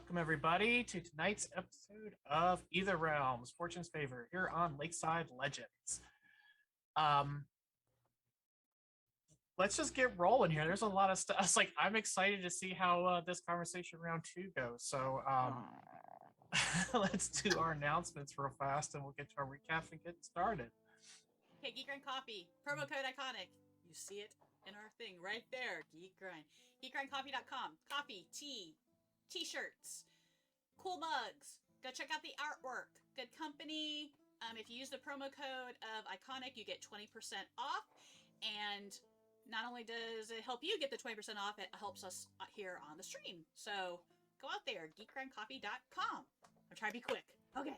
Welcome, everybody, to tonight's episode of Ætherealms, Fortune's Favor, here on Lakeside Legendz. Let's just get rolling here. There's a lot of stuff. I'm excited to see how this conversation round 2 goes. So let's do our announcements real fast, and we'll get to our recap and get started. Okay, Geek Grind Coffee, promo code iconic. You see it in our thing right there, Geek Grind. GeekGrindCoffee.com. Coffee, tea, t-shirts, cool mugs. Go check out the artwork. Good company. If you use the promo code of iconic, you get 20% off. And not only does it help you get the 20% off, it helps us here on the stream. So go out there, GeekGrindCoffee.com. I'm trying to be quick. Okay,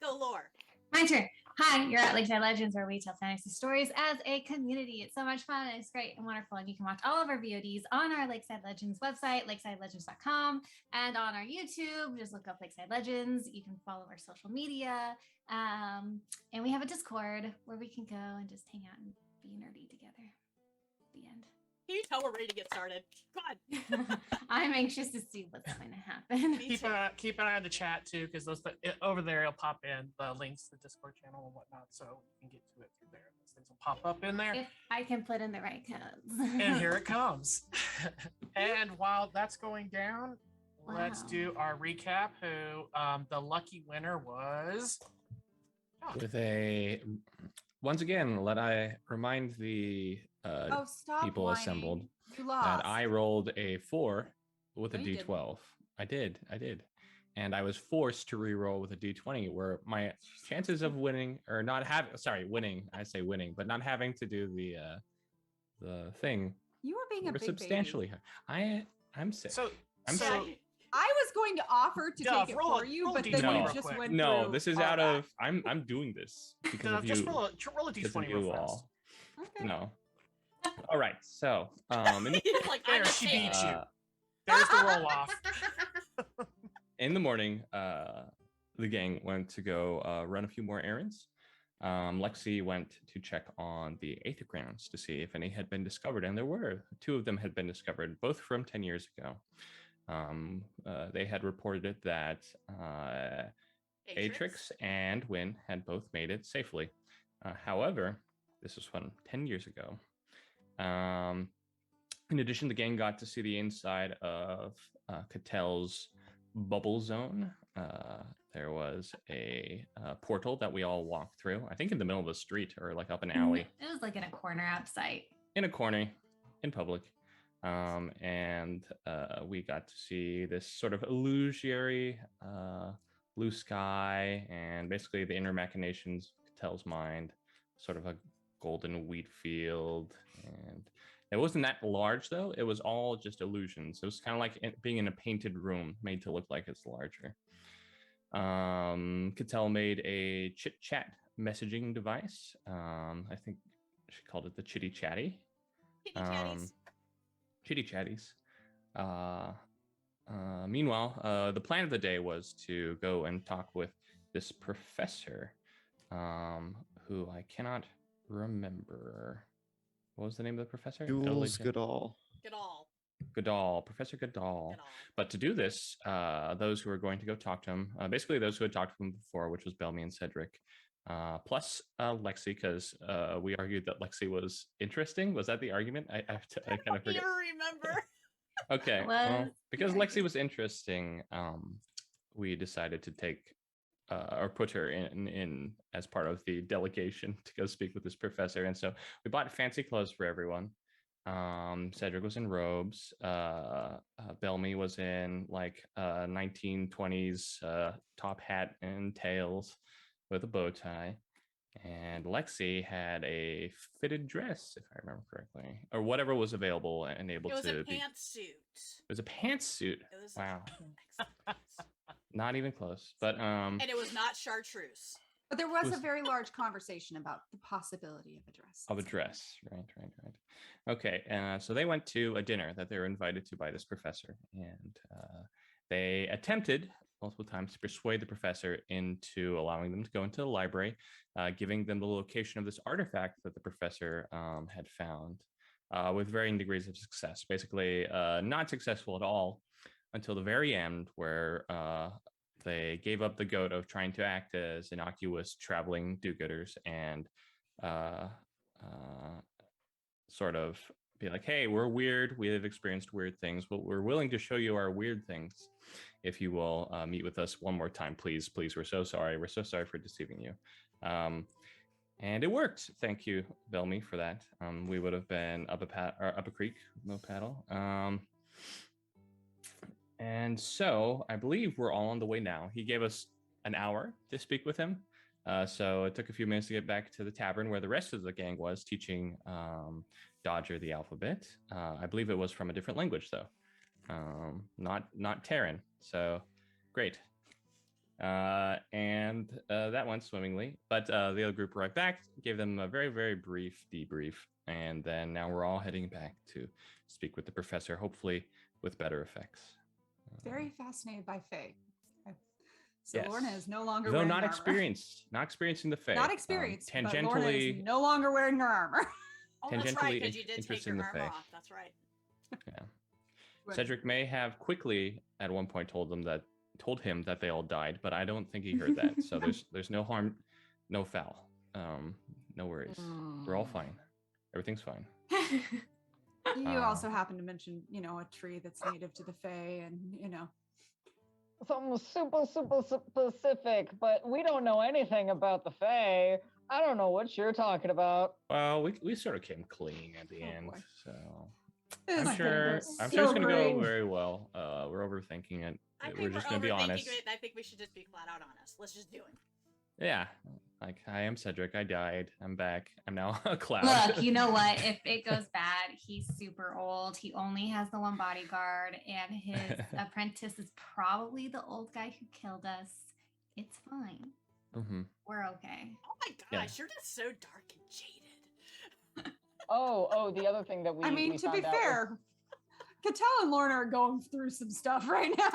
go Lore. My turn. Hi, you're at Lakeside Legendz, where we tell fantasy stories as a community. It's so much fun, and it's great and wonderful, and you can watch all of our VODs on our Lakeside Legendz website, lakesidelegends.com, and on our YouTube. Just look up Lakeside Legendz. You can follow our social media, and we have a Discord where we can go and just hang out and be nerdy together. The end. Can you tell we're ready to get started? God. I'm anxious to see what's going to happen. Keep an eye on the chat too, because those over there it'll pop in the links to the Discord channel and whatnot, so you can get to it through there. Those things will pop up in there. If I can put in the right codes. And here it comes. And while that's going down, let's do our recap. Who the lucky winner was? Once again, let I remind the people assembled that I rolled a 4 with a D12. I did. And I was forced to re-roll with a D20, where my chances of winning, or not having, winning, I say winning, but not having to do the thing. You were being a big substantially high. I'm sick. I'm sick. I was going to offer to take it for you, but then you just went through. This is out of. I'm doing this because of you. Just roll a D20 real fast. Okay. No. All right. So, there she beat you. There's the roll off. In the morning, the gang went to go run a few more errands. Lexxi went to check on the Ætherealms to see if any had been discovered, and there were 2 of them had been discovered, both from 10 years ago. They had reported it that Atrix and Wynn had both made it safely. However, this was from 10 years ago. In addition, the gang got to see the inside of Catel's bubble zone. There was a portal that we all walked through, I think in the middle of the street or like up an alley. It was like in a corner outside. In a corner, in public. And we got to see this sort of illusory blue sky and basically the inner machinations of Catel's mind, sort of a golden wheat field. And it wasn't that large, though. It was all just illusions. It was kind of like being in a painted room made to look like it's larger. Qadan made a chit-chat messaging device. I think she called it the Chitty Chatty. Chitty Chatties. Meanwhile, the plan of the day was to go and talk with this professor, who I cannot remember. What was the name of the professor? Jules Goodall. Professor Goodall. But to do this, those who were going to go talk to him, basically those who had talked to him before, which was Belmy and Cedric, plus Lexxi, because we argued that Lexxi was interesting. Was that the argument? I kind of forget. I remember. Okay, well, because Lexxi was interesting, we decided to take or put her in as part of the delegation to go speak with this professor. And so we bought fancy clothes for everyone. Cedric was in robes. Belmy was in like 1920s top hat and tails with a bow tie. And Lexxi had a fitted dress, if I remember correctly, or whatever was available and able to be. It was a pantsuit. It was a pantsuit. Wow. Excellent. Not even close, but and it was not chartreuse. But there was a very large conversation about the possibility of a dress. Right. Okay, so they went to a dinner that they were invited to by this professor, and they attempted multiple times to persuade the professor into allowing them to go into the library, giving them the location of this artifact that the professor had found, with varying degrees of success. Basically, not successful at all. until the very end, where they gave up the goat of trying to act as innocuous traveling do-gooders and sort of be like, hey, we're weird. We have experienced weird things, but we're willing to show you our weird things. If you will meet with us one more time, please, please. We're so sorry. We're so sorry for deceiving you. And it worked. Thank you, Belmy, for that. We would have been up a creek, no paddle. And so I believe we're all on the way now. He gave us an hour to speak with him. So it took a few minutes to get back to the tavern where the rest of the gang was teaching Dodger the alphabet. I believe it was from a different language, though. Not Terran. So great. And that went swimmingly. But the other group arrived back, gave them a very, very brief debrief. And then now we're all heading back to speak with the professor, hopefully with better effects. Very fascinated by Fae. So Yes. Lorna is no longer Though wearing not armor. experiencing the Fae. Not experienced, but Lorna Tangentially, is no longer wearing her armor. Oh, that's right, tangentially because you did take interested your in the armor Fae. off. That's right. Yeah. Cedric may have quickly at one point told him that they all died, but I don't think he heard that. So there's no harm, no foul. No worries. We're all fine. Everything's fine. You also happen to mention, a tree that's native to the Fae, and Something super, super specific, but we don't know anything about the Fae. I don't know what you're talking about. Well, we sort of came clean at the end, boy. so This I'm sure it's so going to great. go very well. We're overthinking it. We're just going to be honest. I think we should just be flat out honest. Let's just do it. Yeah, like I am Cedric. I died. I'm back. I'm now a cloud. Look, you know what? If it goes bad, he's super old. He only has the one bodyguard, and his apprentice is probably the old guy who killed us. It's fine. Mm-hmm. We're okay. Oh my gosh, you're just so dark and jaded. Oh, the other thing that we I mean, we to be found out fair, Cattell and Lorna are going through some stuff right now.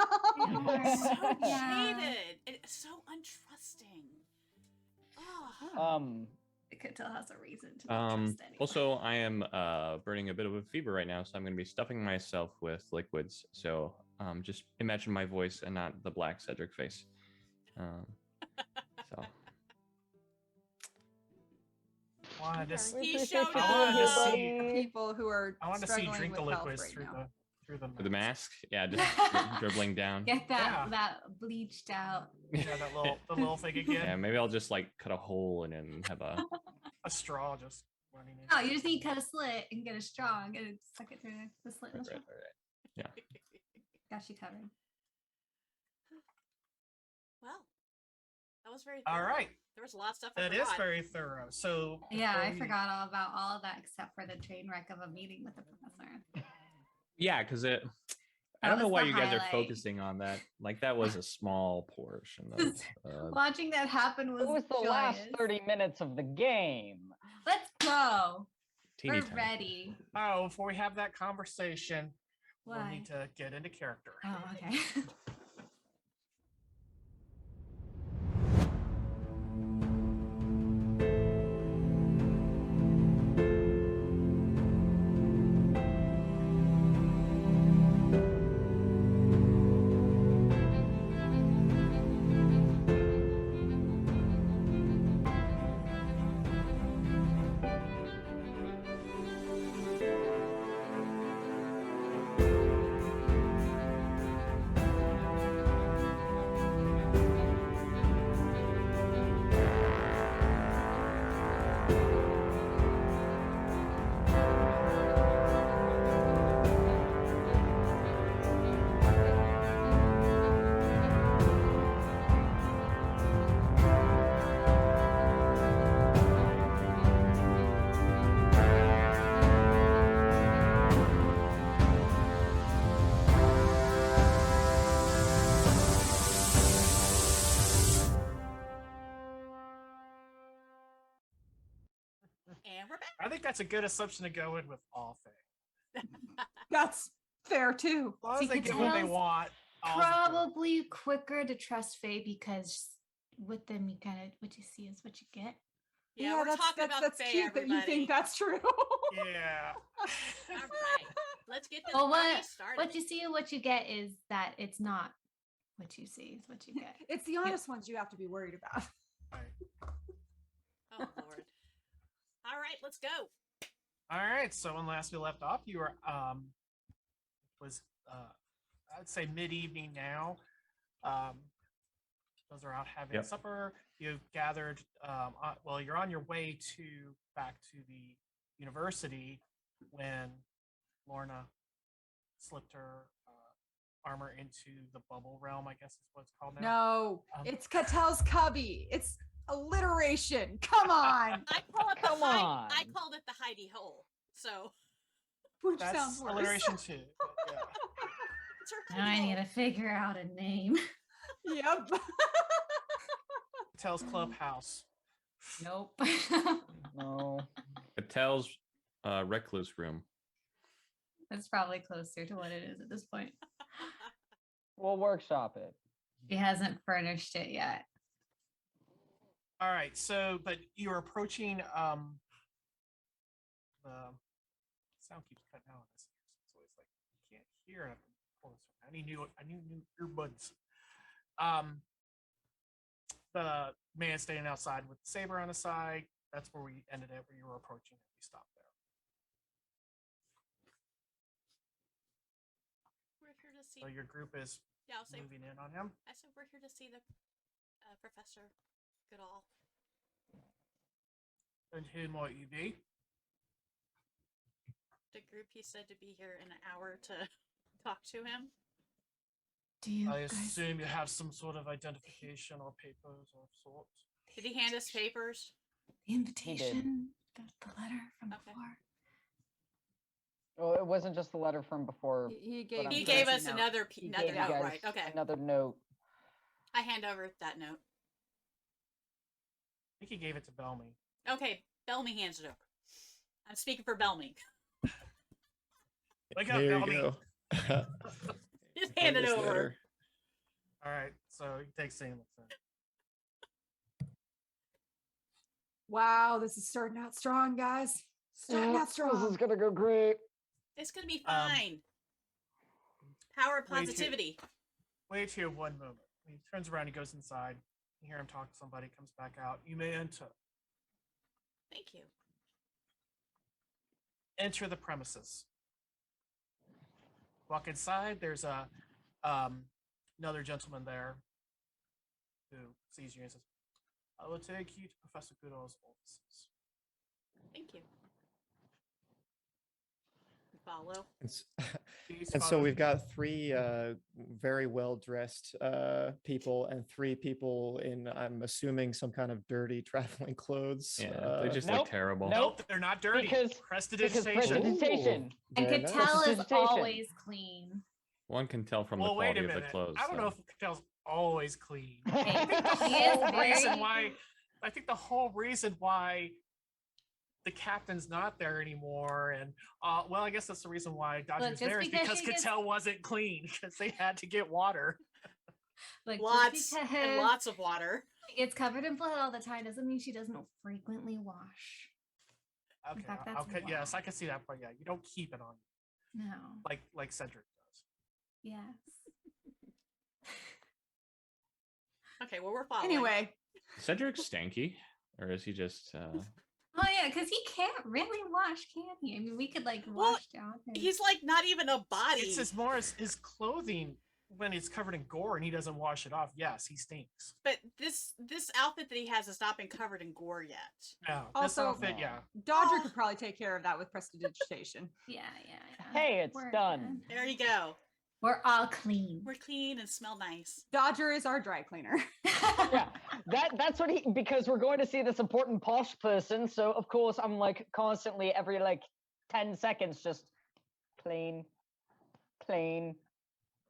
You're so Yeah. jaded and so untrusting. Oh. Cattell has a reason to not trust anyone. Also, I am burning a bit of a fever right now, so I'm going to be stuffing myself with liquids. So just imagine my voice and not the black Cedric face. So Wanted to see, He appreciate showed you I wanted to up. see- People who are I want to see struggling drink the with health liquids right through now. the mask, yeah, just dribbling down. Get that Yeah. bleached out. Yeah, the little thing again. Yeah, maybe I'll just like cut a hole and then have a. A straw just running in. Oh, you just need to cut a slit and get a straw and get it, suck it through the slit in the straw. Yeah. Got you covered. Well, that was very All thorough. right. There was a lot of stuff I That is forgot. very thorough. So Yeah, before I we- forgot all about all of that except for the train wreck of a meeting with the professor. Yeah, because I That don't know was why the you guys are highlight. focusing on that. Like that was a small portion of. Watching that happen was it was the joyous. last 30 minutes of the game. Let's go. Teeny We're tiny. ready. Oh, before we have that conversation, we'll Why? need to get into character. Oh, okay. And we're back. I think that's a good assumption to go in with all things. That's fair too. As long as See, they get what they Cattell's want. all's good. Probably quicker to trust Faye because with them you kind of what you see is what you get. Yeah, we're talking about that's Faye, cute that you everybody. think that's true. Yeah. All right. let's get this Well, party started. what you see and what you get is that it's not what you see, is what you get. It's the honest ones you have to be worried about. Oh Lord. All right, let's go. All right. So when last we left off, you were was I'd say mid-evening now. Those are out having supper. You've gathered. Well, you're on your way back to the university when Lorna slipped her armor into the bubble realm. I guess is what it's called now. No, it's Catel's cubby. It's alliteration. Come on. I call it Come on. I called it the hidey hole. So Which That's sounds worse. alliteration too. But yeah. it's her Now hidey I need hole. to figure out a name. Yep. Tells Clubhouse. Nope. No. Patel's recluse room. That's probably closer to what it is at this point. We'll workshop it. He hasn't furnished it yet. All right. So, but you're approaching. The sound keeps cutting out on this. So it's like you can't hear. I have to pull this one. I need new earbuds. The man standing outside with the saber on the side. That's where we ended at, where you were approaching. We stopped there. We're here to see. So your group is Yeah, I'll say. moving in on him. I said we're here to see the Professor Goodall. And who might you be? The group he said to be here in an hour to talk to him. Do you I guys assume you have some sort of identification or papers of sorts. Did he hand us papers? the invitation, the letter from Okay. before? Well, it wasn't just the letter from before. He But gave, I'm He sure gave it's us note. another He another gave you note, guys right? Okay. Another note. I hand over that note. I think he gave it to Belmy. Okay, Belmy hands it over. I'm speaking for Belmy. Wake up, There you Belmy. go. Just hand it This over. letter. All right. So he takes it and looks at it. Wow, this is starting out strong, guys. Starting out This strong. is gonna go great. It's gonna be fine. Power of wait till- positivity. Wait here one moment. He turns around, he goes inside. You hear him talk to somebody, comes back out. You may enter. Thank you. Enter the premises. Walk inside. There's a another gentleman there who sees you and says, "I will take you to Professor Goodall's offices." Thank you. You follow. And, s- Please and so follow we've me." got three very well dressed people and three people in, I'm assuming, some kind of dirty traveling clothes. Yeah, they just Nope. look terrible. Nope. Nope, they're not dirty. Because Prestidigitation. prestidigitation. And Very nice. Cattell is Prestidigitation. always clean. One can tell from Well, the wait quality a of minute. the clothes. I don't know though. if Catel's always clean. He The is whole reason very- why I think the whole reason why the captain's not there anymore, and well, I guess that's the reason why Dodger's just there is because because she gets- Cattell wasn't clean because they had to get water. Like, Lots just and because lots of water. she gets covered in blood all the time doesn't mean she doesn't frequently wash. Okay, fact, I'll that's yes, why. I can see that part. Yeah, you don't keep it on you No. like Cedric does. Yes. Okay, well we're following. Anyway, Cedric's stanky, or is he just? Oh yeah, because he can't really wash, can he? I mean, we could like Well, wash down. his- he's like not even a body. It's just more as his clothing when it's covered in gore and he doesn't wash it off. Yes, he stinks. But this outfit that he has has not been covered in gore yet. No, this Also- outfit, yeah. Dodger Oh. could probably take care of that with prestidigitation. yeah. Hey, it's We're done. good. There you go. We're all clean. We're clean and smell nice. Dodger is our dry cleaner. Yeah, that's what he, because we're going to see this important posh person, so of course I'm like constantly every like 10 seconds just clean, clean,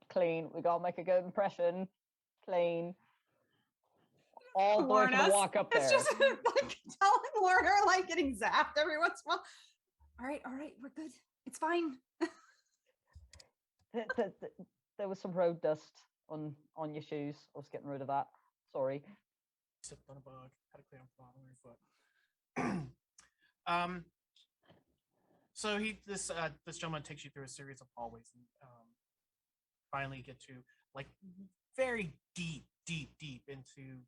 clean. We gotta make a good impression. Clean. All boy Warn can us. walk up It's there. just like telling Lorna like getting zapped every once in a while. All right, we're good. It's fine. There was some road dust on your shoes. I was getting rid of that. Sorry. Sipped on a bug. Had to clean up the bottom of your foot. So this gentleman takes you through a series of hallways and finally get to like very deep into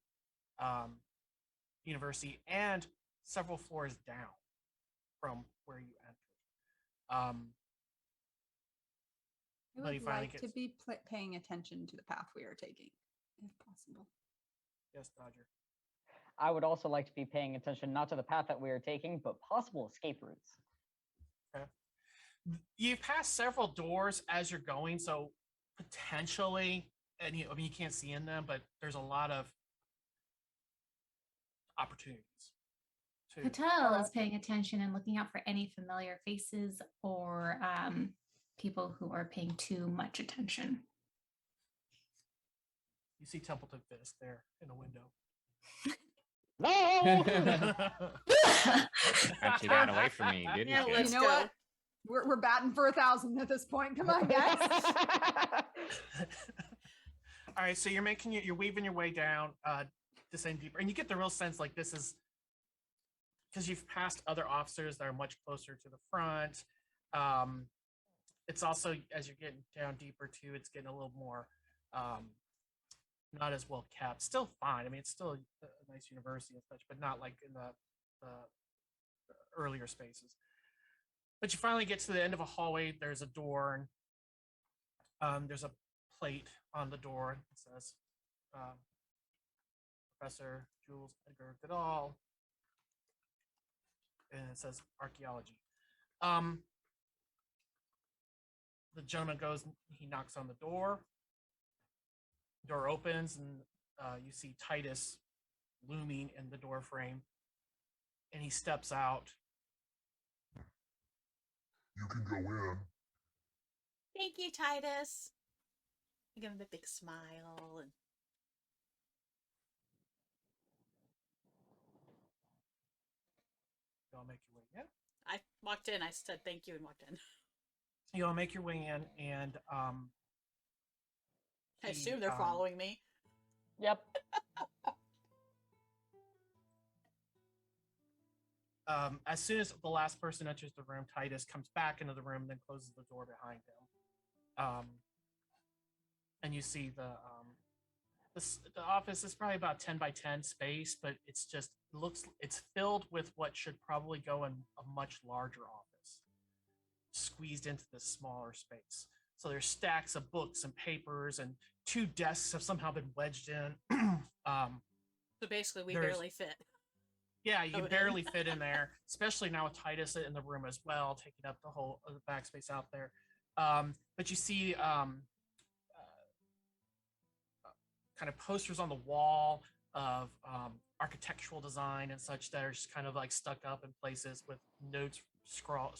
university and several floors down from where you entered. I But he would finally like to gets- be paying attention to the path we are taking, if possible. Yes, Dodger. I would also like to be paying attention not to the path that we are taking, but possible escape routes. You pass several doors as you're going, so potentially, and you can't see in them, but there's a lot of opportunities. Patel is paying attention and looking out for any familiar faces or people who are paying too much attention. You see Templeton Fist there in the window. No! Got you that away from me, didn't Yeah, you? let's You know go. what? We're batting for 1,000 at this point. Come on, guys. All right, so you're weaving your way down, descending deeper, and you get the real sense like this is because you've passed other officers that are much closer to the front. It's also as you're getting down deeper too, it's getting a little more not as well kept. Still fine. I mean, it's still a nice university and such, but not like in the earlier spaces. But you finally get to the end of a hallway. There's a door, and there's a plate on the door that says Professor Jules Edgar Goodall, and it says archaeology. The gentleman goes, he knocks on the door. Door opens, and you see Titus looming in the door frame, and he steps out. You can go in. Thank you, Titus. I give him a big smile and You all make your way in. I walked in. I said thank you and walked in. You all make your way in, and I he, assume they're following me. Yep. As soon as the last person enters the room, Titus comes back into the room, then closes the door behind him. And you see the office is probably about 10 by 10 space, but it's filled with what should probably go in a much larger office, squeezed into this smaller space. So there's stacks of books and papers, and 2 desks have somehow been wedged in. So basically, we There's- barely fit. Yeah, you Oh, it barely is. fit in there, especially now with Titus in the room as well, taking up the whole of the backspace out there. But you see kind of posters on the wall of architectural design and such that are just kind of like stuck up in places with notes scrawled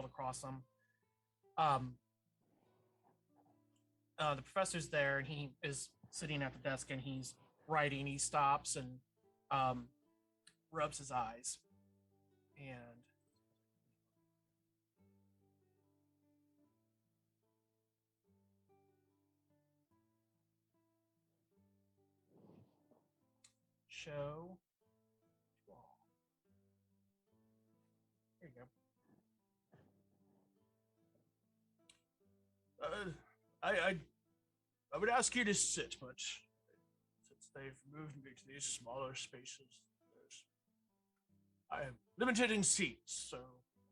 across them. The professor's there, and he is sitting at the desk, and he's writing. He stops and rubs his eyes, and show to all. There you go. I would ask you to sit, but since they've moved me to these smaller spaces, I am limited in seats, so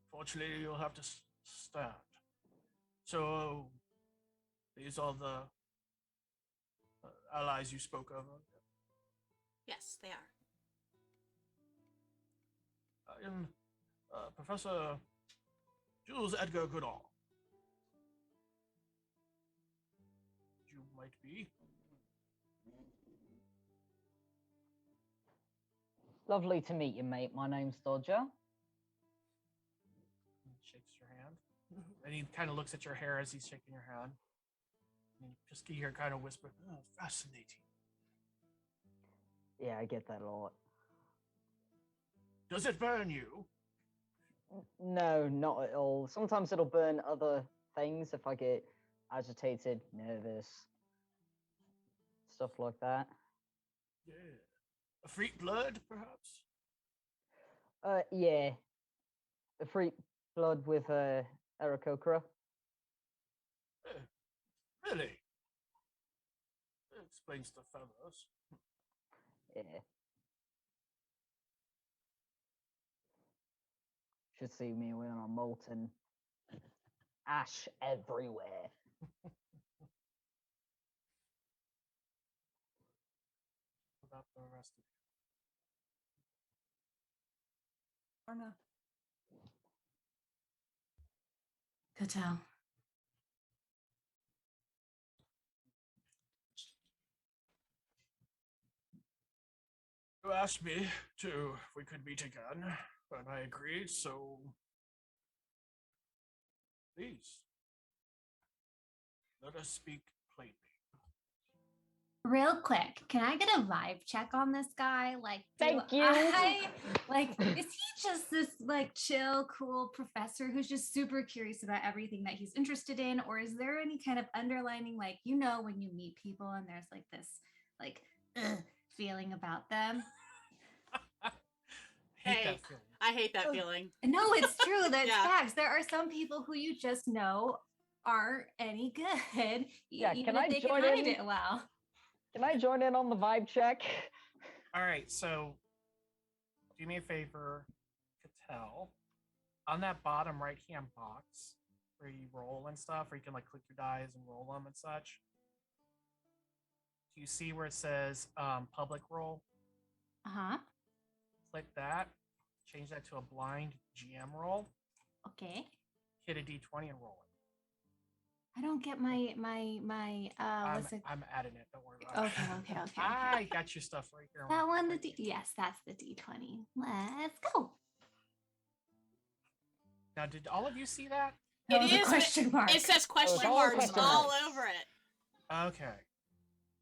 fortunately you'll have to stand. So these are the allies you spoke of. Yes, they are. I am Professor Jules Edgar Goodall. You might be. Lovely to meet you, mate. My name's Dodger. He shakes your hand, and he kind of looks at your hair as he's shaking your hand. And you just hear kind of whisper, "Oh, fascinating." Yeah, I get that a lot. Does it burn you? No, not at all. Sometimes it'll burn other things if I get agitated, nervous, stuff like that. Yeah. A freak blood, perhaps? Yeah. The freak blood with Aarakocra. Really? That explains the feathers. Yeah. Should see me when I'm molten. Ash everywhere. What about the rest of Lorna. Could tell. you? You asked me to if we could meet again, and I agreed, so please let us speak plainly. Real quick, can I get a vibe check on this guy? Like, Thank you. Is he just this like chill, cool professor who's just super curious about everything that he's interested in? Or is there any kind of underlining, like, you know, when you meet people and there's like this like feeling about them? Hate Hey, that feeling. I hate that feeling. No, it's true. That's Yeah. facts. There are some people who you just know aren't any good, Yeah, even can if I they join can hide in? it well. Can I join in on the vibe check? All right, so do me a favor, Cattell. On that bottom right-hand box where you roll and stuff, where you can like click your dice and roll them and such, do you see where it says public roll? Uh-huh. Click that, change that to a blind GM roll, Okay. hit a d20 and roll it. I don't get my what's it? I'm adding it, don't worry about Okay. it. I got your stuff right here. That one, yes, that's the D20. Let's go. Now, did all of you see that? That was It a is, question mark. It says question all marks question all marks. over it. Okay.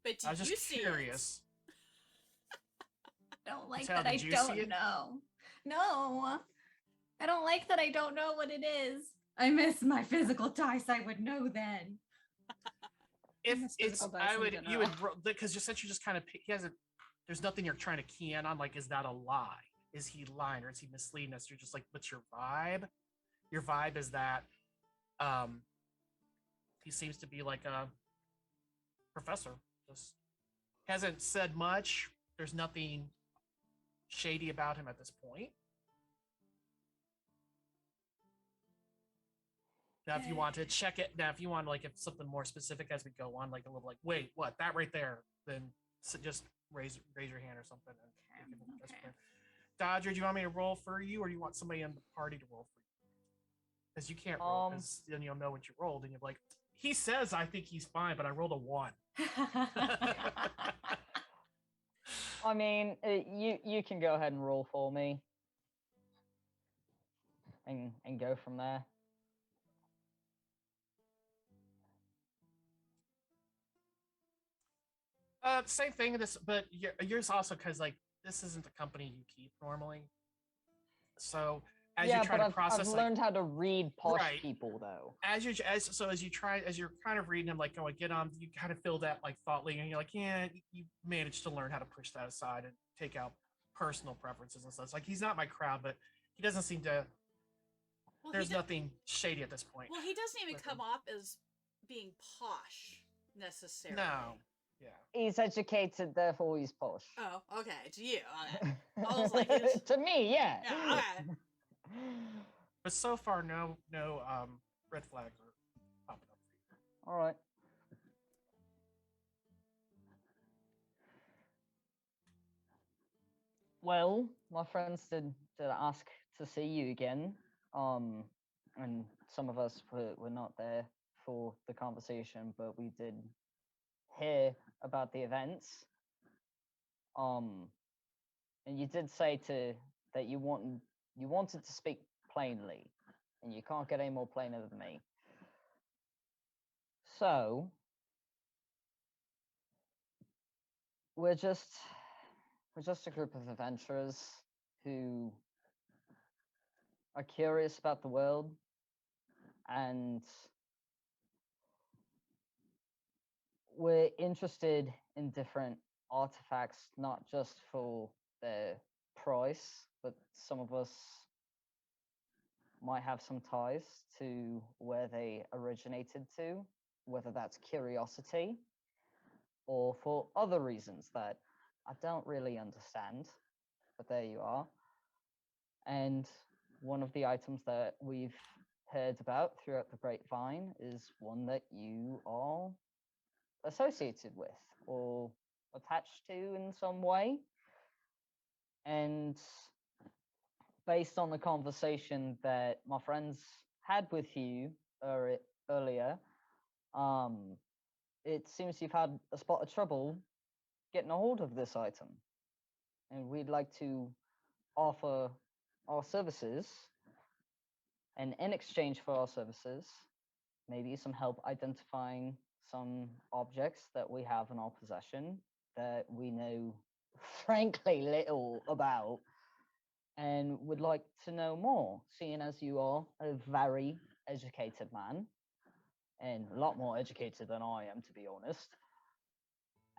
But I was did just you see curious. I don't like Patel, that I did you see don't it? know. No. I don't like that I don't know what it is. I miss my physical dice. I would know then. If miss it's, physical dice I in would, you would, general. because since you just kind of, he hasn't, there's nothing you're trying to key in on, like, is that a lie? Is he lying or is he misleading us? You're just like, what's your vibe? Your vibe is that he seems to be like a professor. Just hasn't said much. There's nothing shady about him at this point. Now, if you want to check it, now if you want like if something more specific as we go on, like a little like, wait, what? That right there? Then just raise your hand or something. And we can Okay. Dodger, do you want me to roll for you, or do you want somebody in the party to roll for you? Because you can't roll, because then you'll know what you rolled, and you're like, he says I think he's fine, but I rolled a 1. I mean, you can go ahead and roll for me, and go from there. Same thing. But yours also because like this isn't the company you keep normally. So as you try to process, I've learned how to read posh Right. people though. as you're kind of reading them, like going get on, you kind of feel that like thought leading, and you're like, yeah, you managed to learn how to push that aside and take out personal preferences and stuff. It's like he's not my crowd, but he doesn't seem to. Well, There's nothing shady at this point. Well, he doesn't even with come him. off as being posh necessarily. No. Yeah. He's educated, therefore he's posh. Oh, okay. To you. Okay. I was like, it's- to me, yeah. Yeah, okay. But so far, no red flags are popping up for you. All right. Well, my friends did ask to see you again. And some of us were not there for the conversation, but we did hear about the events. And you did say that you wanted to speak plainly, and you can't get any more plainer than me. So we're just a group of adventurers who are curious about the world, and we're interested in different artifacts, not just for their price, but some of us might have some ties to where they originated to, whether that's curiosity or for other reasons that I don't really understand. But there you are. And one of the items that we've heard about throughout the grapevine is one that you are associated with or attached to in some way. And based on the conversation that my friends had with you earlier, it seems you've had a spot of trouble getting a hold of this item. And we'd like to offer our services, and in exchange for our services, maybe some help identifying some objects that we have in our possession that we know frankly little about and would like to know more, seeing as you are a very educated man and a lot more educated than I am, to be honest.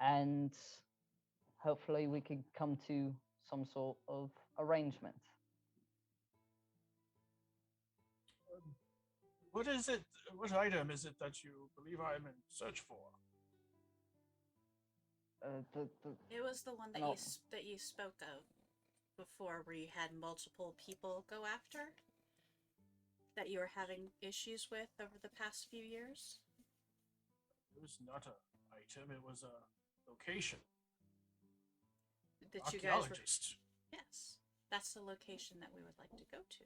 And hopefully we could come to some sort of arrangement. What is it? What item is it that you believe I'm in search for? It was the one that No. that you spoke of before, where you had multiple people go after, that you were having issues with over the past few years. It was not an item. It was a location. That you guys were. Archaeologist. Yes, that's the location that we would like to go to.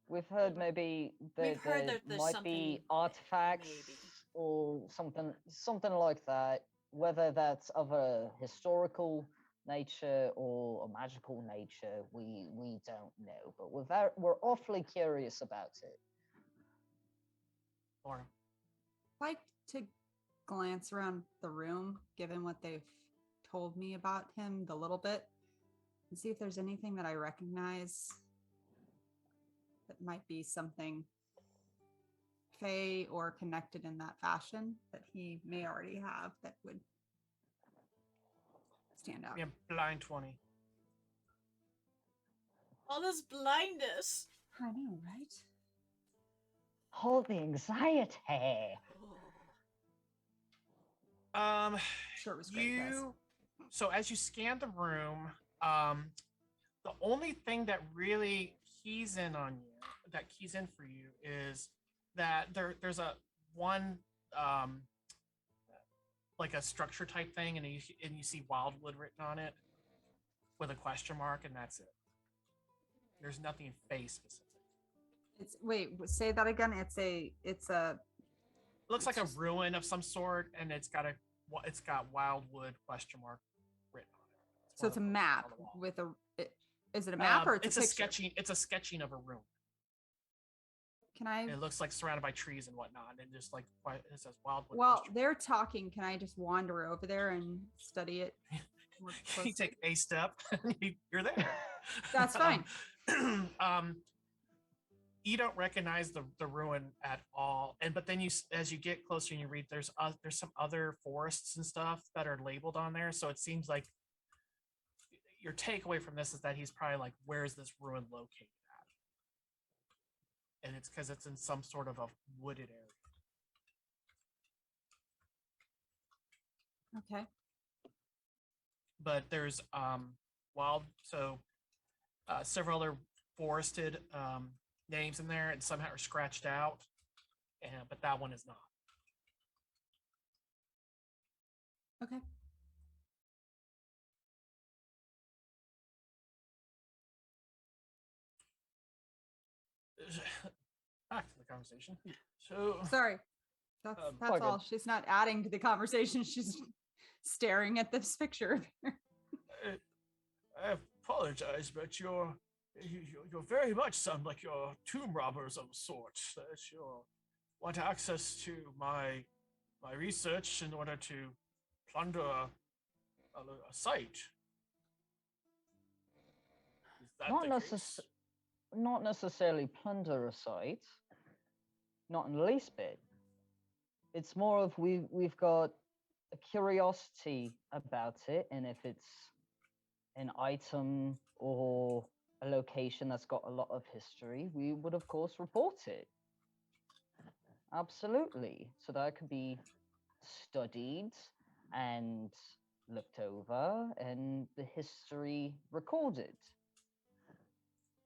We've heard maybe We've heard there that there's might be something, artifacts maybe. or something like that, whether that's of a historical nature or a magical nature, we don't know, but we're awfully curious about it. Laura. I'd like to glance around the room, given what they've told me about him, the little bit, and see if there's anything that I recognize that might be something fey or connected in that fashion that he may already have that would stand out. Yeah, blind 20. All this blindness. I know, right? Hold the anxiety. Sure, it was great, guys. So as you scan the room, the only thing that really keys in on you, that keys in for you, is that there's a one like a structure type thing, and you see Wyldwood written on it with a question mark, and that's it. There's nothing face specific. Say that again. It's a It looks like a ruin of some sort, and it's got Wyldwood question mark written on it. so it's a map with a. Is it a map or it's a picture? sketching? It's a sketching of a room. Can I? It looks like surrounded by trees and whatnot, and just like it says Wyldwood. Well, they're talking. Can I just wander over there and study it? more You closely? take a step, you're there. That's fine. You don't recognize the ruin at all, but then as you get closer and you read, there's some other forests and stuff that are labeled on there, so it seems like your takeaway from this is that he's probably like, where's this ruin located at? And it's because it's in some sort of a wooded area. Okay. But there's several other forested names in there, and somehow are scratched out, but that one is not. Okay. Back to the conversation. So Sorry. That's all all. good. She's not adding to the conversation. She's staring at this picture. I apologize, but you're very much sound like you're tomb robbers of a sort. That you want access to my research in order to plunder a site. Is that Not necessarily plunder a site, not in the least bit. It's more of we've got a curiosity about it, and if it's an item or a location that's got a lot of history, we would of course report it. Absolutely. So that it could be studied and looked over and the history recorded.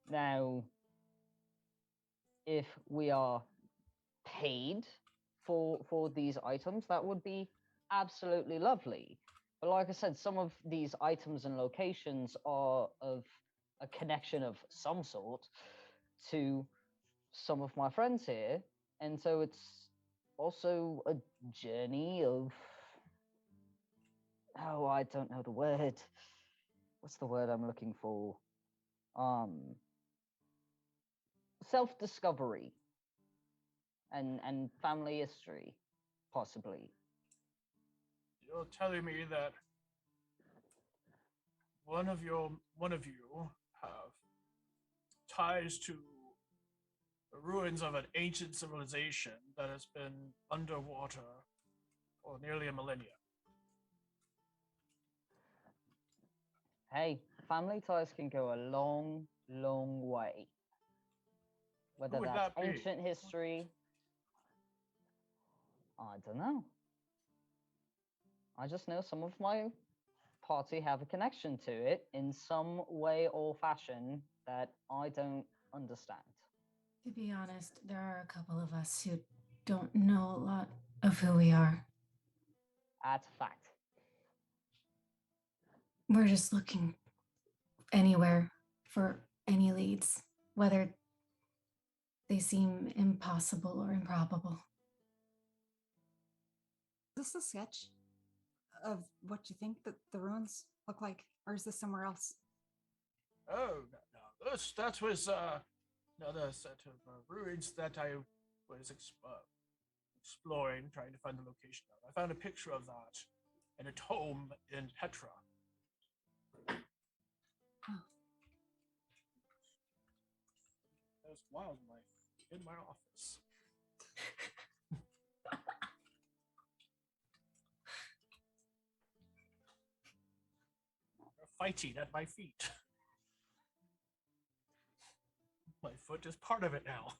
Now, if we are paid for these items, that would be absolutely lovely. But like I said, some of these items and locations are of a connection of some sort to some of my friends here, and so it's also a journey of, oh, I don't know the word. What's the word I'm looking for? Self-discovery and family history, possibly. You're telling me that one of you have ties to the ruins of an ancient civilization that has been underwater for nearly a millennia. Hey, family ties can go a long, long way. Whether Who would that's that be? ancient history, I don't know. I just know some of my party have a connection to it in some way or fashion that I don't understand. To be honest, there are a couple of us who don't know a lot of who we are. That's a fact. We're just looking anywhere for any leads, whether they seem impossible or improbable. Is this a sketch of what you think that the ruins look like, or is this somewhere else? Oh, no. That was another set of ruins that I was exploring, trying to find the location of. I found a picture of that in a tome in Petra. There's wildlife in my office. They're fighting at my feet. My foot is part of it now.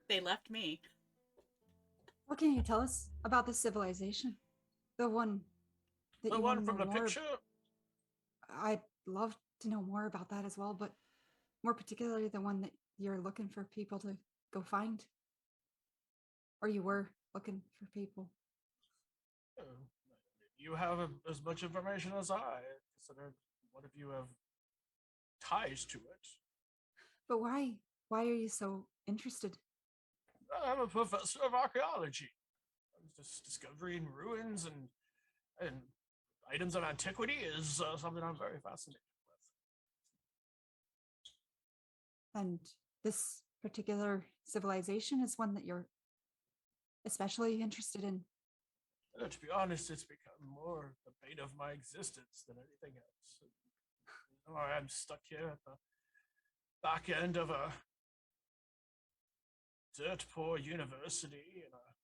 They left me. What can you tell us about this civilization? The one that The you one want to from know the more. picture? I'd love to know more about that as well, but more particularly the one that you're looking for people to go find. Or you were looking for people. Oh, you have as much information as I. Consider one of you have ties to it. But why? Why are you so interested? I'm a professor of archaeology. I'm just discovering ruins and items of antiquity is something I'm very fascinated with. And this particular civilization is one that you're especially interested in. To be honest, it's become more the bane of my existence than anything else. You know, I'm stuck here at the back end of a dirt poor university in a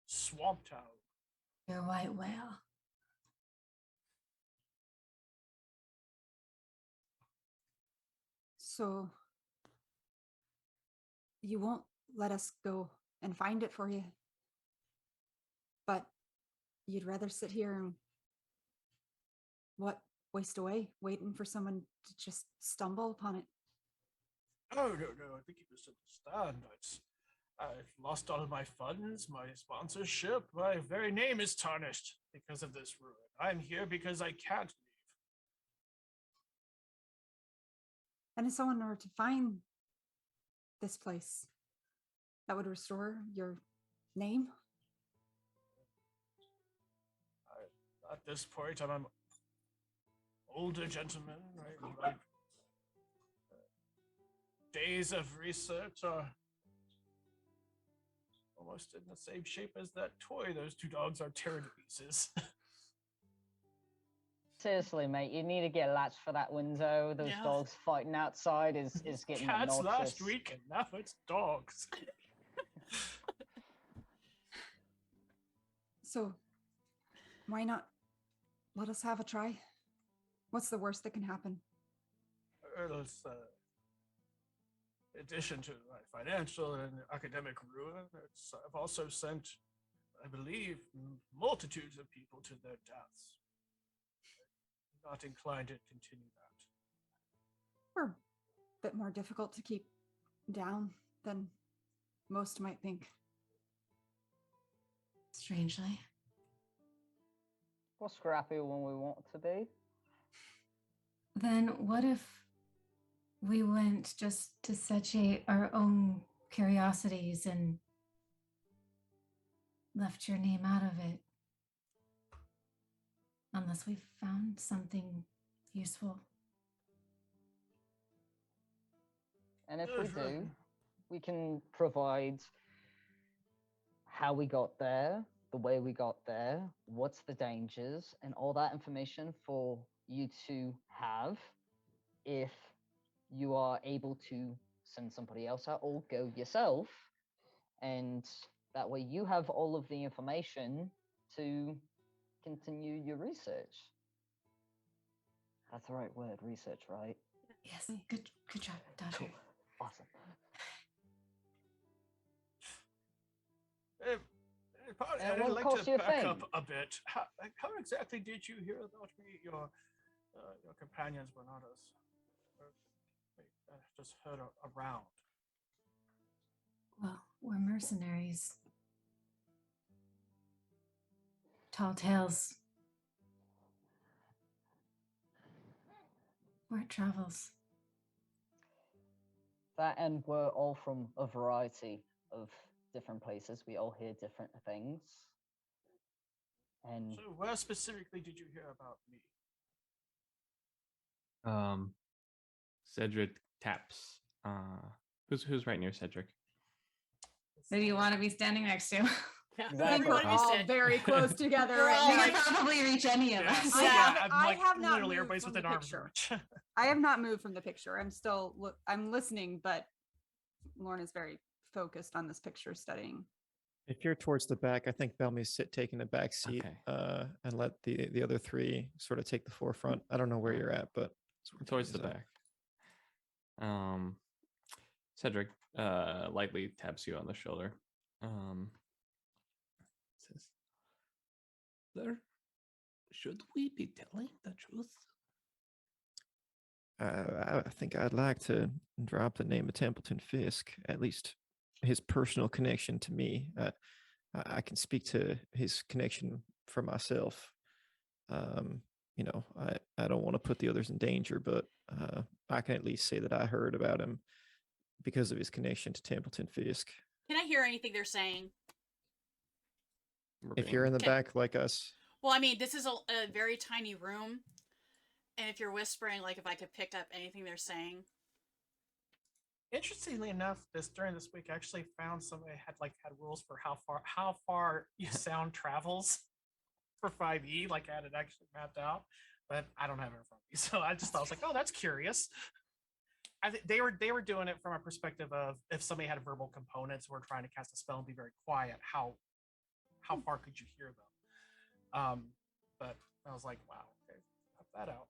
swamp town. Your white whale. So you won't let us go and find it for you. But you'd rather sit here and waste away waiting for someone to just stumble upon it. Oh, no, I think you misunderstand. I've lost all of my funds, my sponsorship, my very name is tarnished because of this ruin. I'm here because I can't leave. And if someone were to find this place, that would restore your name? At this point, I'm an older gentleman. My days of research are almost in the same shape as that toy those two dogs are tearing to pieces. Seriously, mate, you need to get latched for that window. Those Yeah. dogs fighting outside is getting Cats obnoxious. last week, and now it's dogs. So why not let us have a try. What's the worst that can happen? It's, in addition to my financial and academic ruin, I've also sent, I believe, multitudes of people to their deaths. I'm not inclined to continue that. We're a bit more difficult to keep down than most might think. Strangely. We're scrappy when we want to be. Then what if we went just to satiate our own curiosities and left your name out of it? Unless we've found something useful. And if we do, we can provide how we got there, the way we got there, what's the dangers, and all that information for you to have if you are able to send somebody else out or go yourself. And that way you have all of the information to continue your research. That's the right word, research, right? Yes, good job, Dasher. Cool. Awesome. I'd won't like cost to you a back thing. up a bit. How exactly did you hear about me? Your companions were not as... I just heard around. Well, we're mercenaries. Tall tales. Word travels. That, and we're all from a variety of different places. We all hear different things. And So where specifically did you hear about me? Cedric taps. Who's right near Cedric? Who do you want to be standing next to? Yeah. Exactly. We're What you all said. very close together. We're right all We now. could probably reach any of Yeah. us. I have not literally moved everybody's from within the arm's picture. reach. I have not moved from the picture. I'm still I'm listening, but Lorna's very focused on this picture, studying. If you're towards the back, I think Belmy's taking a back seat Okay. and let the other three sort of take the forefront. I don't know where you're at, but Towards the back. Cedric lightly taps you on the shoulder. Says, "There, should we be telling the truth?" I think I'd like to drop the name of Templeton Fisk, at least his personal connection to me. I can speak to his connection for myself. I don't want to put the others in danger, but I can at least say that I heard about him because of his connection to Templeton Fisk. Can I hear anything they're saying? If you're in the Okay. back like us, Well, I mean, this is a very tiny room. And if you're whispering, like if I could pick up anything they're saying. Interestingly enough, during this week, I actually found somebody had rules for how far your sound travels for 5e. Like I had it actually mapped out, but I don't have it in front of me, so I was like, oh, that's curious. I think they were doing it from a perspective of if somebody had verbal components who were trying to cast a spell and be very quiet, how far could you hear them? But I was like, wow, okay, cut that out.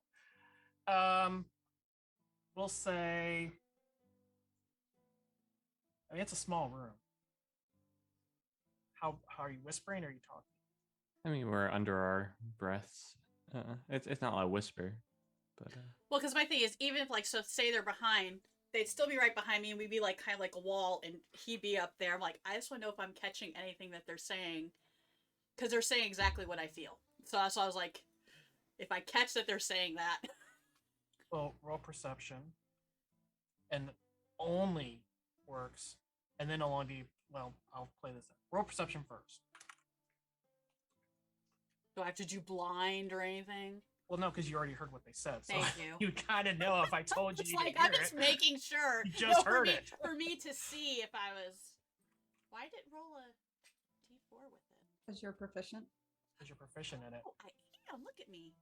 We'll say, I mean, it's a small room. How are you whispering or are you talking? I mean, we're under our breaths. It's not like a whisper, but Well, because my thing is, even if so say they're behind, they'd still be right behind me, and we'd be like kind of like a wall, and he'd be up there. I'm like, I just want to know if I'm catching anything that they're saying, because they're saying exactly what I feel. So that's why I was like, if I catch that they're saying that. Well, roll perception, and only works, and then it'll only be, well, I'll play this out. Roll perception first. Do I have to do blind or anything? Well, no, because you already heard what they said. So Thank you. You kind of know if I told you It's you like, didn't I'm hear just it. making sure. You just for heard me, it. For me to see if I was... Why did it roll a d4 with it? Because you're proficient. Because you're proficient in it. Oh, I am. Look at me.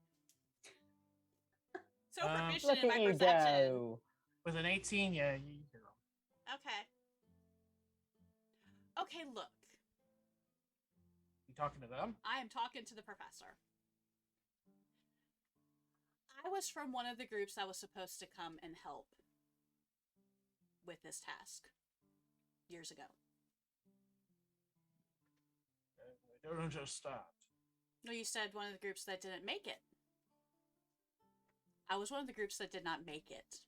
So Um, proficient look in at my you perception. go. With an 18, yeah, you hear them. Okay. Okay, look. You talking to them? I am talking to the professor. I was from one of the groups that was supposed to come and help with this task years ago. I don't understand. No, you said one of the groups that didn't make it. I was one of the groups that did not make it.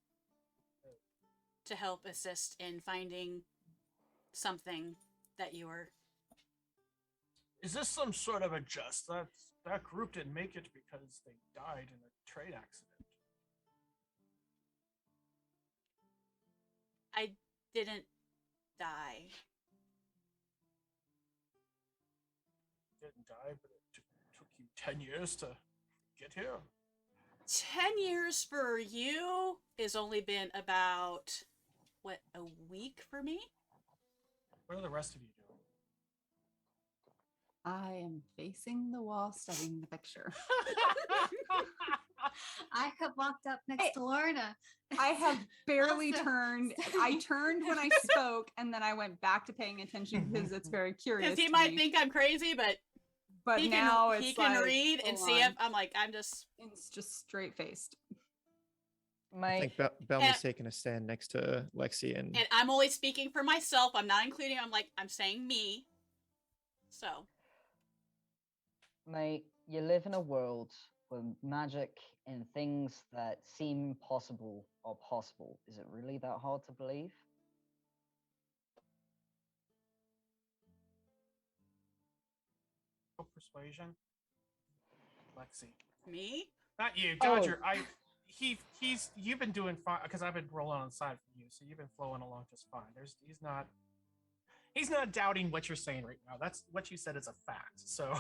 To help assist in finding something that you were... Is this some sort of a jest? That group didn't make it because they died in a train accident. I didn't die. You didn't die, but it took you 10 years to get here. 10 years for you has only been about, what, a week for me? What are the rest of you doing? I am facing the wall, studying the picture. I have walked up next to Lorna. I have barely Also- turned. I turned when I spoke, and then I went back to paying attention because it's very curious. Because he to might me. think I'm crazy, but he now can, it's he can like, read and full see on. if I'm like, I'm just... It's just straight faced. I My think Belmy's taking a stand next to Lexxi, and And I'm only speaking for myself. I'm not including, I'm saying me. So. you live in a world where magic and things that seem possible are possible. Is it really that hard to believe? Persuasion? Lexi. Me? Not you, Oh. Dodger. You've been doing fine because I've been rolling on the side for you, so you've been flowing along just fine. He's not doubting what you're saying right now. That's what you said is a fact. So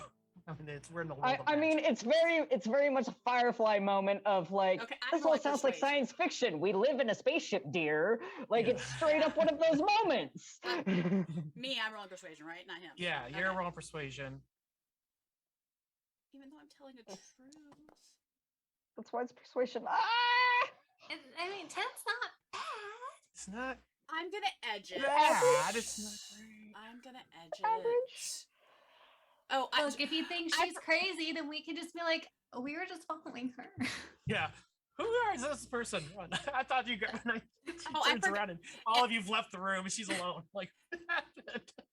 I mean, we're in the world of I mean, magic. it's very much a Firefly moment of like, Okay, I'm this all rolling sounds like persuasion. science fiction. We live in a spaceship, dear. Like, Yeah. it's straight up one of those moments. Me, I'm rolling persuasion, right? Not him. Yeah, you're Okay. rolling persuasion. Even though I'm telling a truth. That's why it's persuasion. Ah! I mean, 10's not bad. It's not I'm gonna edge it. bad. It's not great. I'm gonna edge Average. it. Oh, Look, if you think she's crazy, then we can just be like, oh, we were just following her. Yeah. Who is this person? I thought you got. She Oh, I turns forgot- around and all of you've left the room and she's alone. Like.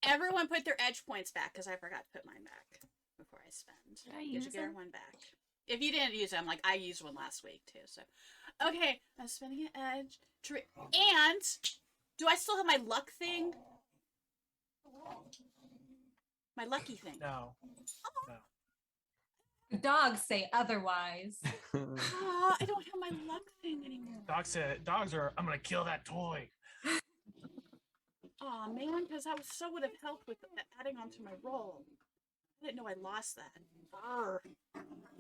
everyone put their edge points back because I forgot to put mine back before I spend. Did I You use should get them? one back. If you didn't use them, like I used one last week too. So, okay, I'm spending an edge. And do I still have my luck thing? My lucky thing. No. No. The dogs say otherwise. Oh, I don't have my luck thing anymore. Dogs are. I'm gonna kill that toy. Oh man, because that would have helped with adding onto my roll. I didn't know I lost that. Urgh.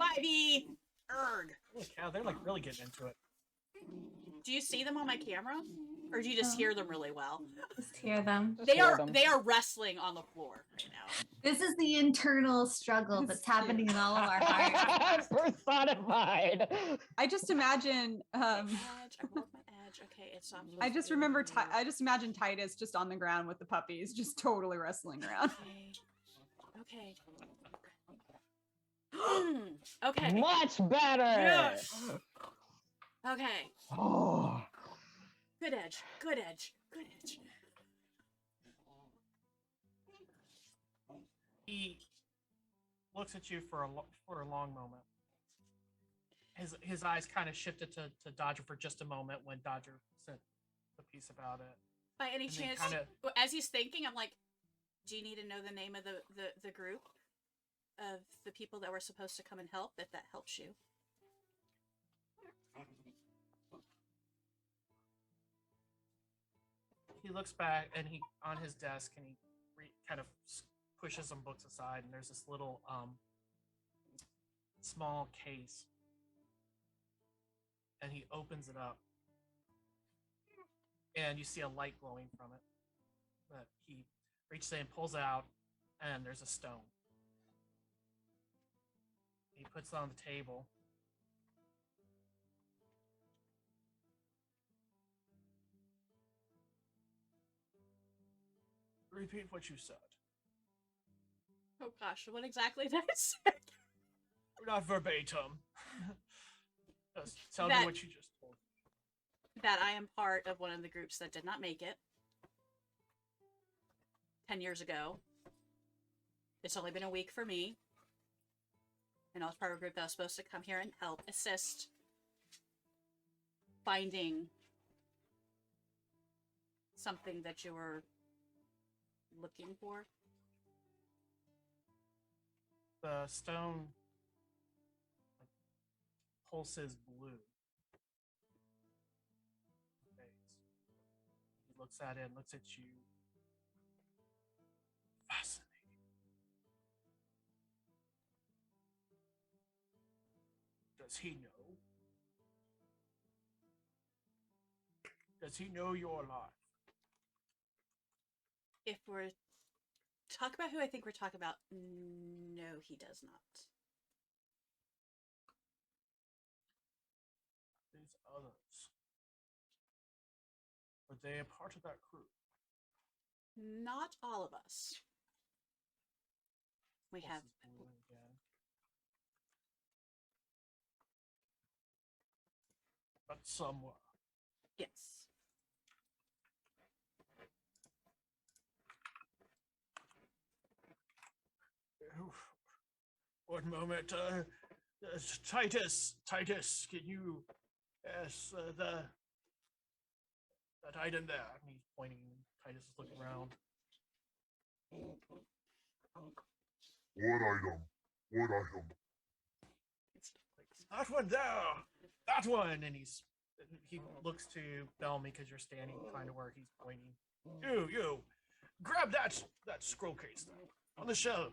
5e. Erg. Holy cow, they're like really getting into it. Do you see them on my camera, or do you just hear them really well? Just hear them. Just They hear are them. wrestling on the floor right now. This is the internal struggle that's happening in all of our hearts. Personified. I just imagine. Edge. I rolled my edge. Okay, it's on. I just remember. I just imagine Titus just on the ground with the puppies, just totally wrestling around. Okay. Okay. Much better. Yes. Okay. Oh. Good edge. Good edge. Good edge. He looks at you for a long moment. His eyes kind of shifted to Dodger for just a moment when Dodger said the piece about it. By any And then chance, kinda- as he's thinking, I'm like, do you need to know the name of the group of the people that were supposed to come and help? If that helps you. He looks back and he on his desk and he kind of pushes some books aside and there's this little small case and he opens it up and you see a light glowing from it that he reaches in and pulls out and there's a stone. He puts it on the table. Repeat what you said. Oh gosh, what exactly did I say? Not verbatim. Just tell That- me what you just told me. that I am part of one of the groups that did not make it 10 years ago. It's only been a week for me. And I was part of a group that was supposed to come here and help assist finding something that you were looking for. The stone like, pulses blue. He looks at it and looks at you. Fascinating. Does he know? Does he know you're alive? If we're talk about who I think we're talking about, no, he does not. These others. Were they a part of that crew? Not all of us. We have Pulses blue again. But some were. yes. Oof. One moment, Titus, can you, yes, that item there. And he's pointing. Titus is looking around. What item? What item? It's like, that one there, that one, and he looks to Belmy because you're standing kind of where he's pointing. You, grab that scroll case there on the shelf.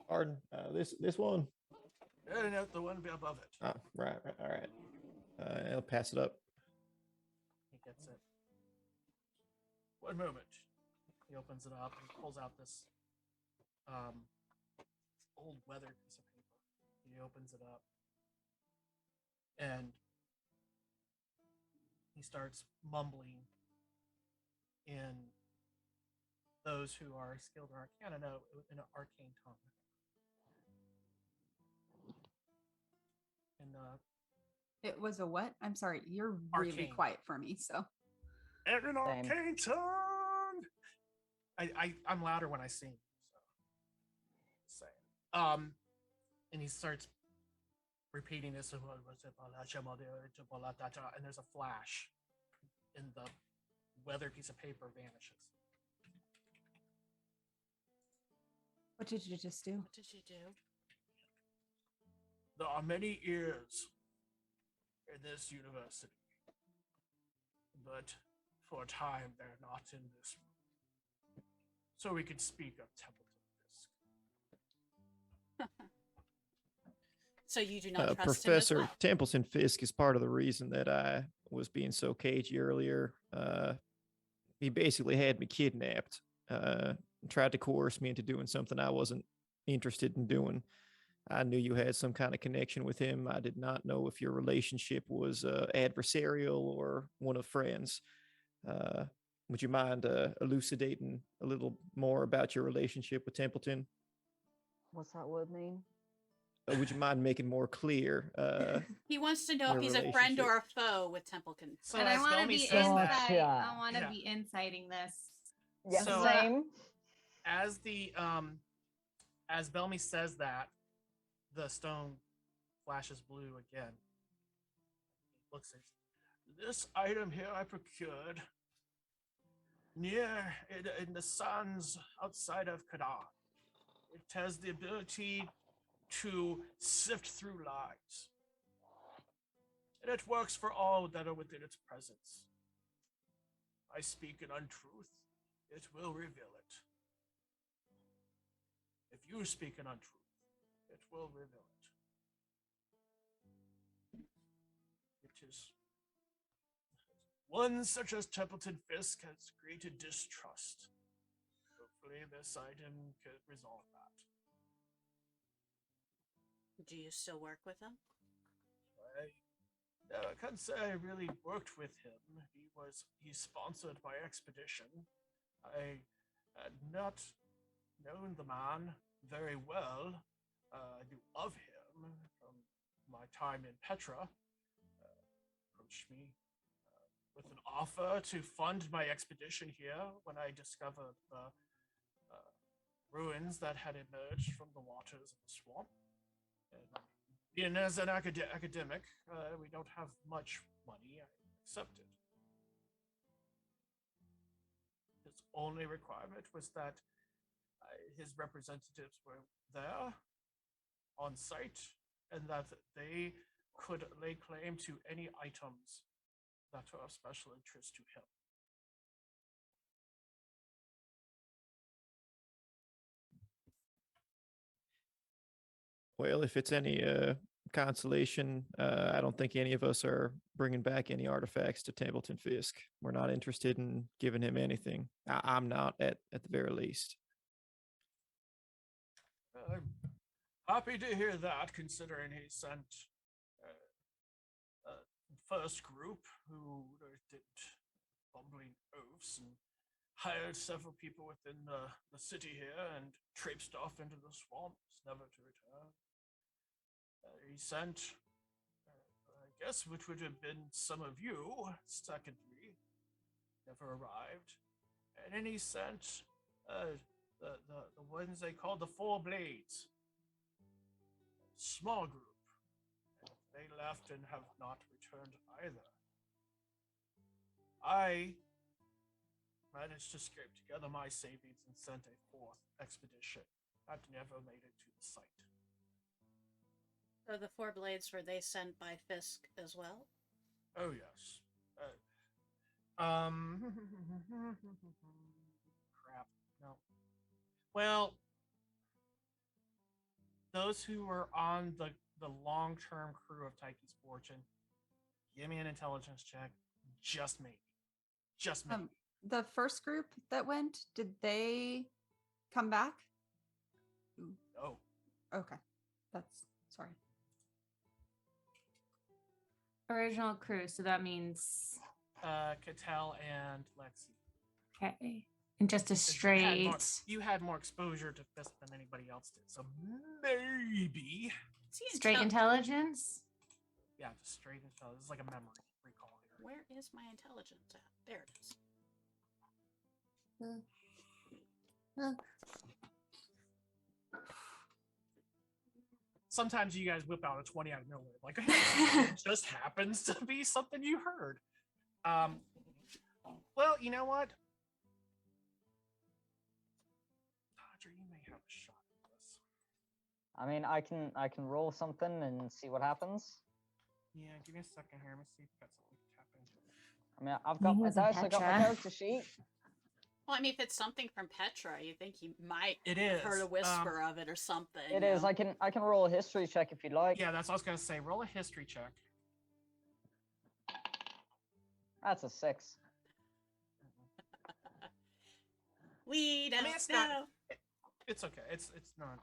Pardon, this one. No, the one above it. Oh, right, all right. I'll pass it up. He gets it. One moment. He opens it up and pulls out this old weathered piece of paper. He opens it up and he starts mumbling in those who are skilled in arcana know in an arcane tongue. And It was a what? I'm sorry. You're really Arcane. quiet for me. So and an Same. arcane tongue. I'm louder when I sing. So and he starts repeating this, and there's a flash, and the weathered piece of paper vanishes. what did you just do? What did you do? There are many ears in this university, but for a time they're not in this room. So we can speak of Templeton Fisk. So you do not trust Professor him as well. Templeton Fisk is part of the reason that I was being so cagey earlier. He basically had me kidnapped, tried to coerce me into doing something I wasn't interested in doing. I knew you had some kind of connection with him. I did not know if your relationship was adversarial or one of friends. Would you mind elucidating a little more about your relationship with Templeton? What's that word mean? Would you mind making more clear? He wants to know Your if he's a friend or a relationship. foe with Templeton. So and I as want to Belmy be says inside- that, Yeah. I want to Yeah. be inciting this. Yeah, So- same. as the as Belmy says that, the stone flashes blue again. He looks at this item here I procured near in the sands outside of Qadan. It has the ability to sift through lies. And it works for all that are within its presence. I speak an untruth, it will reveal it. If you speak an untruth, it will reveal it. It is one such as Templeton Fisk has created distrust. Hopefully this item could resolve that. Do you still work with him? I can't say I really worked with him. He's sponsored by Expedition. I had not known the man very well. I knew of him from my time in Petra approached me with an offer to fund my expedition here when I discovered the ruins that had emerged from the waters of the swamp. And being as an academic, we don't have much money. I accepted. His only requirement was that his representatives were there on site and that they could lay claim to any items that are of special interest to him. Well, if it's any consolation, I don't think any of us are bringing back any artifacts to Templeton Fisk. We're not interested in giving him anything. I'm not, at the very least. I'm happy to hear that, considering he sent first group who did bumbling oafs and hired several people within the city here and traipsed off into the swamps, never to return. He sent, I guess, which would have been some of you, secondly, never arrived. And then he sent the ones they called the Four Blades. Small group. They left and have not returned either. I managed to scrape together my savings and sent a fourth expedition that never made it to the site. So the Four Blades, were they sent by Fisk as well? Oh yes. Crap. No. Well, those who were on the long-term crew of Taiki's Fortune, give me an intelligence check. Just maybe. Just maybe. The first group that went, did they come back? No. Okay. That's sorry. Original crew, so that means Cattell and Lexxi. okay. And just a 'Cause straight you had more exposure to Fisk than anybody else did, so maybe. straight intelligence. Yeah, just straight intelligence. It's like a memory recall here. Where is my intelligence at? There it is. Sometimes you guys whip out a 20 out of nowhere. Like, it just happens to be something you heard. Well, you know what? Dodger, you may have a shot at this. I mean, I can roll something and see what happens. Yeah, give me a second here. Let me see if I've got something to tap into. I mean, I've got my Wasn't dice, I got my Petra. character sheet. Well, I mean, if it's something from Petra, you think you might It have is. heard a whisper of it or something. It you is. know? I can roll a history check if you'd like. Yeah, that's what I was going to say. Roll a history check. That's a 6. We don't it's know. not. It's okay. It's not.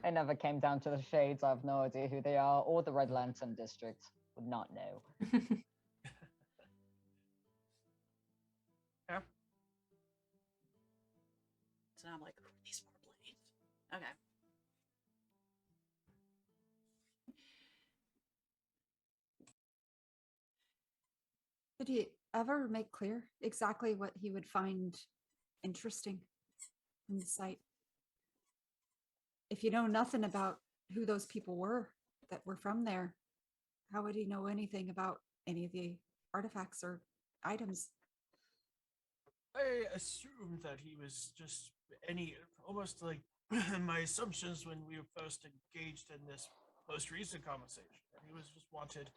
I never came down to the Shades. I have no idea who they are, or the Red Lantern District. Would not know. Yeah. So now I'm like, who are these Four Blades? Okay. Did he ever make clear exactly what he would find interesting in the site? If you know nothing about who those people were that were from there, how would he know anything about any of the artifacts or items? I assumed that he was just almost like my assumptions when we were first engaged in this most recent conversation. That he was just wanted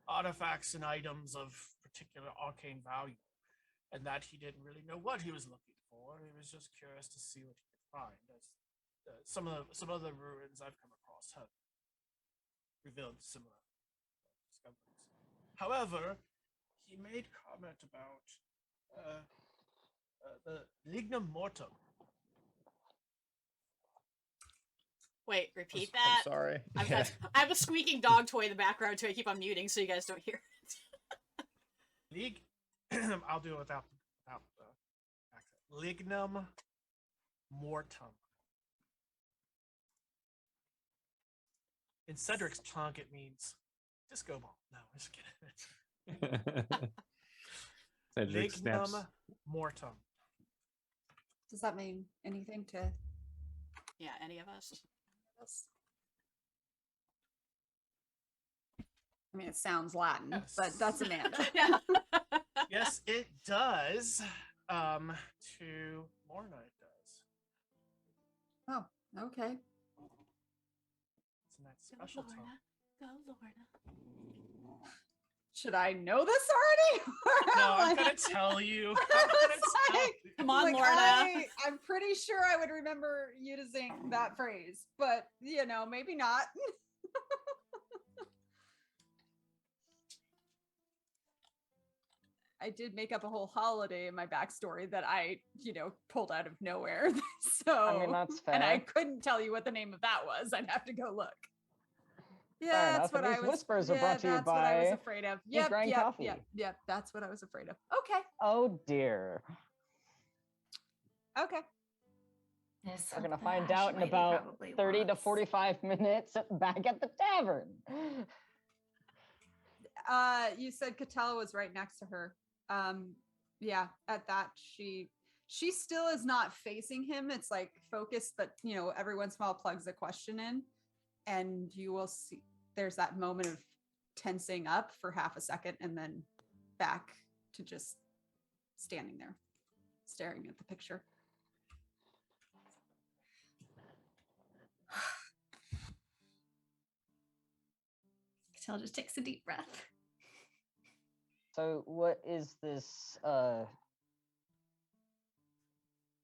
artifacts and items of particular arcane value, and that he didn't really know what he was looking for. He was just curious to see what he could find. As some of the ruins I've come across have revealed similar discoveries. However, he made comment about the lignum mortem. Wait, repeat I'm that. sorry. I have a squeaking dog toy in the background too. I keep on muting so you guys don't hear it. I'll do it without the accent. Lignum mortem. In Cedric's tongue, it means disco ball. No, I'm just kidding. Cedric snaps. Lignum mortem. Does that mean anything to Yeah, any of us? us? I mean, it sounds Latin, Yes. but that's Amanda. Yeah. Yes, it does. To Lorna, it does. Oh, okay. It's in that Go, special tongue. Lorna. Go, Lorna. Should I know this already? No, I'm Like- gonna tell you. I'm I gonna was tell like- you. Come on, Like, Lorna. I'm pretty sure I would remember using that phrase, but maybe not. I did make up a whole holiday in my backstory that I, pulled out of nowhere. So, I mean, that's fair. and I couldn't tell you what the name of that was. I'd have to go look. Fair Yeah, enough, that's what and I these was. whispers are yeah, brought to you that's what I was by afraid of. Deep Grind Coffee. Yep. That's what I was afraid of. Okay. Oh dear. Okay. There's We're gonna something find Ash out in Lady about probably 30 to wants. 45 minutes back at the tavern. You said Catella was right next to her. Yeah, at that she still is not facing him. It's like focused, but every once in a while plugs a question in, and you will see there's that moment of tensing up for half a second and then back to just standing there, staring at the picture. Cattell just takes a deep breath. So what is this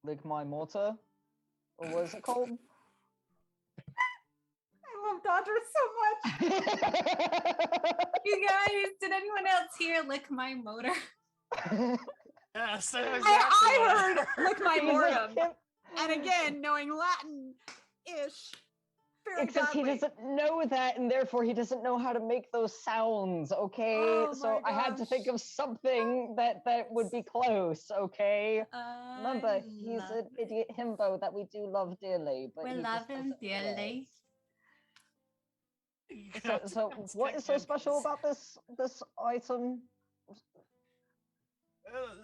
Ligmai Mortar? Or what is it called? I love Dodger so much. You guys, did anyone else hear lick my motor? Yes, that was I exactly heard lick my He's like, mortem, "Yep." and again, knowing Latin-ish, very Except he badly. doesn't know that, and therefore he doesn't know how to make those sounds, okay? Oh So my I had to think gosh. of something that would be close, okay? Remember, I he's love an it. idiot himbo that we do love dearly, but We he love just him doesn't dearly. realize. So what is so special about this item? Well,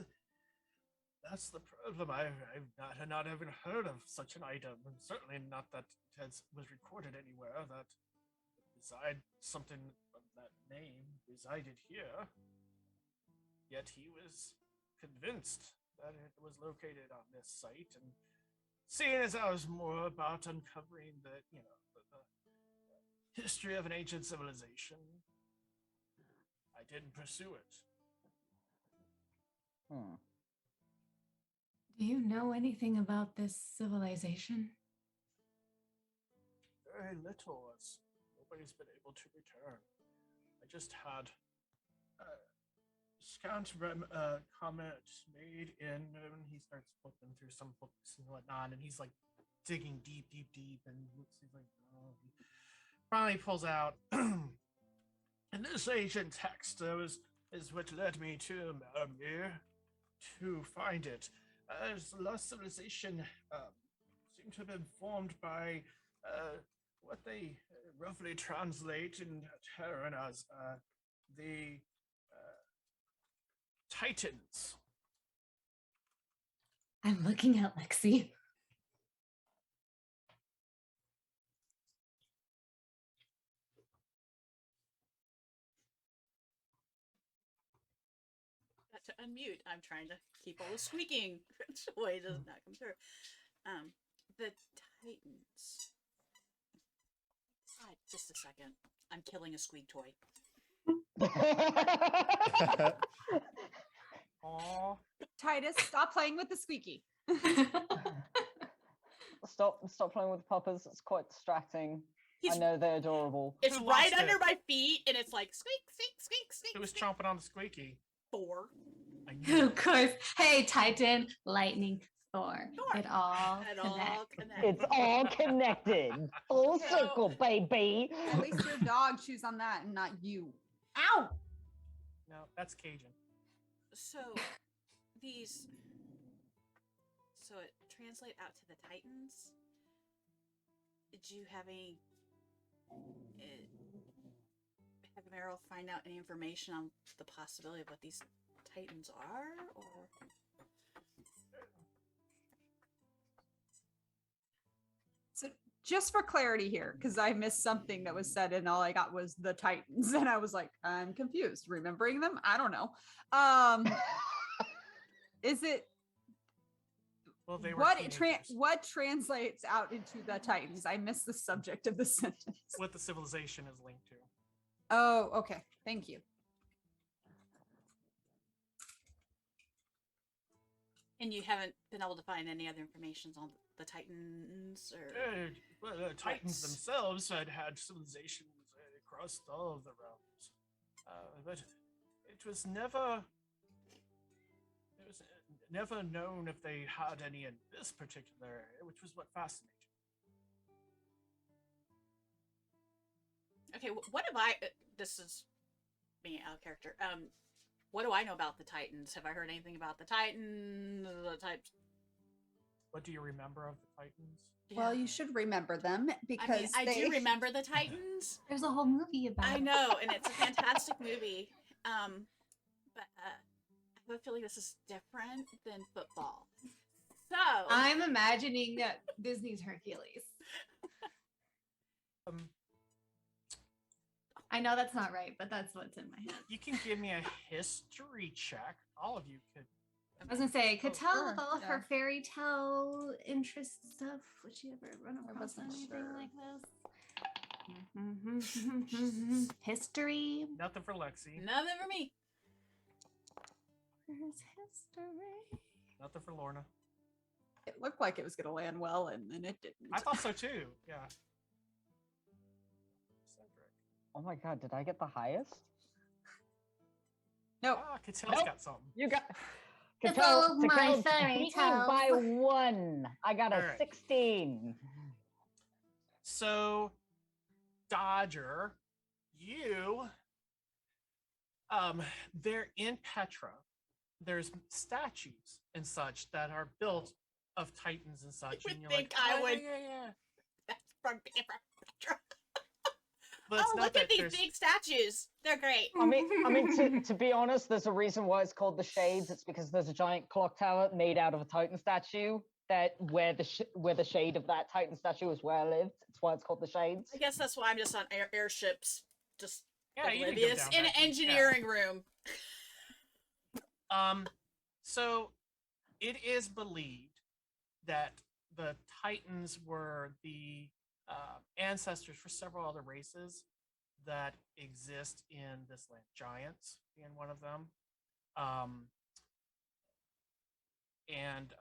that's the problem. I've not even heard of such an item, and certainly not that it was recorded anywhere that something of that name resided here. Yet he was convinced that it was located on this site, and seeing as I was more about uncovering the history of an ancient civilization, I did pursue it. Do you know anything about this civilization? Very little, as nobody's been able to return. I just had scant comments made in, and he starts flipping through some books and whatnot, and he's like digging deep, and he's like, oh. He finally pulls out, and this ancient text is what led me to Belmy to find it. As the lost civilization seemed to have been formed by what they roughly translate in Terran as the Titans. I'm looking at Lexxi. Got to unmute. I'm trying to keep all the squeaking joy does not come through. The Titans. Just a second. I'm killing a squeak toy. Aw. Titus, stop playing with the squeaky. Stop playing with puppets. It's quite distracting. He's, I know they're adorable. it's Who right lost under it? my feet, and it's like squeak, squeak, squeak, squeak. It was squeak. chomping on the squeaky. 4. I knew Of it. course. Hey, Titan, Lightning, Thor. Thor. It all It connects. all connects. It's all connected. Full So- circle, baby. At least your dog chews on that and not you. Ow! No, that's Cajun. So these so it translate out to the Titans. Did you have any have Meryl find out any information on the possibility of what these Titans are, or So just for clarity here, because I missed something that was said and all I got was the Titans, and I was like, I'm confused. Remembering them? I don't know. Is it Well, they were what teenagers what translates out into the Titans? I missed the subject of the sentence. what the civilization is linked to. Oh, okay. Thank you. and you haven't been able to find any other information on the Titans or Well, the Titans Right. themselves had civilizations across all of the realms, but it was never known if they had any in this particular area, which was what fascinated me. Okay, what have I? This is me out of character. What do I know about the Titans? Have I heard anything about the Titans? The types? What do you remember of the Titans? Well, you should remember them because I do remember the Titans. There's a whole movie about I it. know, and it's a fantastic movie. But I have a feeling this is different than football. So I'm imagining Disney's Hercules. I know that's not right, but that's what's in my head. You can give me a history check. All of you could. I was gonna say, I could Oh, tell sure, with all of yeah. her fairy tale interest stuff. Would she ever run across wasn't anything sure. like this? History. Nothing for Lexxi. nothing for me. Where's history? Nothing for Lorna. It looked like it was going to land well, and then it didn't. I thought so too. Yeah. Cedric. Oh my god, did I get the highest? Nope. Ah, Catel's Nope. got something. You got. It's all of my Cattell fairy beat me tales. by 1. I got a Alright. 16. So, Dodger, you, they're in Petra. There's statues and such that are built of Titans and such. would and you're think like, I "Oh, would- Yeah. That's from Petra. But it's Oh, not look that at these there's- big statues. They're great. I mean, to be honest, there's a reason why it's called the Shades. It's because there's a giant clock tower made out of a Titan statue that where the shade of that Titan statue is where I lived. That's why it's called the Shades. I guess that's why I'm just on airships, just Yeah, you didn't go oblivious down in an that deep. Yeah. engineering room. So it is believed that the Titans were the ancestors for several other races that exist in this land. Giants being one of them, and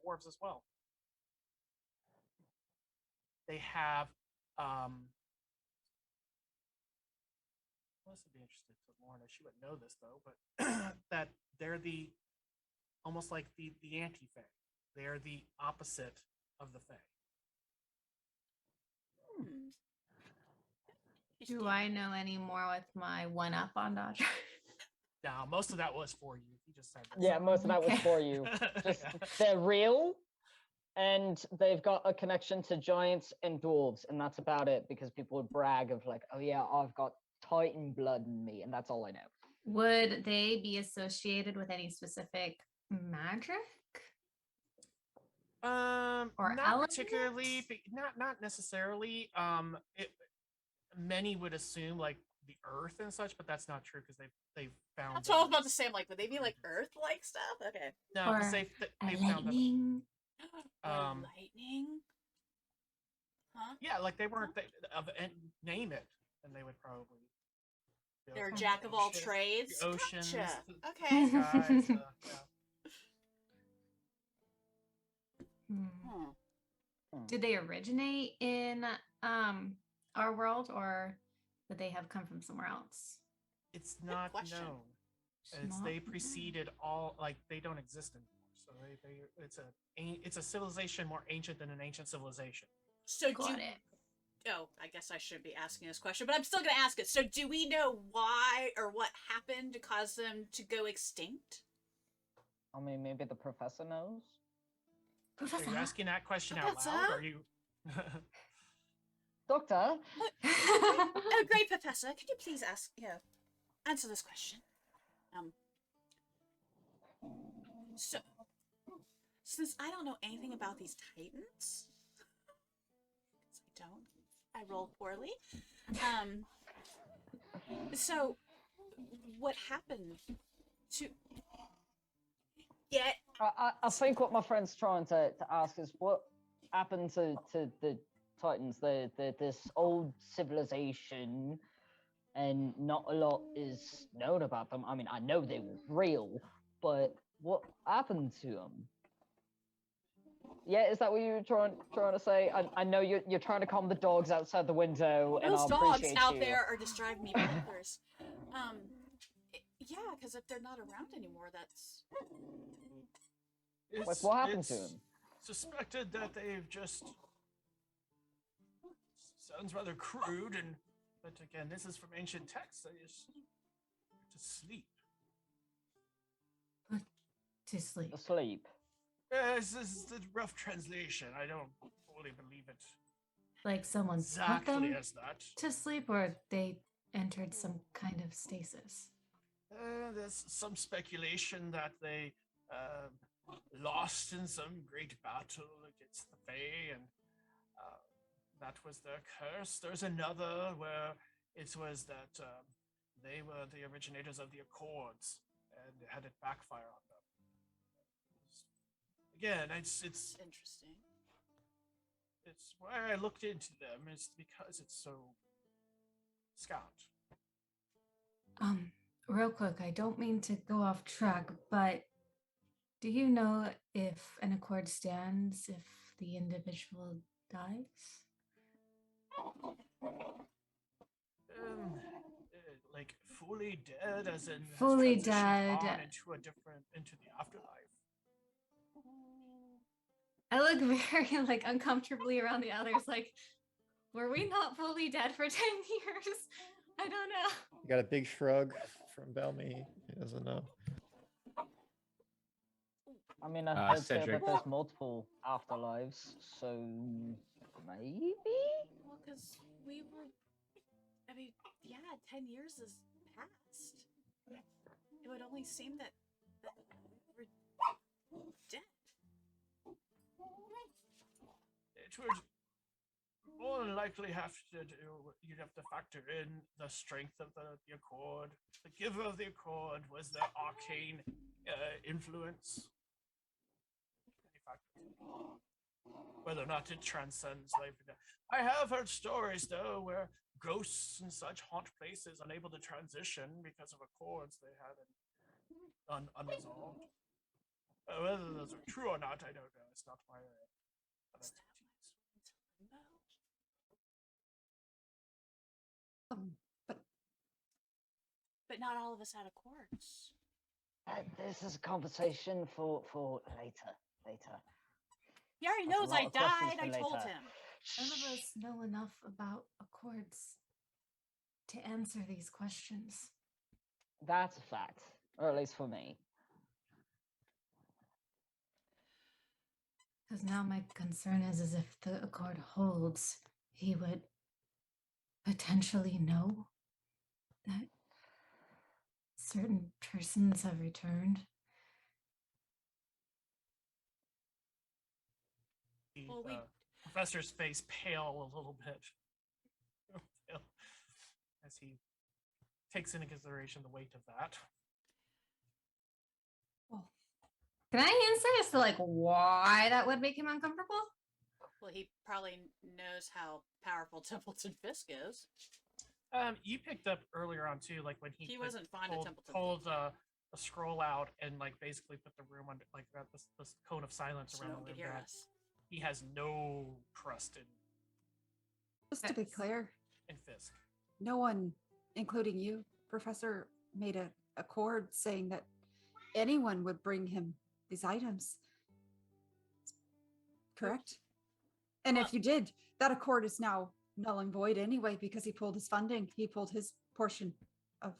dwarves as well. They have. This would be interesting to Lorna. She wouldn't know this though, but that they're the almost like the anti-fae. They're the opposite of the fae. Do I know any more with my one up on Dodger? Now, most of that was for you. You just said that. Yeah, most of that was Okay. for you. Just Yeah. they're real, and they've got a connection to giants and dwarves, and that's about it. Because people would brag of like, oh yeah, I've got Titan blood in me, and that's all I know. Would they be associated with any specific magic? Or Not element? particularly, but not necessarily. Many would assume like the earth and such, but that's not true because they've found. That's what I was about to say. I'm like, would they be like Earth-like stuff? Okay. No, because Or they A found them. lightning? Or Um, lightning? Huh? Yeah, like they weren't and name it, and they would probably. be They're a like, jack of all ocean- trades. The oceans. Gotcha. the Okay. skies, yeah. Hmm. Did they originate in our world, or would they have come from somewhere else? It's not question. known. It's It's not they known. preceded all like they don't exist anymore. So it's a civilization more ancient than an ancient civilization. So Got it. Oh, I guess I should be asking this question, but I'm still going to ask it. So do we know why or what happened to cause them to go extinct? I mean, maybe the professor knows. Are you asking that question out Professor? loud? Or are you? Doctor. Oh, great, Professor. Could you please answer this question? So, since I don't know anything about these Titans, I rolled poorly. So, what happened to get? I think what my friend's trying to ask is what happened to the Titans, this old civilization, and not a lot is known about them. I mean, I know they were real, but what happened to them? Yeah, is that what you were trying to say? I know you're trying to calm the dogs outside the window, and Those I'll dogs appreciate out you. there are just driving me bonkers. Yeah, because if they're not around anymore, that's. What happened to them? Suspected that they've just sounds rather crude, but again, this is from ancient texts. They just to sleep. To sleep. Asleep. This is the rough translation. I don't fully believe it. Like someone put Exactly them as that. to sleep, or they entered some kind of stasis. There's some speculation that they lost in some great battle against the Fae, and that was their curse. There's another where it was that they were the originators of the Accords, and it had it backfire on them. Again, it's interesting. It's why I looked into them. It's because it's so scant. Real quick, I don't mean to go off track, but do you know if an accord stands if the individual dies? Like fully dead, as in Fully has transitioned dead. on into the afterlife. I look very like uncomfortably around the others, like, were we not fully dead for 10 years? I don't know. You got a big shrug from Belmy. He doesn't know. I mean, I heard say Cedric. that there's multiple afterlives, so maybe? Well, because we were. I mean, yeah, 10 years has passed. It would only seem that we're dead. It would more than likely have to do. You'd have to factor in the strength of the Accord. The giver of the Accord was the arcane influence. Whether or not it transcends life or death. I have heard stories though where ghosts and such haunt places unable to transition because of accords they had unresolved. Whether those are true or not, I don't know. It's not my expertise. But not all of us had accords. This is a conversation for later. He already That's a knows lot I of questions died. for I told later. him. None of us know enough about accords to answer these questions. That's a fact, or at least for me. Because now my concern is if the accord holds, he would potentially know that certain persons have returned. Well, The professor's face pale a little bit as he takes into consideration the weight of that. Can I answer as to like why that would make him uncomfortable? Well, he probably knows how powerful Templeton Fisk is. You picked up earlier on too, like when he wasn't fond of Templeton. pulled a scroll out and like basically put the room under like this cone of silence So around no the one could room. hear That us. he has no trust Just to be clear, in Fisk. no one, including you, Professor, made a accord saying that anyone would bring him these items. Correct? And if you did, that accord is now null and void anyway because he pulled his funding. He pulled his portion of.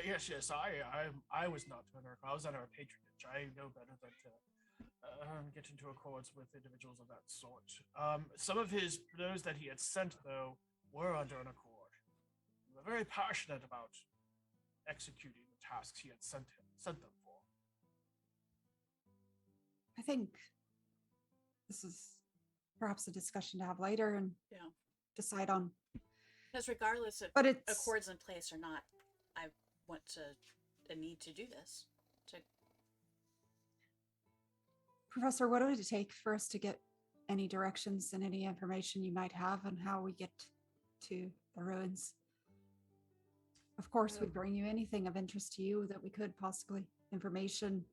Yes. I was not under. I was under a patronage. I know better than to get into accords with individuals of that sort. Some of those that he had sent though were under an accord. They were very passionate about executing the tasks he had sent them for. I think this is perhaps a discussion to have later and Yeah. decide on. Because regardless of But it's accords in place or not, I want to and need to do this. To Professor, what would it take for us to get any directions and any information you might have on how we get to the ruins? Of course, we'd bring you anything of interest to you that we could possibly. Information,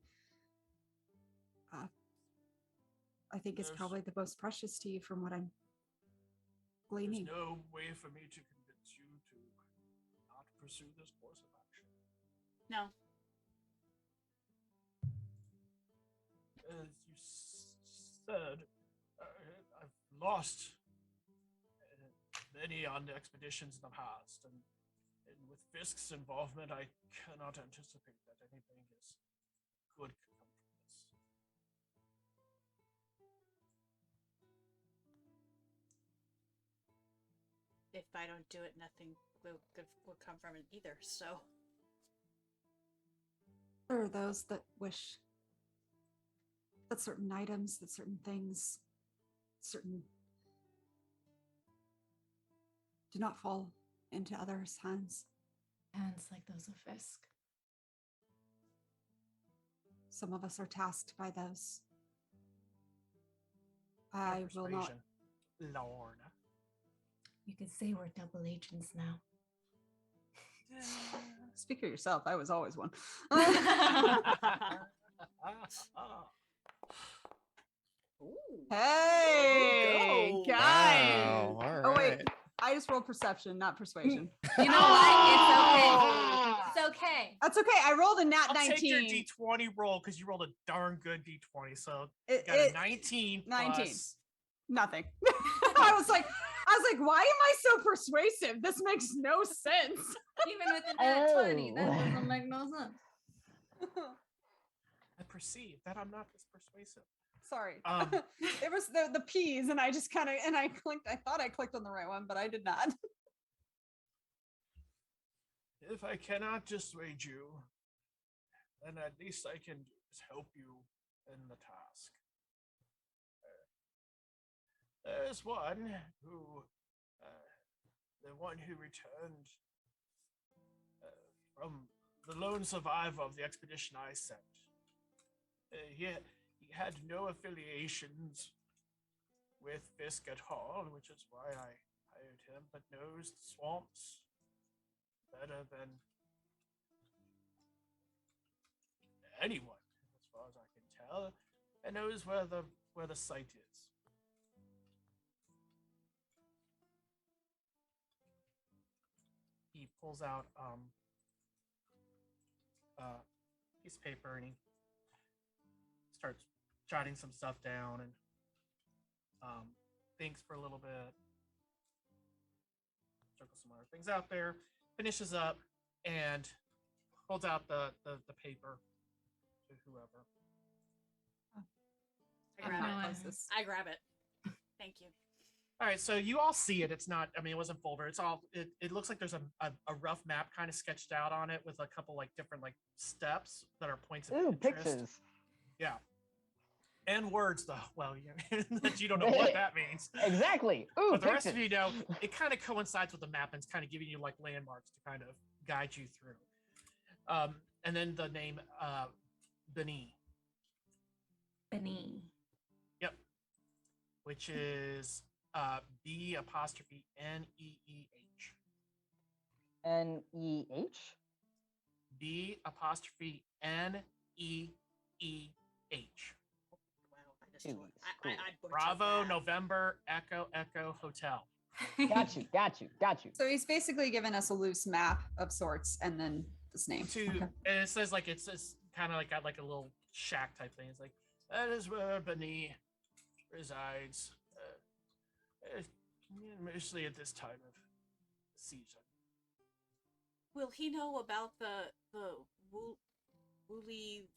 I think, is There's- probably the most precious to you from what I'm gleaning. There's no way for me to convince you to not pursue this course of action. no. As you said, I've lost many on the expeditions in the past, and with Fisk's involvement, I cannot anticipate that anything is good could come from this. If I don't do it, nothing will come from it either. So There are those that wish that certain items, that certain things, certain do not fall into others' hands. Hands like those of Fisk. Some of us are tasked by those. I will not. Persuasion. Lorna. You could say we're double agents now. Speak for yourself. I was always one. ooh. Hey, Go. guys! Wow, all Oh wait, right. I just rolled perception, not persuasion. You know what? It's okay. It's okay. That's okay. I rolled a nat I'll 19. take your D20 roll because you rolled a darn good D20. So you It- got a it- 19. 19. Plus. Nothing. I was like, why am I so persuasive? This makes no sense. Even with the nat 20, that Oh. doesn't make no sense. I perceive that I'm not this persuasive. Sorry. Um, It was the P's, and I just kind of I clicked. I thought I clicked on the right one, but I did not. If I cannot dissuade you, then at least I can is help you in the task. There's one who, the one who returned from the lone survivor of the expedition I sent. He had no affiliations with Fisk at all, which is why I hired him, but knows the swamps better than anyone, as far as I can tell, and knows where the site is. He pulls out piece of paper and he starts jotting some stuff down and thinks for a little bit, circles some other things out there, finishes up, and holds out the paper to whoever. I grab no it. idea. I grab it. Thank you. All right, so you all see it. It's not, I mean, it wasn't folder. It's all, it looks like there's a rough map kind of sketched out on it with a couple like different like steps that are points of Ooh, interest. pictures. Yeah. And words though. Well, that you don't know what that means. Exactly. Ooh, But the rest of pictures. you know, it kind of coincides with the map and it's kind of giving you like landmarks to kind of guide you through. And then the name Beni, Benny. which is B apostrophe Neeh. N-E-H? B apostrophe Neeh. Wow, I just Jeez, I cool. butchered Bravo, that. November, Echo, Echo, Hotel. Got you, got you, got you. So he's basically given us a loose map of sorts, and then this name. To Okay. and it says like it's kind of like got like a little shack type thing. It's like that is where Beni resides, mostly at this time of season. Will he know about the Woolly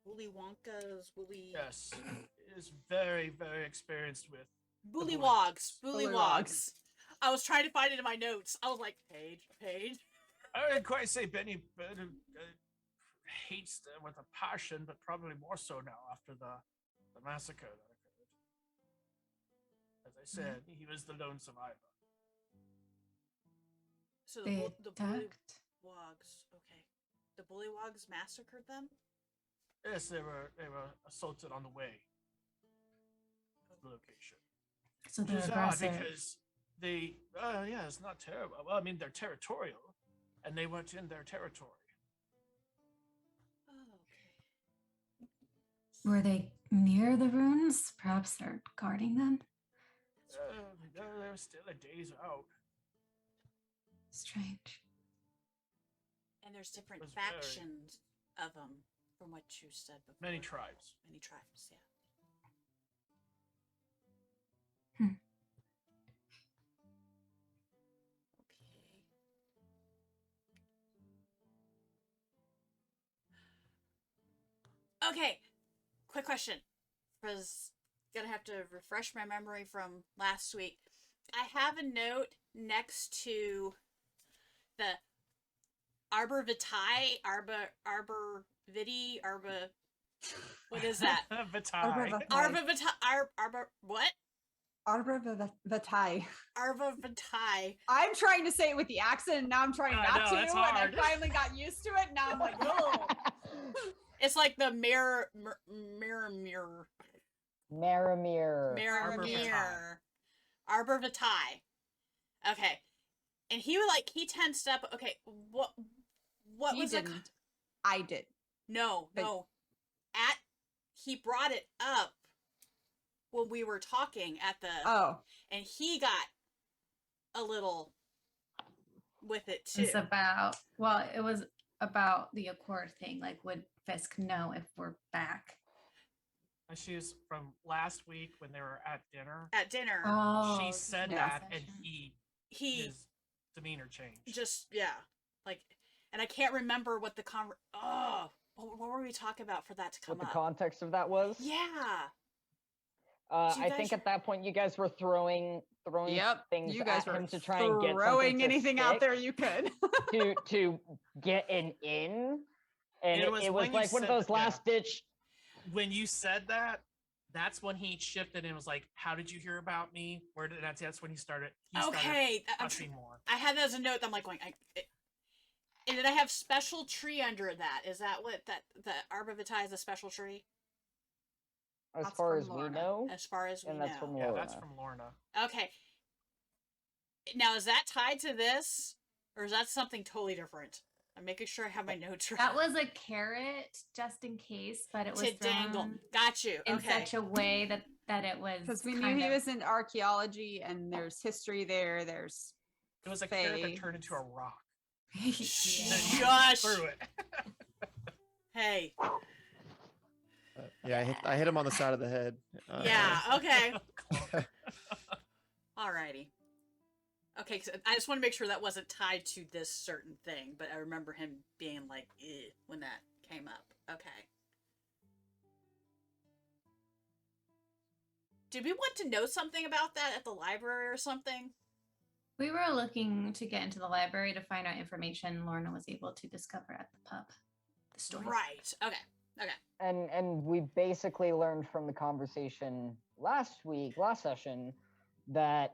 Wonkas, Woolly Yes, he is very very experienced with Bullywogs, Bullywogs. Bullywogs. I was trying to find it in my notes. I was like, page. I wouldn't quite say Benny hates them with a passion, but probably more so now after the massacre that occurred. As I said, he was the lone survivor. So They the attacked. Bullywogs. Okay. The Bullywogs massacred them? Yes, they were assaulted on the way to the location. So Which they're is odd aggressive. because they, yeah, it's not terrible. Well, I mean, they're territorial, and they weren't in their territory. Oh, okay. Were they near the ruins? Perhaps they're guarding them? They're still a days out. Strange. And there's different Was very- factions of them, from what you said before. Many tribes. Many tribes, yeah. Okay, quick question, because gonna have to refresh my memory from last week. I have a note next to the Arbor Vitae, Arbor Vitae, what is that? Vitae. Arbor Vitae, Arbor, what? Arbor Vitae. Arbor Vitae. I'm trying to say it with the accent, and now I'm trying I not know, to, it's and I hard. finally got used to it. Now I'm like, oh. It's like the mirror. Maramir. Arbor Vitae. Arbor Vitae. Okay. And he tensed up. Okay, what He was it? didn't. I did. No. But- He brought it up when we were talking at the Oh, and he got a little with it too. It's about, well, it was about the Accord thing. Like, would Fisk know if we're back? She was from last week when they were at dinner. At dinner, Oh, She said yeah. that, and he his demeanor changed. just like, and I can't remember what the what were we talking about for that to come What the up? context of that was? Yeah. So you I guys think were- at that point you guys were throwing yep. things You guys at were him to try and get throwing something to anything out stick there you could. to get an in, and It it was was when you like one of said those that, yeah. last ditch. When you said that, that's when he shifted and was like, "How did you hear about me? Where did that's when he started? Okay. I'm Pushing more. I had that as a note. I'm like going. And then I have special tree under that. Is that what the Arbor Vitae is a special tree? As That's far from as we Lorna. know, As far as we and know. that's from Yeah, Lorna. that's from Lorna. Okay. Now is that tied to this, or is that something totally different? I'm making sure I have my notes right. That was a carrot, just in case, but it was to dangle. thrown Got you. in Okay. such a way that it was Because we knew kind he of- was in archaeology, and there's history there. There's It was a carrot that Faye. turned into a rock. Yeah. Shush. Threw it. Hey. Yeah, I hit him on the side of the head. Yeah. Okay. Alrighty. Okay, 'cause I just want to make sure that wasn't tied to this certain thing, but I remember him being like, "Ew," when that came up. Okay. Did we want to know something about that at the library or something? We were looking to get into the library to find out information Lorna was able to discover at the pub. The story. Right. Okay. Okay. and we basically learned from the conversation last session, that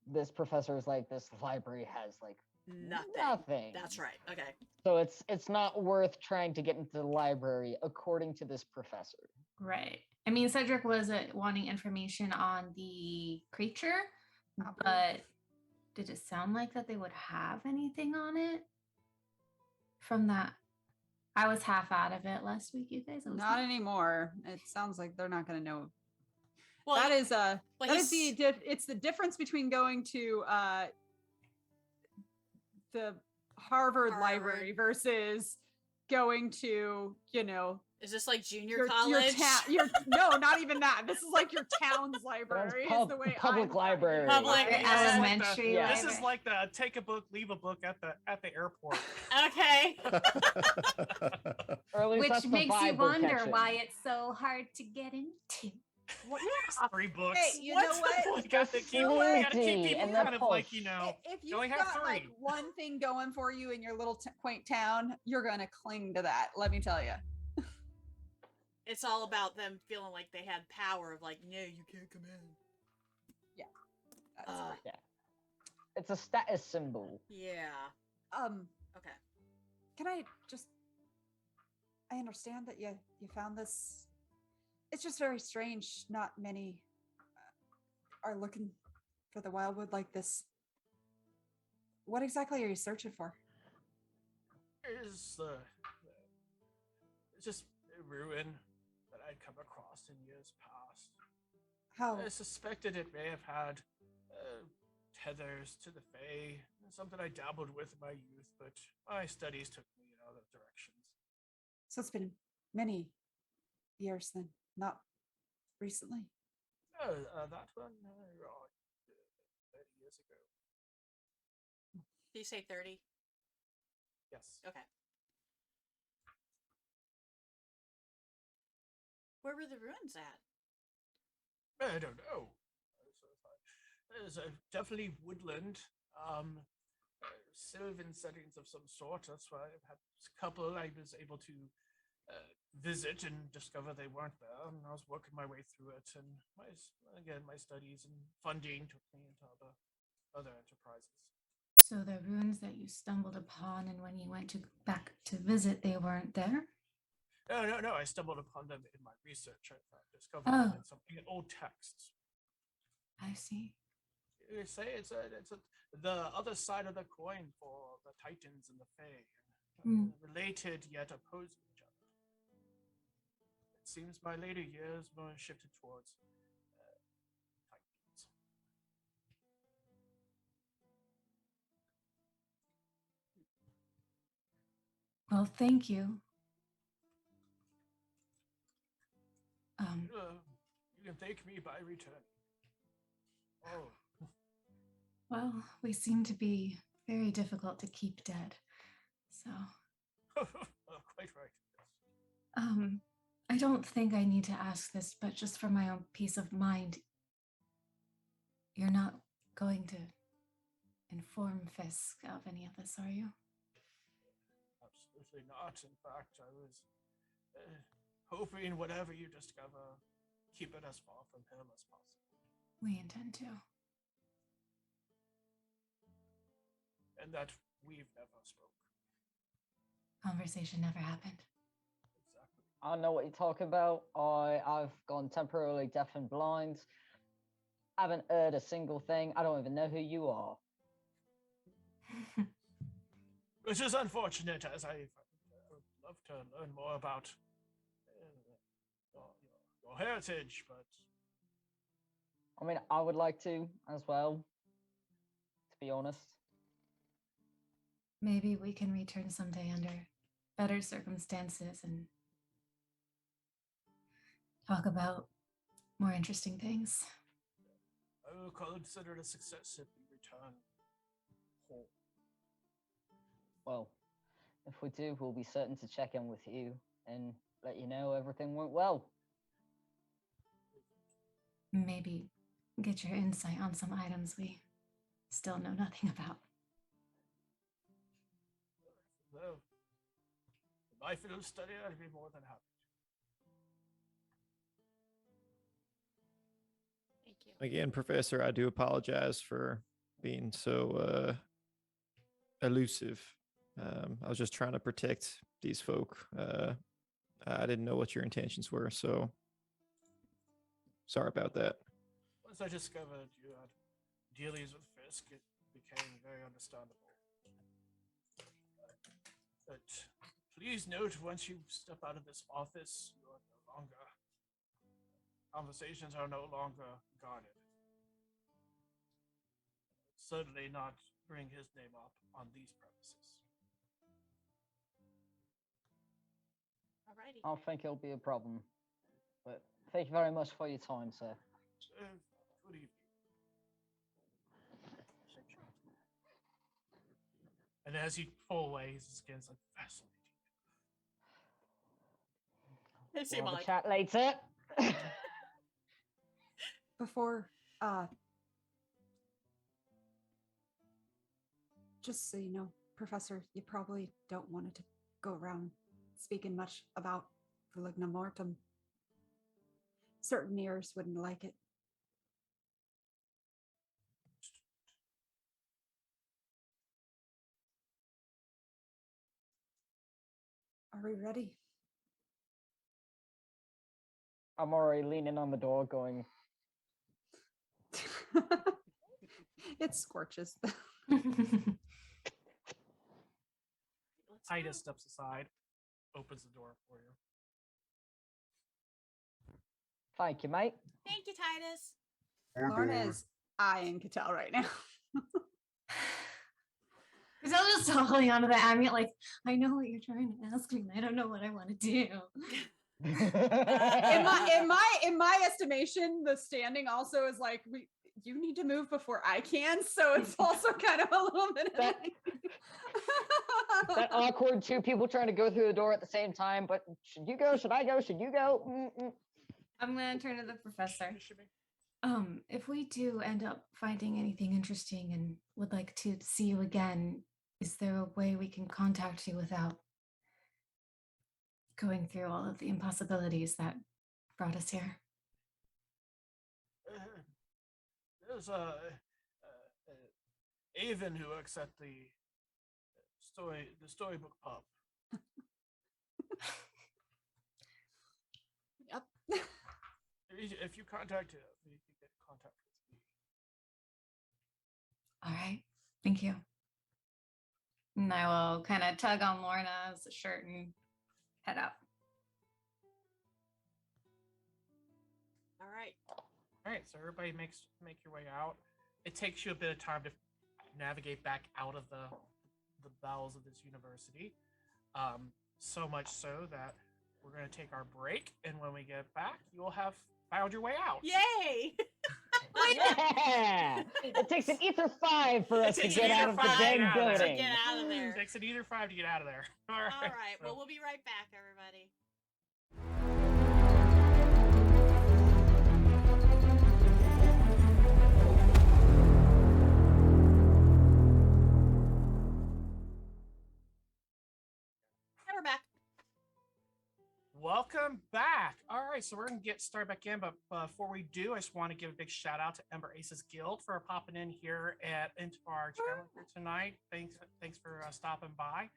this professor is like, this library has like Nothing. That's right. Okay. So it's not worth trying to get into the library, according to this professor. Right. I mean, Cedric was wanting information on the creature, but did it sound like that they would have anything on it? From that, I was half out of it last week, you guys. I was not anymore. It sounds like they're not going to know. Well, That is well, that is he's- it's the difference between going to the Harvard Library versus going to, Is this like junior your college? no, not even that. This is like your town's library. Is the way public I'm library. Public Your This is like the- elementary. yeah. This is library. like the take a book, leave a book at the airport. Okay. Or at least Which that's the makes you vibe we're wonder catching. why it's so hard to get into. What? Just 3 books. Hey, you What's know the what? point? Gotta keep, You know what? gotta keep people And they're kind of like, posh. If you you've only have got 3. like one thing going for you in your little quaint town, you're gonna cling to that. Let me tell you. It's all about them feeling like they had power of like, no, you can't come in. That's great. Yeah. It's a status symbol. Yeah. Okay. Can I just? I understand that you found this. It's just very strange. Not many are looking for the Wyldwood like this. What exactly are you searching for? It's just a ruin that I'd come across in years past. How? I suspected it may have had tethers to the Fae, something I dabbled with in my youth, but my studies took me in other directions. So it's been many years then, not recently. No, that one, 30 years ago. Did you say 30? Yes. Okay. Where were the ruins at? I don't know. There's definitely woodland, sylvan settings of some sort. That's why I've had a couple I was able to visit and discover they weren't there. And I was working my way through it, and my studies and funding took me into other enterprises. So the ruins that you stumbled upon, and when you went back to visit, they weren't there? No. I stumbled upon them in my research. I discovered them in something in old texts. I see. You say it's the other side of the coin for the Titans and the Fae, related yet opposing each other. It seems my later years more shifted towards Titans. Well, thank you. You can thank me by returning. Oh. Well, we seem to be very difficult to keep dead. So. Quite right. I don't think I need to ask this, but just for my own peace of mind, you're not going to inform Fisk of any of this, are you? Absolutely not. In fact, I was hoping whatever you discover, keep it as far from him as possible. We intend to. And that we've never spoke. Conversation never happened. Exactly. I don't know what you're talking about. I've gone temporarily deaf and blind. I haven't heard a single thing. I don't even know who you are. Which is unfortunate, as I would love to learn more about your heritage, but... I mean, I would like to as well, to be honest. Maybe we can return someday under better circumstances and talk about more interesting things. I will consider it a success if we return whole. Well, if we do, we'll be certain to check in with you and let you know everything went well. Maybe get your insight on some items we still know nothing about. Well, my field study, I'd be more than happy. Thank you. Again, Professor, I do apologize for being so elusive. I was just trying to protect these folk. I didn't know what your intentions were, so sorry about that. Once I discovered you had dealings with Fisk, it became very understandable. But please note, once you step out of this office, you are no longer... Conversations are no longer guarded. Certainly not bring his name up on these premises. Alrighty. I don't think it'll be a problem. But thank you very much for your time, sir. Good evening. And as you pull away, his skin's like fascinating. I see him We'll all have a like, chat later. before, just so you know, Professor, you probably don't want to go around speaking much about Religna Mortem. Certain ears wouldn't like it. Are we ready? I'm already leaning on the door going, It scorches. Titus steps aside, opens the door for you. thank you, mate. Thank you, Titus. Lorna is eyeing Catal right now. Because I was just holding onto the amulet, like, I know what you're trying to ask me, and I don't know what I want to do. In my estimation, the standing also is like you need to move before I can, so it's also kind of a little bit That awkward two people trying to go through the door at the same time, but should you go? Should I go? Should you go? I'm gonna turn to the professor. If we do end up finding anything interesting and would like to see you again, is there a way we can contact you without going through all of the impossibilities that brought us here? There's Avon who works at the storybook pub. Yep. If you contact him, you can get in contact with me. All right, thank you. And I will kind of tug on Lorna's shirt and head up. All right. All right, so everybody make your way out. It takes you a bit of time to navigate back out of the bowels of this university. So much so that we're going to take our break, and when we get back, you will have found your way out. Yay! Yeah! It takes an ether 5 for us to get out of the dang building. Get out of there. It takes an either 5 to get out of there. All right. All right. So. Well, we'll be right back, everybody. And we're back. Welcome back. All right, so we're gonna get started back in, but before we do, I just want to give a big shout out to Ember Aces Guild for popping in here into our channel here tonight. Thanks for stopping by.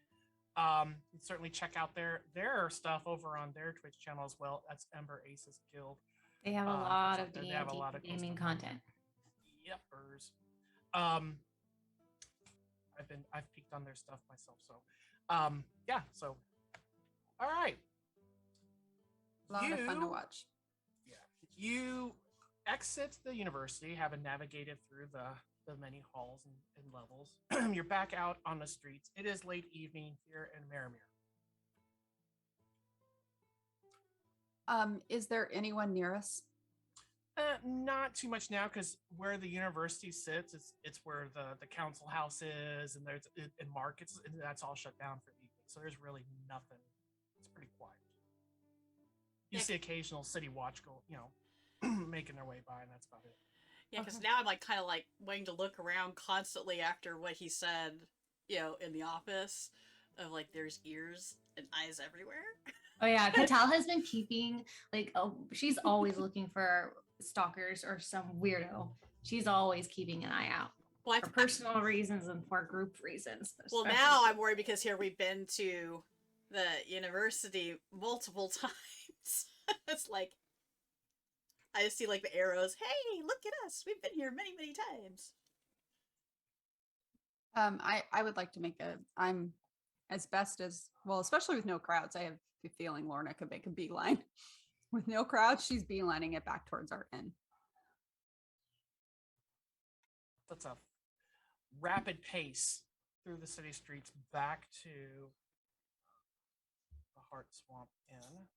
Certainly check out their stuff over on their Twitch channel as well. That's Ember Aces Guild. They have a lot of they have a lot of cool gaming stuff. content. Yepers. I've peeked on their stuff myself, so yeah. So all right. A lot of fun to watch. Yeah. You exit the university, having navigated through the many halls and levels. You're back out on the streets. It is late evening here in Merrimere. Is there anyone near us? Not too much now, because where the university sits, it's where the council house is, and there's and markets, and that's all shut down for the evening. So there's really nothing. It's pretty quiet. You see occasional city watch go, making their way by, and that's about it. Yeah, because now I'm kind of waiting to look around constantly after what he said, in the office, of there's ears and eyes everywhere. Oh yeah, Catal has been keeping she's always looking for stalkers or some weirdo. She's always keeping an eye out. Well, for personal reasons and for group reasons. Well, now I'm worried because here we've been to the university multiple times. It's I just see the arrows. Hey, look at us. We've been here many, many times. I would like to I'm as best as, well, especially with no crowds, I have a feeling Lorna could make a beeline. With no crowds, she's beelining it back towards our inn. That's a rapid pace through the city streets back to the Heart Swamp Inn.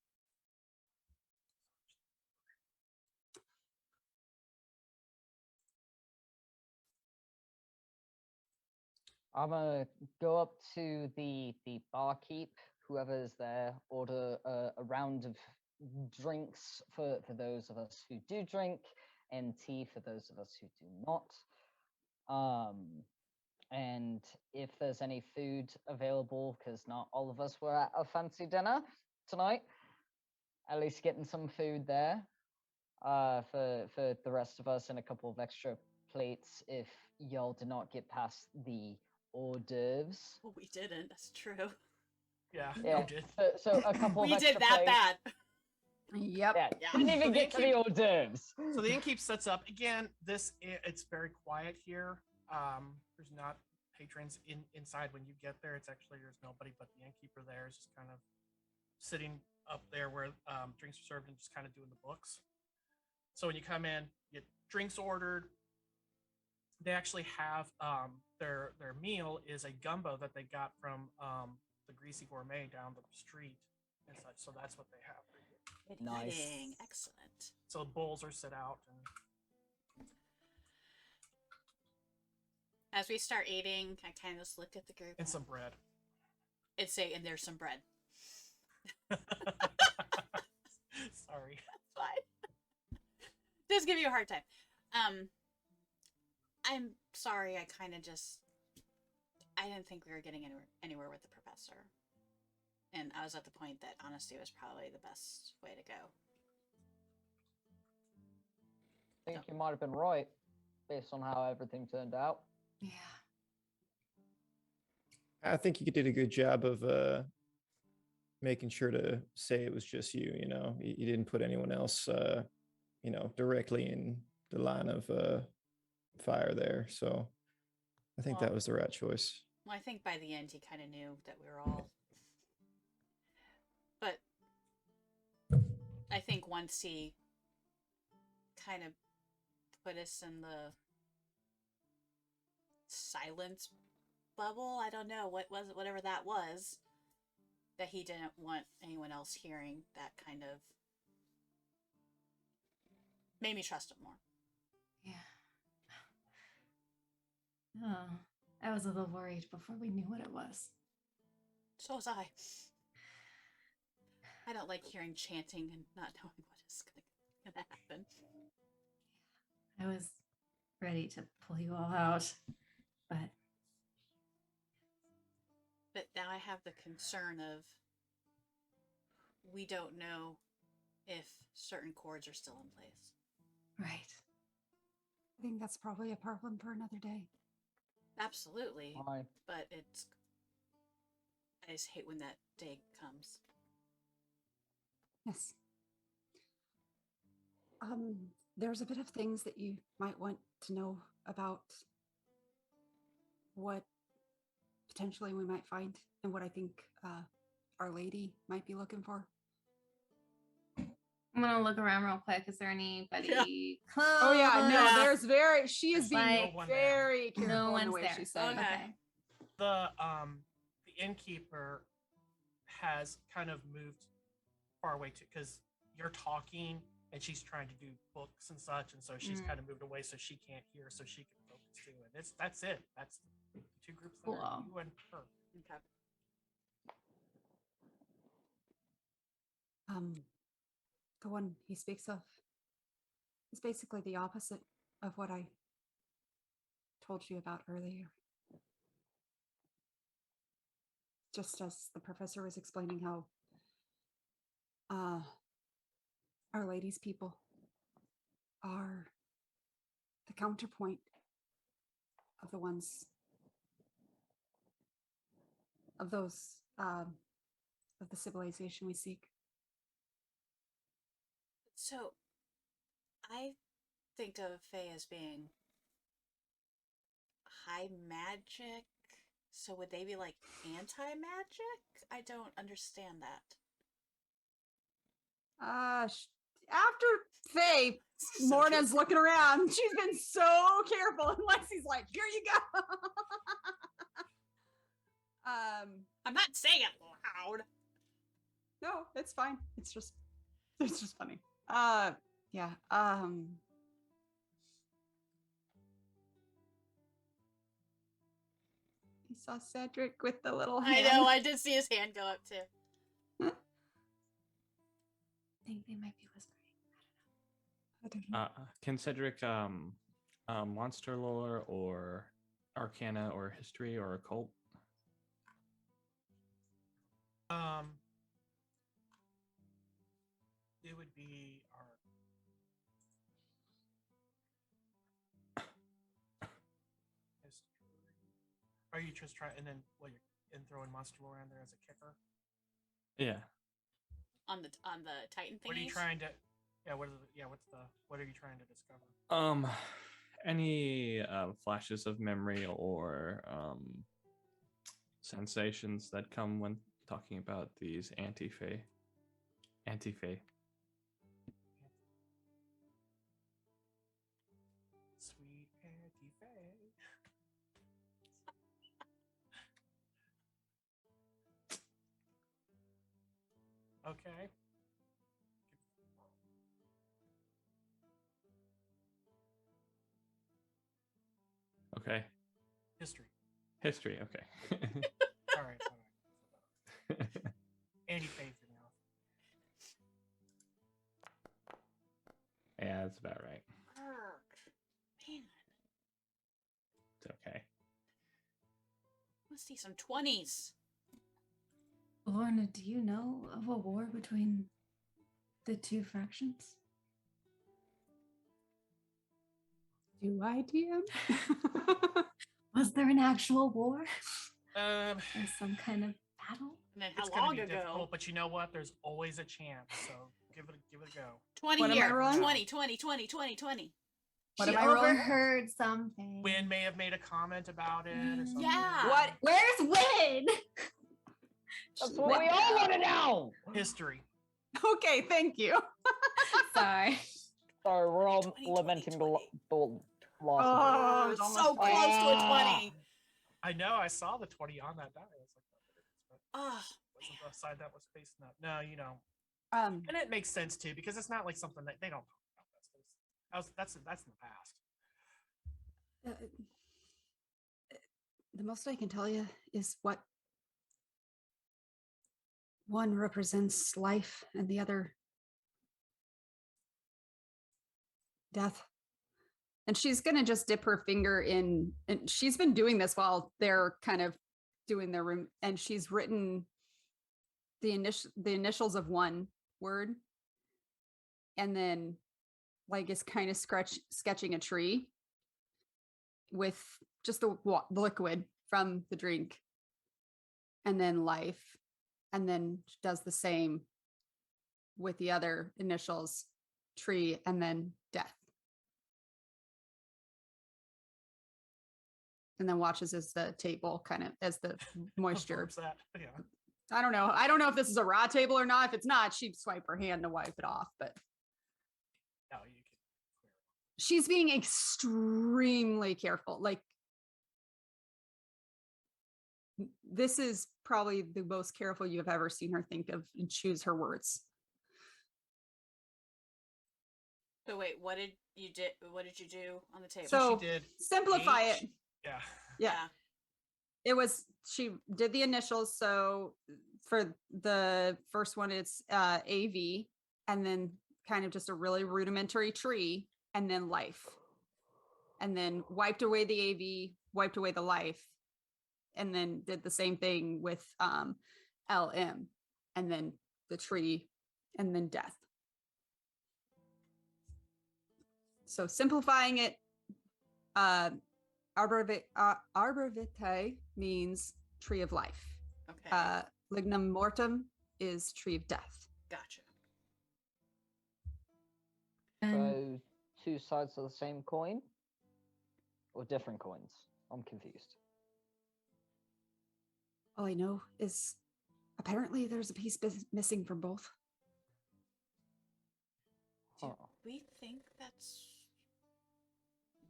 I'm gonna go up to the barkeep, whoever's there, order a round of drinks for those of us who do drink, and tea for those of us who do not. And if there's any food available, because not all of us were at a fancy dinner tonight, at least getting some food there for the rest of us, and a couple of extra plates if y'all did not get past the hors d'oeuvres. Oh, we didn't. That's true. Yeah, Yeah. you did. So a couple We of extra did that plates. bad. Yep. Yeah, Yeah. didn't even So the get to the hors d'oeuvres. So the innkeep sets up again. It's very quiet here. There's not patrons inside when you get there. It's actually there's nobody but the innkeeper there is just kind of sitting up there where drinks are served and just kind of doing the books. So when you come in, you get drinks ordered. They actually have their meal is a gumbo that they got from the Greasy Gourmet down the street and such. So that's what they have for you. Nice. Eating. Excellent. So bowls are set out and As we start eating, I kind of just look at the group some bread. and say, and there's some bread. Sorry. That's fine. Just give you a hard time. I'm sorry, I kind of just... I didn't think we were getting anywhere with the professor. And I was at the point that honesty was probably the best way to go. I think you might have been right, based on how everything turned out. Yeah. I think you did a good job of making sure to say it was just you. You know, you didn't put anyone else, you know, directly in the line of fire there. So I think that Well- was the right choice. Well, I think by the end he kind of knew that we were all... But I think once he kind of put us in the silence bubble, I don't know, what was it, whatever that was, that he didn't want anyone else hearing, that kind of made me trust him more. Yeah. Oh, I was a little worried before we knew what it was. So was I. I don't like hearing chanting and not knowing what is gonna happen. I was ready to pull you all out, but Now I have the concern of we don't know if certain chords are still in place. right. I think that's probably a problem for another day. Absolutely. Why? But I just hate when that day comes. Yes. There's a bit of things that you might want to know about what potentially we might find and what I think Our Lady might be looking for. I'm gonna look around real quick. Is there anybody Yeah. close? Oh yeah, no, Yeah. she is It's being like- No one there. very careful No in the one's way there. she's saying. Okay. The innkeeper has kind of moved far away too because you're talking and she's trying to do books and such, and so she's kind of moved away so she can't hear, so she can focus too. And that's it. That's the two groups that are Cool. you and her. Okay. The one he speaks of is basically the opposite of what I told you about earlier. Just as the professor was explaining how Our Lady's people are the counterpoint of the ones of those of the civilization we seek. So, I think of Fae as being high magic. So would they be like anti-magic? I don't understand that. After Faye, Morna's looking around. She's been so careful, and Lexi's like, "Here you go." I'm not saying it loud. No, it's fine. It's just funny. Yeah. You saw Cedric with the little I hand. know, I did see his hand go up too. I think they might be whispering. I I don't know. Can Cedric monster lore or arcana or history or occult? It would be our history. Are you just trying, and then what? You're throwing monster lore in there as a kicker? Yeah. On the Titan thingies. What are you trying to? Yeah. What are you trying to discover? Any flashes of memory or sensations that come when talking about these anti-fae. Sweet anti-fae. Okay. Okay. History. Okay. All right. Anti-fae for now. Yeah, that's about right. Man, It's okay. let's see some 20s. Lorna, do you know of a war between the two factions? Do I, DM? Was there an actual war? Um, Or some kind of battle? And then how it's gonna long be ago? difficult, but you know what? There's always a chance. So give it a go. 20 What am I year. rolling? 20. What She am I rolling? overheard something. Win may have made a comment about it or something. Yeah. What? Where's Win? That's what we all want to know. History. Okay, thank you. Sorry. Sorry, we're all 20, lamenting 20. the loss. Oh, So it's almost- close to a 20. I know. I saw the 20 on that die. I was like, Oh, wasn't the side that was facing up. No, Um, and it makes sense too because it's not like something that they don't talk about. That's in the past. the most I can tell you is what one represents life and the other death. And she's gonna just dip her finger in, and she's been doing this while they're kind of doing their room, and she's written the initials of one word, and then like is kind of sketching a tree with just the liquid from the drink, and then life, and then does the same with the other initials, tree, and then death. And then watches as the table kind of, as the moisture. Absorbs that. Yeah. I don't know. I don't know if this is a raw table or not. If it's not, she'd swipe her hand to wipe it off, but No, you can. she's being extremely careful. Like, this is probably the most careful you've ever seen her think of and choose her words. so wait, what did you do on the table? So she did simplify H. it. Yeah. Yeah. It was, she did the initials. So for the first one, it's AV, and then kind of just a really rudimentary tree, and then life. And then wiped away the AV, wiped away the life, and then did the same thing with LM, and then the tree, and then death. So simplifying it, arborvitae means tree of life. Okay. Lignum mortem is tree of death. Gotcha. And So, two sides of the same coin? Or different coins? I'm confused. All I know is apparently there's a piece missing from both. Do Huh. we think that's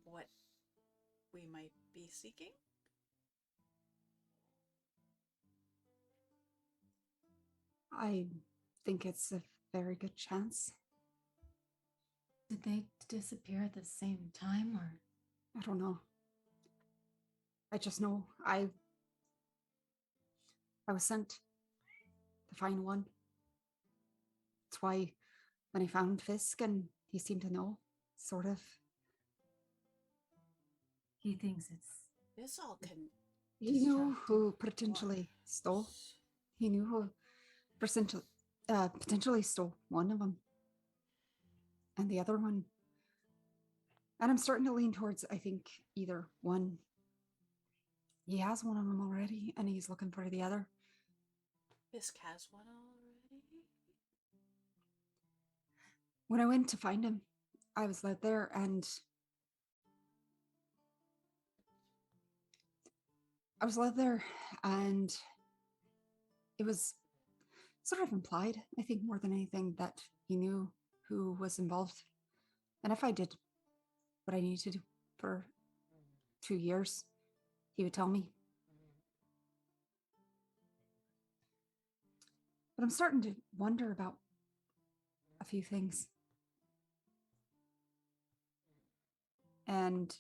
what we might be seeking? I think it's a very good chance. did they disappear at the same time, or? I don't know. I just know I was sent to find one. That's why when I found Fisk and he seemed to know, sort of. He thinks it's This all can. He knew who Destructive. potentially stole. He knew who potentially stole one of them. And the other one. And I'm starting to lean towards, I think, either one. He has one of them already, and he's looking for the other. Fisk has one already. When I went to find him, I was led there, and it was sort of implied, I think, more than anything, that he knew who was involved. And if I did what I needed to do for 2 years, he would tell me. But I'm starting to wonder about a few things. And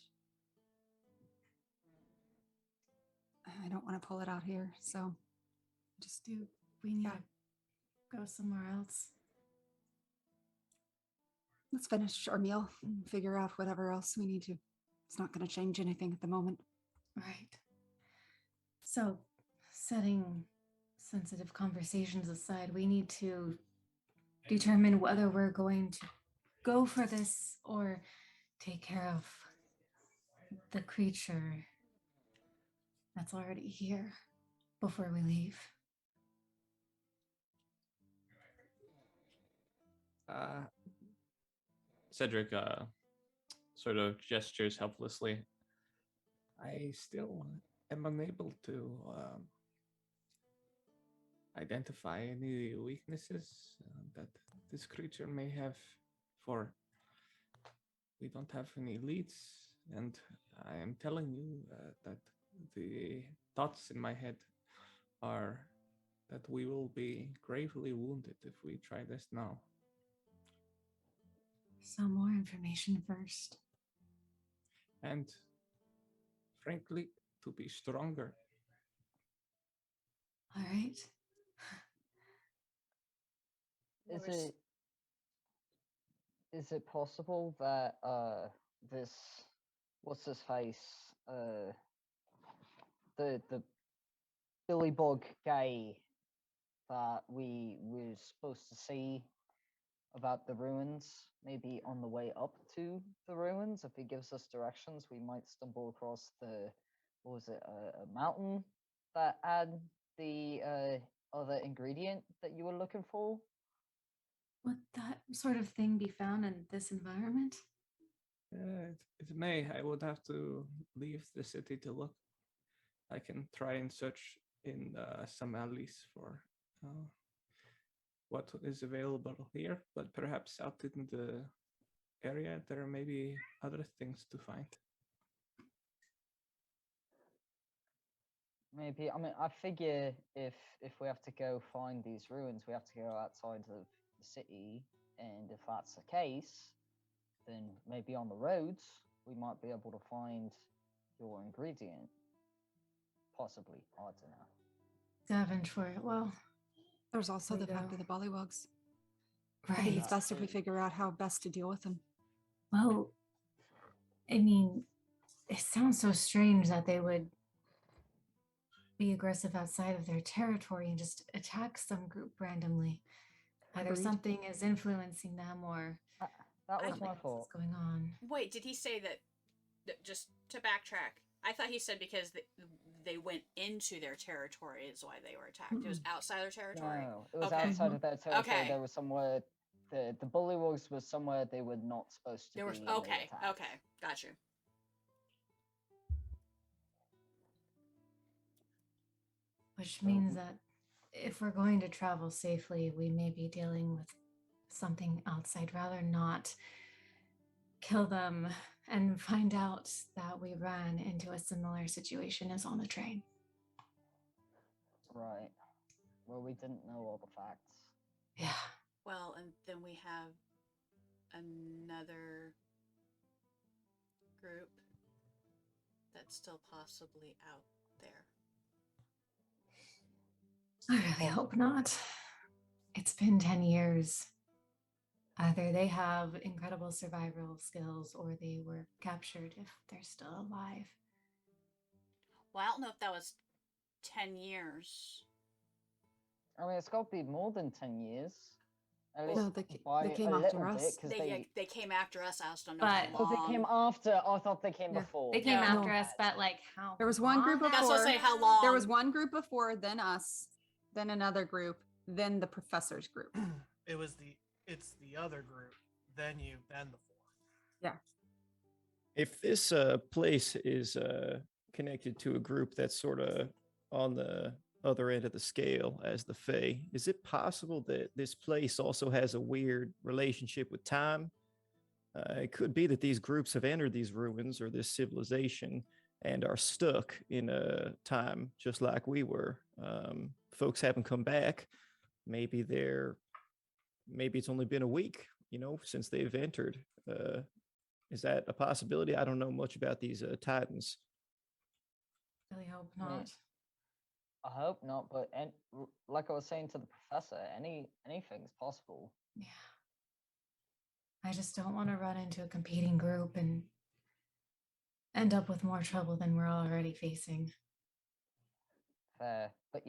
I don't want to pull it out here, so just Do we need to go somewhere else? let's finish our meal and figure out whatever else we need to. It's not going to change anything at the moment. Right. So, setting sensitive conversations aside, we need to determine whether we're going to go for this or take care of the creature that's already here before we leave. Cedric sort of gestures helplessly. I still am unable to identify any weaknesses that this creature may have, for we don't have any leads, and I am telling you that the thoughts in my head are that we will be gravely wounded if we try this now. Some more information first. And frankly, to be stronger. All right. Is it possible that this, what's his face, the Billy Bug guy that we were supposed to see about the ruins, maybe on the way up to the ruins, if he gives us directions, we might stumble across the, what was it, a mountain that had the other ingredient that you were looking for? Would that sort of thing be found in this environment? It may. I would have to leave the city to look. I can try and search in some alleys for what is available here, but perhaps out in the area there may be other things to find. Maybe. I mean, I figure if we have to go find these ruins, we have to go outside of the city, and if that's the case, then maybe on the roads we might be able to find your ingredient. Possibly. I don't know. Scavenge for it. Well, There's also There the you fact go. of the bullywugs. I think right. it's best if we figure out how best to deal with them. Well, I mean, it sounds so strange that they would be aggressive outside of their territory and just attack some group randomly. Either Agreed. something is influencing them or That was I- my something else fault. is going on. Wait, did he say that just to backtrack? I thought he said because they went into their territory is why they were attacked. It was outside their territory. No, it was Okay. outside of their territory. Okay. There was somewhere. The bullywugs was somewhere they were not supposed to There be. was and they okay, attacked. okay, got you. Which means that if we're going to travel safely, we may be dealing with something outside, rather not kill them and find out that we ran into a similar situation as on the train. Right. Well, we didn't know all the facts. Yeah. Well, and then we have another group that's still possibly out there. I really hope not. It's been 10 years. Either they have incredible survival skills or they were captured if they're still alive. Well, I don't know if that was 10 years. I mean, it's got to be more than 10 years. At No, least they by came a after little us. bit, 'cause They came after us. I just don't know But- how Oh, long. they came after. Oh, I thought they came Yeah. before. They came No. after No. us, but like how? There was one group long That's what I before. say. How long? There was one group before, then us, then another group, then the professor's group. It's the other group, then you, then the 4. If this place is connected to a group that's sort of on the other end of the scale as the Fae, is it possible that this place also has a weird relationship with time? It could be that these groups have entered these ruins or this civilization and are stuck in a time just like we were. Folks haven't come back. Maybe it's only been a week, since they've entered. Is that a possibility? I don't know much about these Titans. Really hope I mean, not. I hope not, but like I was saying to the professor, anything's possible. Yeah. I just don't want to run into a competing group and end up with more trouble than we're already facing. Fair. But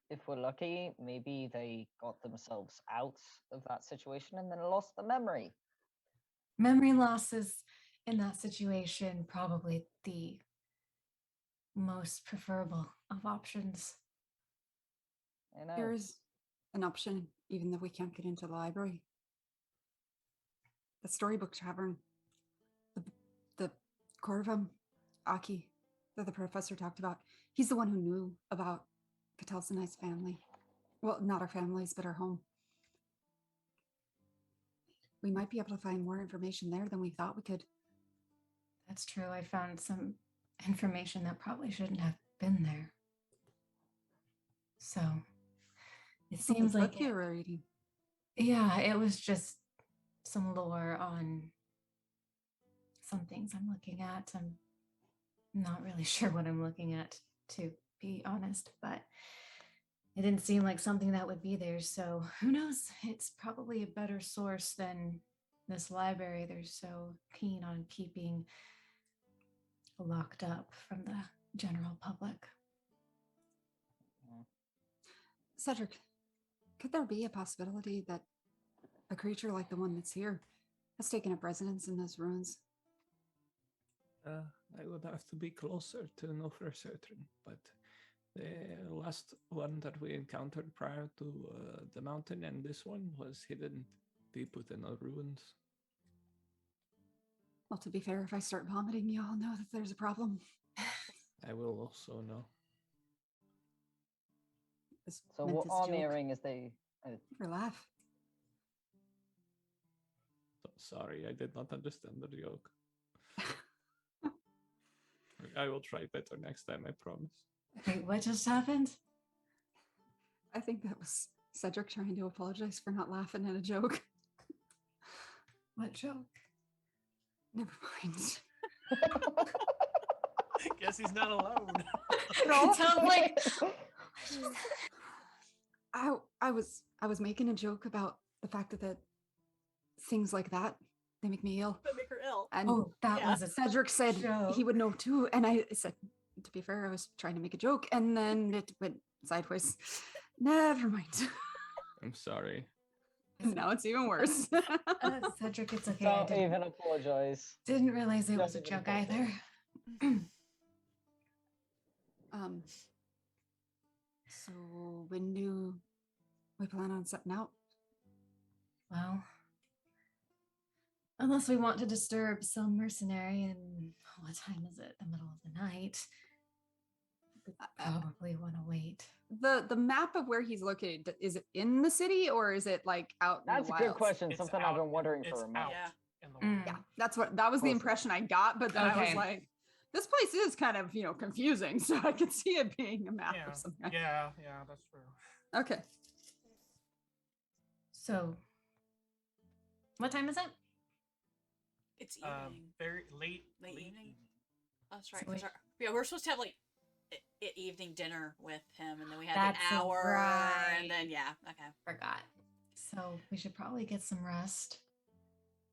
if we're lucky, maybe they got themselves out of that situation and then lost the memory. Memory loss is, in that situation, probably the most preferable of options. I know. There's an option, even though we can't get into the library. The Storybook Tavern. The Corvum, Aki, that the professor talked about. He's the one who knew about Katalsanai's family. Well, not our families, but our home. We might be able to find more information there than we thought we could. That's true. I found some information that probably shouldn't have been there. So it seems What like you were reading. yeah, it was just some lore on some things I'm looking at. I'm not really sure what I'm looking at, to be honest, but it didn't seem like something that would be there. So who knows? It's probably a better source than this library they're so keen on keeping locked up from the general public. Cedric, could there be a possibility that a creature like the one that's here has taken up residence in those ruins? I would have to be closer to know for certain, but the last one that we encountered prior to the mountain and this one was hidden deep within the ruins. Well, to be fair, if I start vomiting, you all know that there's a problem. I will also know. This So meant what this I'm joke hearing is they. for laugh. Sorry, I did not understand the joke. I will try better next time, I promise. Wait, what just happened? I think that was Cedric trying to apologize for not laughing at a joke. What joke? Never mind. Guess he's not alone. It sounds like I was making a joke about the fact that things like that, they make me ill. That make her ill. And oh, that Yeah. was a Cedric said he joke. would know too. And I said, to be fair, I was trying to make a joke and then it went sideways. Never mind. I'm sorry. Now it's even worse. Cedric, it's okay. I Don't even apologize. didn't realize it was a Don't even joke either. So when do we plan on setting out? Well, unless we want to disturb some mercenary, and what time is it? The middle of the night. We probably want to wait. The map of where he's located, is it in the city or is it like out in That's the a good wilds? question. It's Something out I've been in- wondering it's for a month. Yeah. in the world. Yeah, that was the Closer. impression I got, but then I was Okay. like, this place is kind of, confusing, so I could see it being a map Yeah, of some kind. yeah, that's true. Okay. So, what time is it? It's evening. Very late Evening? That's right. So 'cause wait. we're supposed to have like evening dinner with him, and then we had That's an hour, right. and then yeah, okay. Forgot. So, So we should probably get some rest.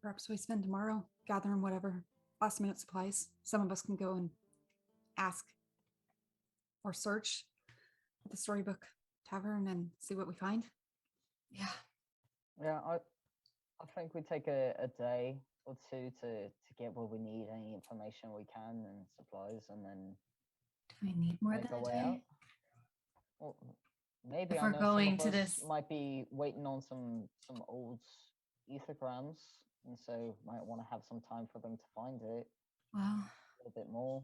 Perhaps we spend tomorrow gathering whatever last minute supplies. Some of us can go and ask or search at the Storybook Tavern and see what we find. Yeah. Yeah, I think we take a day or two to get what we need, any information we can, and supplies, and then Do we need more make than our a way day? out. Well, maybe If I we're know going some to of us this- might be waiting on some old Ætherealms, and so might want to have some time for them to find it Well, a little bit more.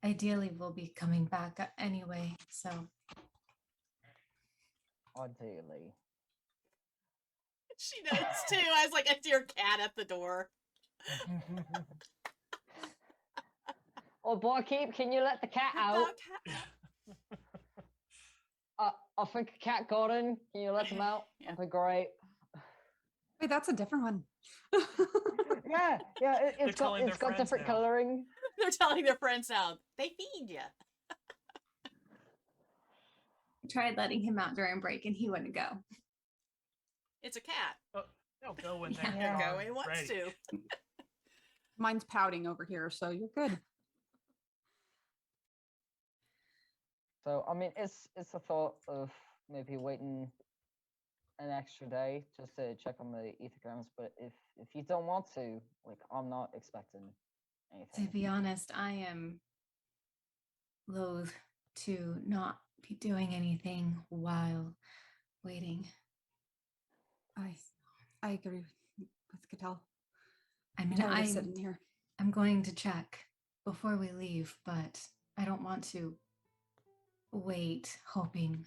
ideally we'll be coming back anyway, so Ideally. She knows too. I was like, I see your cat at the door. Oh, barkeep, can you let the cat out? I think a cat got in. Can you let them out? Yeah. That'd be great. Wait, that's a different one. Yeah, They're it's telling their got friends different now. coloring. They're telling their friends now. They feed you. I tried letting him out during break and he wouldn't go. It's a cat. They'll go when Yeah. they Yeah. are Go when he wants ready. to. Mine's pouting over here, so you're good. So I mean, it's a thought of maybe waiting an extra day just to check on the Ætherealms. But if you don't want to, like, I'm not expecting To anything. be honest, I am loath to not be doing anything while waiting. I agree with Cattell. I mean, Tired of sitting here. I'm going to check before we leave, but I don't want to wait hoping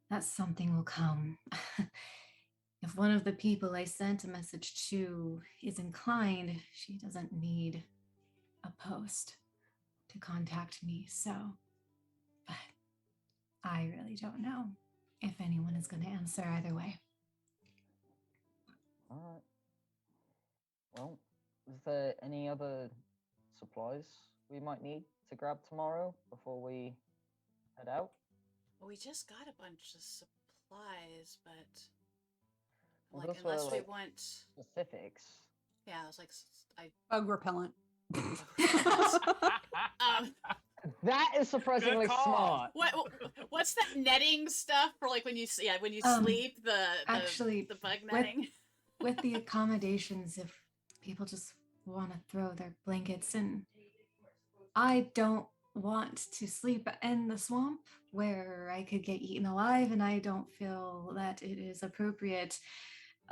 that something will come. If one of the people I sent a message to is inclined, she doesn't need a post to contact me. So, but I really don't know if anyone is going to answer either way. All right. Well, is there any other supplies we might need to grab tomorrow before we head out? Well, we just got a bunch of supplies, but Well, like those were, unless we like, want, Specifics. yeah, I was like, I Bug repellent. That is surprisingly call. smart. what's that netting stuff for like when you when you sleep the actually, the bug with- netting? With the accommodations, if people just want to throw their blankets in, I don't want to sleep in the swamp where I could get eaten alive, and I don't feel that it is appropriate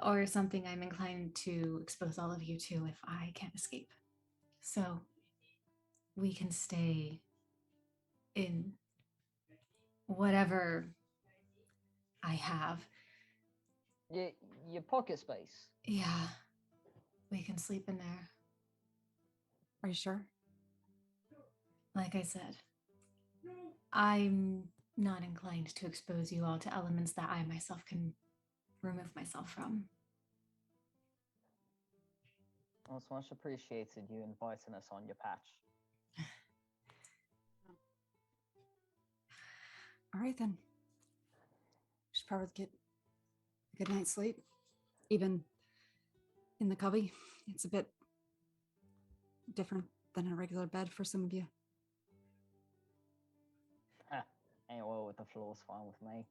or something I'm inclined to expose all of you to if I can't escape. So we can stay in whatever I have. Your pocket space. Yeah, we can sleep in there. Are you sure? Like I said, I'm not inclined to expose you all to elements that I myself can remove myself from. Well, it's much appreciated you inviting us on your patch. All right then. Should probably get a good night's sleep. Even in the cubby, it's a bit different than a regular bed for some of you. Ain't well with the floor's fine with me.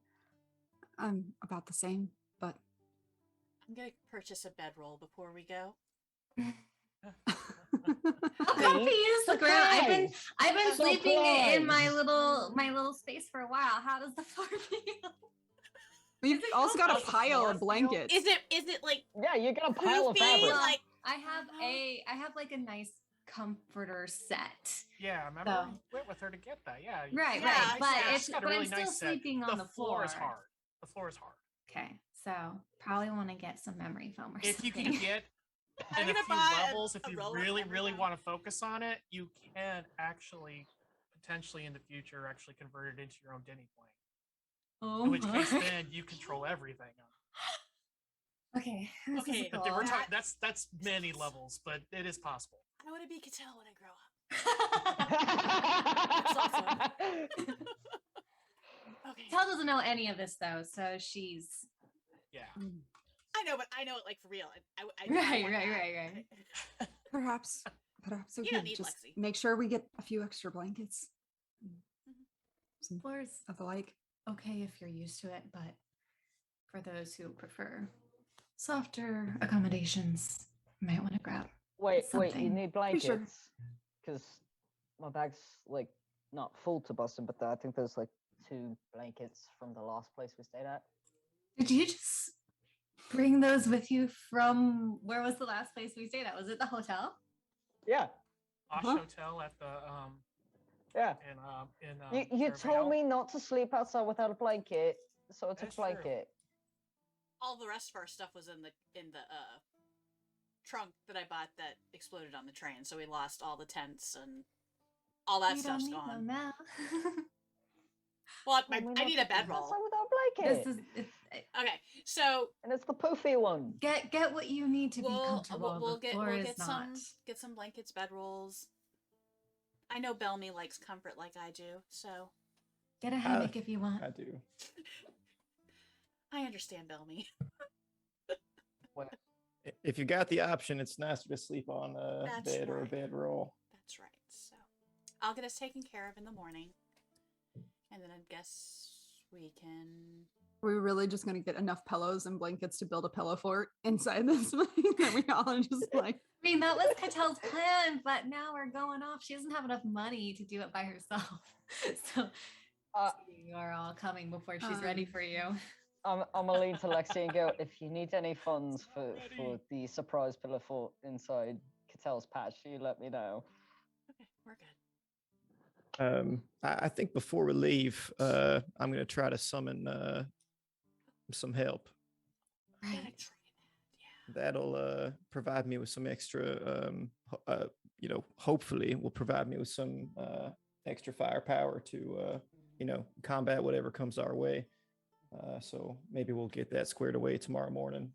I'm about the same, but I'm gonna purchase a bedroll before we go. How comfy is the ground? I've been sleeping in my Surprise. little space for a while. How does the floor feel? we've also got a How's the pile floor of feel? blankets. Is it like Yeah, you got a pile of poofy? fabric. Well, Like I have like a nice comforter set. Yeah, remember So- we went with her to get that. Yeah. Right, Yeah, right. But yeah. it's got a but really I'm still nice set. sleeping on the floor is floor. hard. The floor is hard. Okay, so probably want to get some memory foam or If you something. can get I'm in a gonna few buy levels, if a you roll of really, memory really foam. want to focus on it, you can actually potentially in the future actually convert it into your own Denny plane. Oh In which case, my. then you control everything. Okay. This is Okay, But cool. we're talking that's many levels, but it is possible. I want to be Cattell when I grow up. Okay. Tel doesn't know any of this though, so she's Yeah. know, but I know it like for real. I Right, want right. that. Perhaps we You don't could need just Lexxi. make sure we get a few extra blankets. Some Floor's of the like. okay if you're used to it, but for those who prefer softer accommodations, you might want to grab Wait, you something. need Pretty sure. blankets? Because my bag's like not full to busting, but I think there's like 2 blankets from the last place we stayed at. Did you just bring those with you from where was the last place we stayed at? Was it the hotel? Yeah, Posh hotel at the yeah. You told me not to sleep outside without a blanket, so I took That's a true. blanket. All the rest of our stuff was in the trunk that I bought that exploded on the train, so we lost all the tents and all that We stuff's don't need gone. them now. Well, Told me I not need to a sleep bedroll. outside without a blanket. This is Okay, so And it's the poofy one. get what you need to be comfortable. We'll the floor is not. get some blankets, bedrolls. I know Belmy likes comfort like I do, so Get a hammock if you want. I do. I understand Belmy. If you got the option, it's nicer to sleep on a That's bed or a right. bedroll. That's right. So I'll get us taken care of in the morning, and then I guess we can. Are we really just gonna get enough pillows and blankets to build a pillow fort inside this thing that we all are just like? I mean, that was Catel's plan, but now we're going off. She doesn't have enough money to do it by herself. So you are all coming before she's ready for you. I'm gonna lean to Lexxi and go, if you need any funds for the surprise pillar fort inside Catel's patch, you let me know. Okay, we're good. I think before we leave, I'm going to try to summon some help. Gotta Right. try that. Yeah. That'll provide me with some extra, hopefully will provide me with some extra firepower to, combat whatever comes our way. So maybe we'll get that squared away tomorrow morning.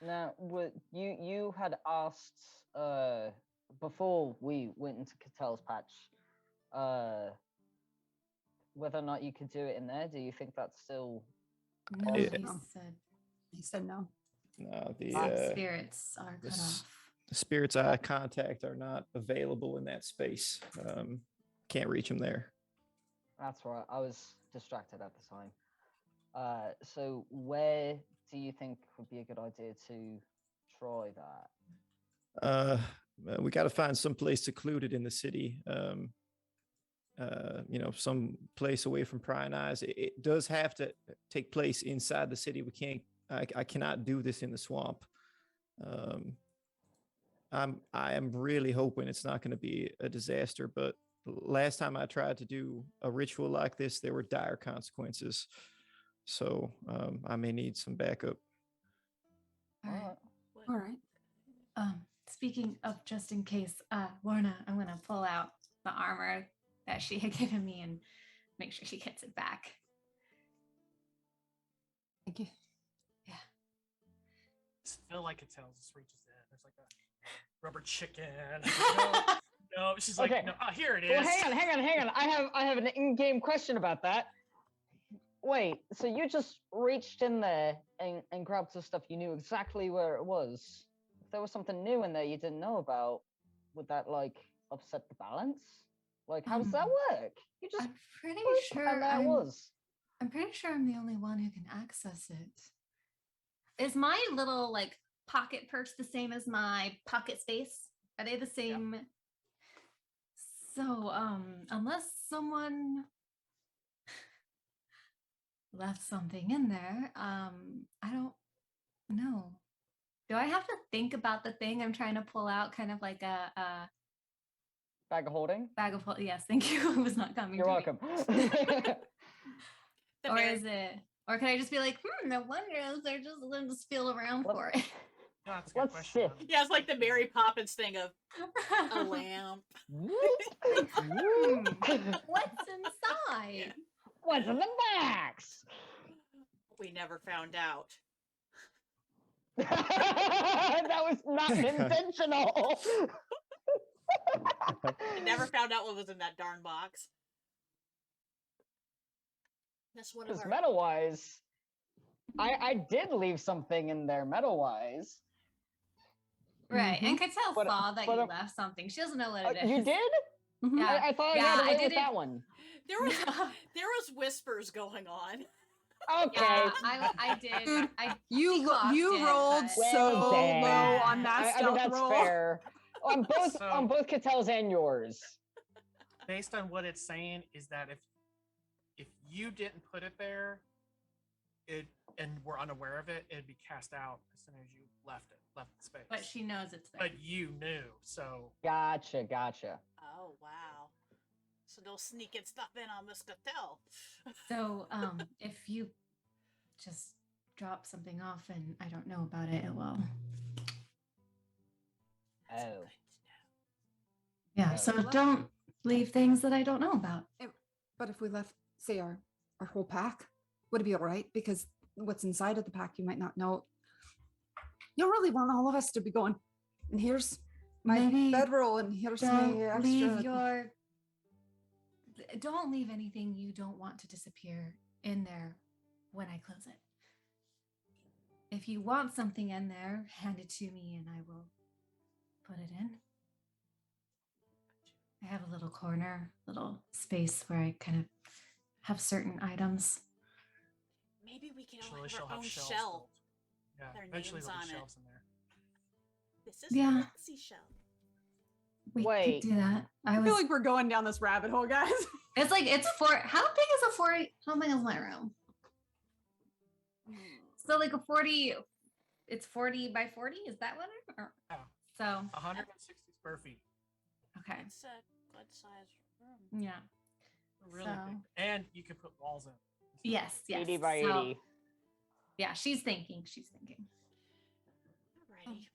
Now, you had asked before we went into Catel's patch whether or not you could do it in there. Do you think that's still No, Yeah. He said no. No, the spirits are the cut s- off. the spirits I contact are not available in that space. Can't reach them there. That's right. I was distracted at the time. So where do you think would be a good idea to try that? We got to find some place secluded in the city. Some place away from prying eyes. It does have to take place inside the city. We can't. I cannot do this in the swamp. I am really hoping it's not going to be a disaster. But last time I tried to do a ritual like this, there were dire consequences. So I may need some backup. All right. All right. Speaking of just in case, Lorna, I'm gonna pull out the armor that she had given me and make sure she gets it back. Thank you. I feel like it just reaches in. There's like a rubber chicken. No, she's like, Okay. no, here it is. Well, hang on. I have an in-game question about that. Wait, so you just reached in there and grabbed the stuff, you knew exactly where it was. If there was something new in there you didn't know about, would that like upset the balance? Like, how does that work? You just I'm pretty boop, sure and there it was. I'm pretty sure I'm the only one who can access it. Is my little like pocket purse the same as my pocket space? Are they the same? Yeah. So, unless someone left something in there, I don't know. Do I have to think about the thing I'm trying to pull out, kind of like a bag of holding? Bag of holding. Yes, thank you. It was not coming. You're welcome. Or is it? Or can I just be like, no wonder they're just feel around for it. No, that's a good question. Yeah, it's like the Mary Poppins thing of a lamp. What's inside? What's in the box? We never found out. That was not intentional. I never found out what was in that darn box. That's one of Because our... meta-wise, I did leave something in there metal-wise. Right. And Cattell But- saw that but, you uh, left something. She doesn't know what it is. You did? Mhm. Yeah. I thought I Yeah, got I away with didn't- that one. There was whispers going on. Okay. Yeah, I did. Dude, She You clocked you it, rolled but- so dang. low on that I mean, stealth that's roll. fair. On both So- on both Cattell's and yours. Based on what it's saying, is that if you didn't put it there, and were unaware of it, it'd be cast out as soon as you left the space. But she knows it's there. But you knew, so Gotcha. Oh wow. So no sneaking stuff in on Miss Cattell. So, if you just drop something off and I don't know about it, it will. Oh. Yeah. Oh. So don't leave things that I don't know about. But if we left, say, our whole pack, would it be all right? Because what's inside of the pack, you might not know. You don't really want all of us to be going, and here's my Maybe bedroll, and here's my Don't extra. leave your. Don't leave anything you don't want to disappear in there when I close it. If you want something in there, hand it to me and I will put it in. I have a little corner, little space where I kind of have certain items. Maybe we can all eventually have she'll our have own shelves shelf. filled. Yeah, Their eventually names there'll on be it. shelves in there. This is Yeah. the Lexxi shelf. We Wait. could do that. I feel like we're going down this rabbit hole, guys. It's like it's four. How big is a 40? How big is my room? So like a 40. It's 40 by 40. Is that what? Or, Yeah. so 160 square feet. okay. It's a good sized room. Yeah. Really big. So- And you can put walls in. Yes. Yes. 80 by So, 80. yeah, she's thinking. She's thinking. Alrighty.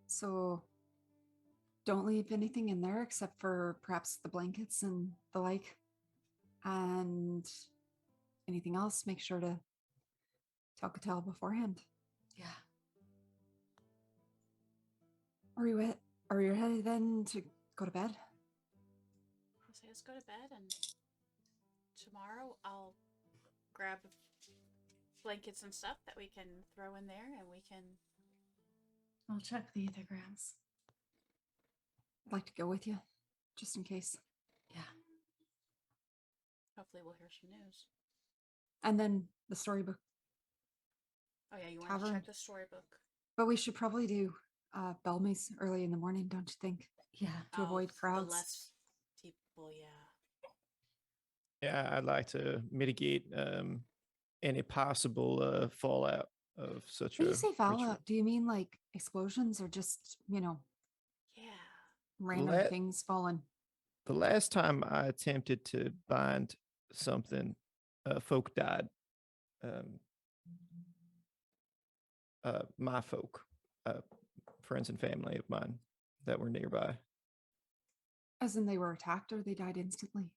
So don't leave anything in there except for perhaps the blankets and the like. And anything else, make sure to tell Cattell beforehand. Yeah. Are you ready then to go to bed? I'll say let's go to bed, and tomorrow I'll grab blankets and stuff that we can throw in there, and we can. I'll check the Ætherealms. I'd like to go with you, just in case. Yeah. Hopefully, we'll hear some news. And then the storybook. Oh yeah, you want to Tavern. check the storybook But we should probably do Belmy's early in the morning, don't you think? Yeah. To avoid the crowds. less people, yeah. Yeah, I'd like to mitigate any possible fallout of such When a you say ritual. fallout, do you mean like explosions or just, Yeah. random Let- things falling? The last time I attempted to bind something, folk died. My folk, friends and family of mine that were nearby. As in they were attacked or they died instantly?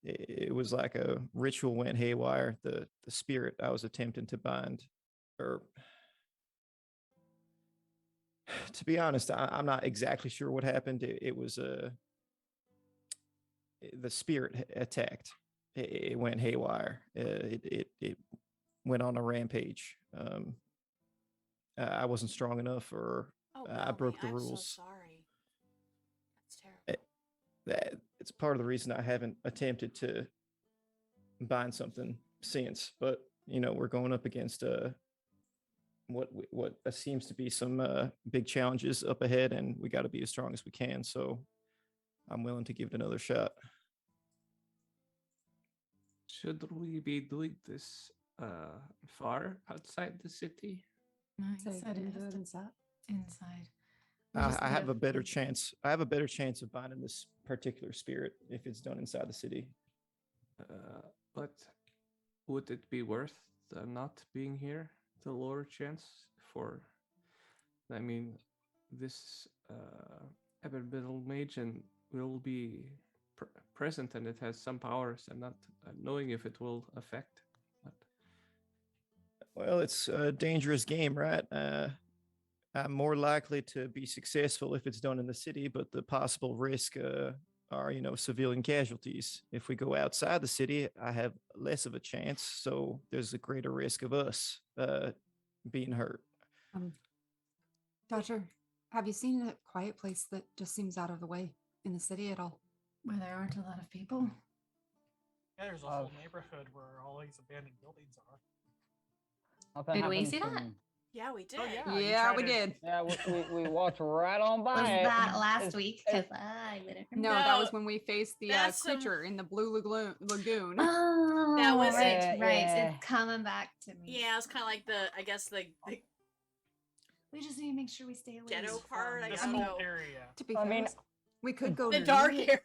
It was like a ritual went haywire. The spirit I was attempting to bind, or to be honest, I'm not exactly sure what happened. It was the spirit attacked. It went haywire. It went on a rampage. I wasn't strong enough, or Oh, I broke the I'm rules. so sorry. That's terrible. That it's part of the reason I haven't attempted to bind something since. But we're going up against what seems to be some big challenges up ahead, and we got to be as strong as we can. So I'm willing to give it another shot. Should we be doing this far outside the city? No, he So said can it do has it to inside. inside. We'll just I have live- a better chance. I have a better chance of binding this particular spirit if it's done inside the city. But would it be worth not being here? The lower chance for, I mean, this Everbiddle mage and will be present, and it has some powers, and not knowing if it will affect. But Well, it's a dangerous game, right? I'm more likely to be successful if it's done in the city, but the possible risk are, civilian casualties. If we go outside the city, I have less of a chance. So there's a greater risk of us being hurt. Dodger, have you seen a quiet place that just seems out of the way in the city at all? Where there aren't a lot of people. Yeah, there's a whole neighborhood where all these abandoned buildings are. I've been Did we having see that? some- Yeah, we did. Oh, yeah. Yeah, we did. Yeah, we walked right on by Was it. that last It's- week? Because I wouldn't No, remember. that was when we faced the that's some- creature in the blue lagoon. Oh, That was right, it. right. Yeah. It's coming back to me. Yeah, it's kind of like I guess the We just need to make sure we stay away. ghetto part. I This don't whole know. area. To be I fair, mean, we could go The near dark it. area.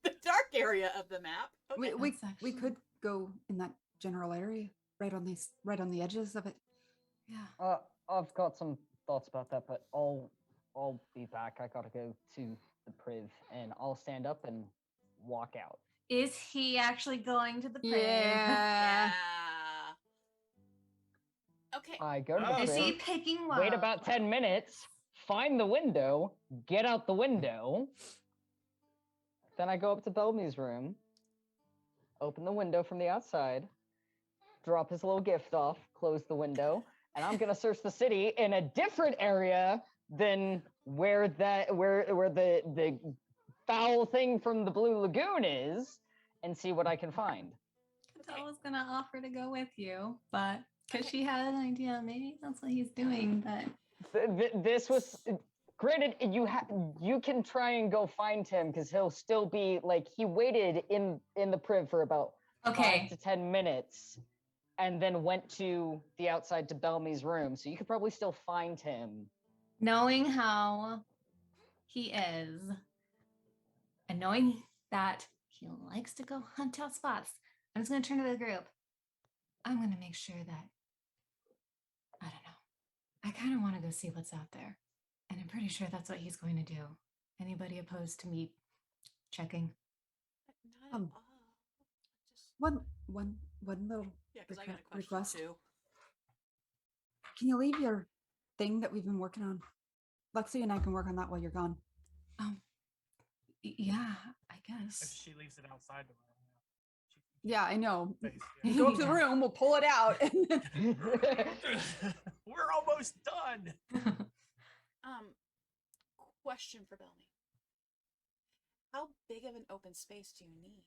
The dark area of the map. Okay. We That's we actually- could go in that general area, right on the edges of it. Yeah. I've got some thoughts about that, but I'll be back. I gotta go to the priv, and I'll stand up and walk out. Is he actually going to the priv? Yeah. Yeah. Okay. I go to the Oh. Is he priv, picking one? wait about 10 minutes, find the window, get out the window. Then I go up to Belmy's room, open the window from the outside, drop his little gift off, close the window, and I'm gonna search the city in a different area than where the foul thing from the Blue Lagoon is, and see what I can find. I was gonna offer to go with you, but because she had an idea, maybe that's what he's doing. But This was granted. You can try and go find him because he'll still be like he waited in the priv for about okay, 5 to 10 minutes, and then went to the outside to Belmy's room. So you could probably still find him. knowing how he is, and knowing that he likes to go hunt out spots, I'm just gonna turn to the group. I'm gonna make sure that I don't know. I kind of want to go see what's out there, and I'm pretty sure that's what he's going to do. Anybody opposed to me checking? Not at Um, all. Just, One little. yeah, because I got a question request. too. Can you leave your thing that we've been working on? Lexi and I can work on that while you're gone. Yeah, I If guess. she leaves it outside the room. Yeah, I know. Space, You yeah. go up to the room, we'll pull it out. We're almost done. Question for Belmy. How big of an open space do you need?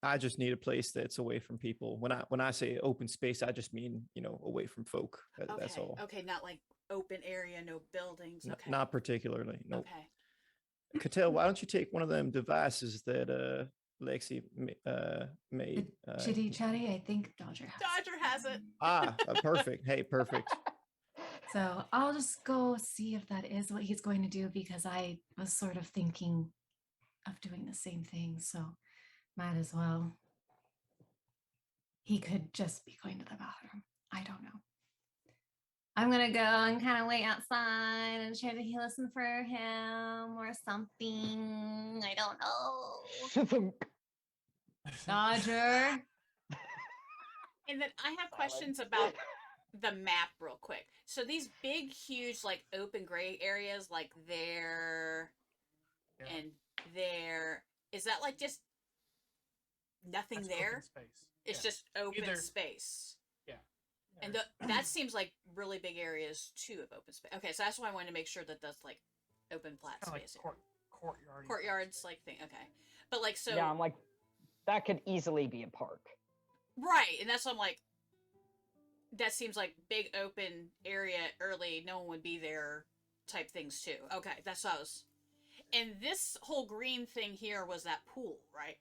I just need a place that's away from people. When I say open space, I just mean away from folk. That's all. Okay, not like open area, no buildings. Okay. Not particularly. No. Okay. Cattell, why don't you take one of them devices that Lexi made? Chitty chatty, I think Dodger has. Dodger has it. Perfect. Hey, perfect. So I'll just go see if that is what he's going to do, because I was sort of thinking of doing the same thing. So might as well. He could just be going to the bathroom. I don't know. I'm going to go and kind of wait outside and try to listen for him or something. I don't know. Dodger. And then I have questions about the map real quick. So these big, huge, like open gray areas, like there Yeah. and there, is that like just nothing That's there? open space. It's Yeah. just open Either- space. Yeah. And that seems like really big areas too of open space. Okay, so that's why I wanted to make sure that that's like open flat Kind of like space. courtyard. Courtyards like thing. Okay, but like so. Yeah, I'm like, that could easily be a park. Right, and that's what I'm like. That seems like big open area early. No one would be there, type things too. Okay, that's what I was. And this whole green thing here was that pool, right?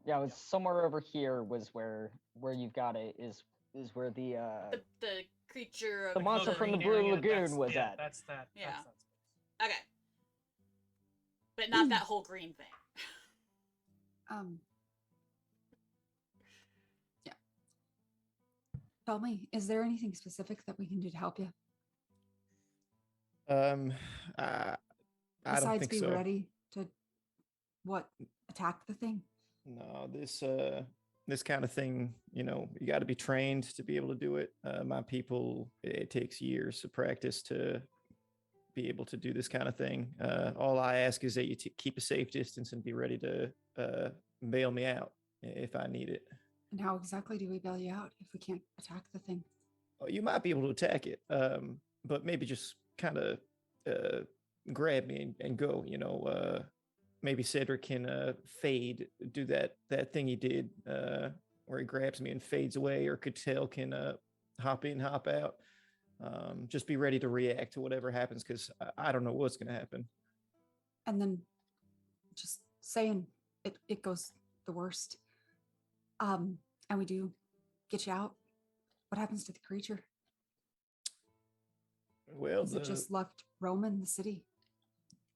Yeah, it was somewhere over here was where you've got it is where the The creature of The monster from the green Blue area, Lagoon was yeah, at. That's that. Yeah. That's that space. Okay, but not that whole green thing. Yeah. Belmy, is there anything specific that we can do to help you? I don't Besides think be so. ready to attack the thing? No, this kind of thing, you got to be trained to be able to do it. My people, it takes years of practice to be able to do this kind of thing. All I ask is that you keep a safe distance and be ready to bail me out if I need it. And how exactly do we bail you out if we can't attack the thing? Oh, you might be able to attack it, but maybe just kind of grab me and go. Maybe Cedric can fade, do that thing he did where he grabs me and fades away, or Cattell can hop in, hop out. Just be ready to react to whatever happens, because I don't know what's going to happen. And then just saying it goes the worst. And we do get you out. What happens to the creature? Well, is it just left roaming the city?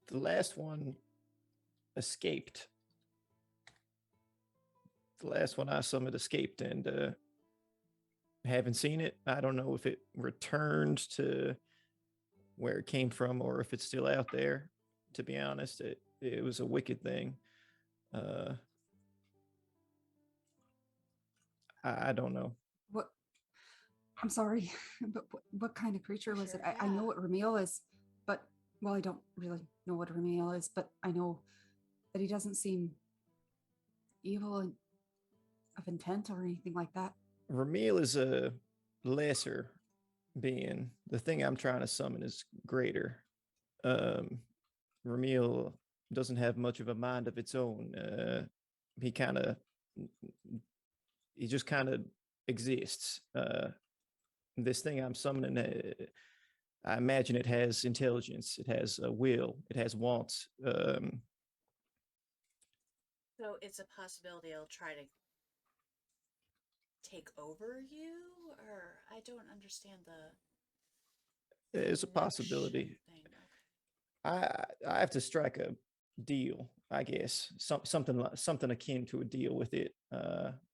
The last one escaped. The last one I summoned escaped, and haven't seen it. I don't know if it returned to where it came from or if it's still out there. To be honest, it was a wicked thing. I don't know. What? I'm sorry, but what kind of creature was it? I know what Ramil is, but well, I don't really know what Ramil is, but I know that he doesn't seem evil of intent or anything like that. Ramil is a lesser being. The thing I'm trying to summon is greater. Ramil doesn't have much of a mind of its own. He just kind of exists. This thing I'm summoning, I imagine it has intelligence, it has a will, it has wants. So it's a possibility it'll try to take over you, or I don't understand the. It's a possibility. I have to strike a deal, I guess. Something akin to a deal with it.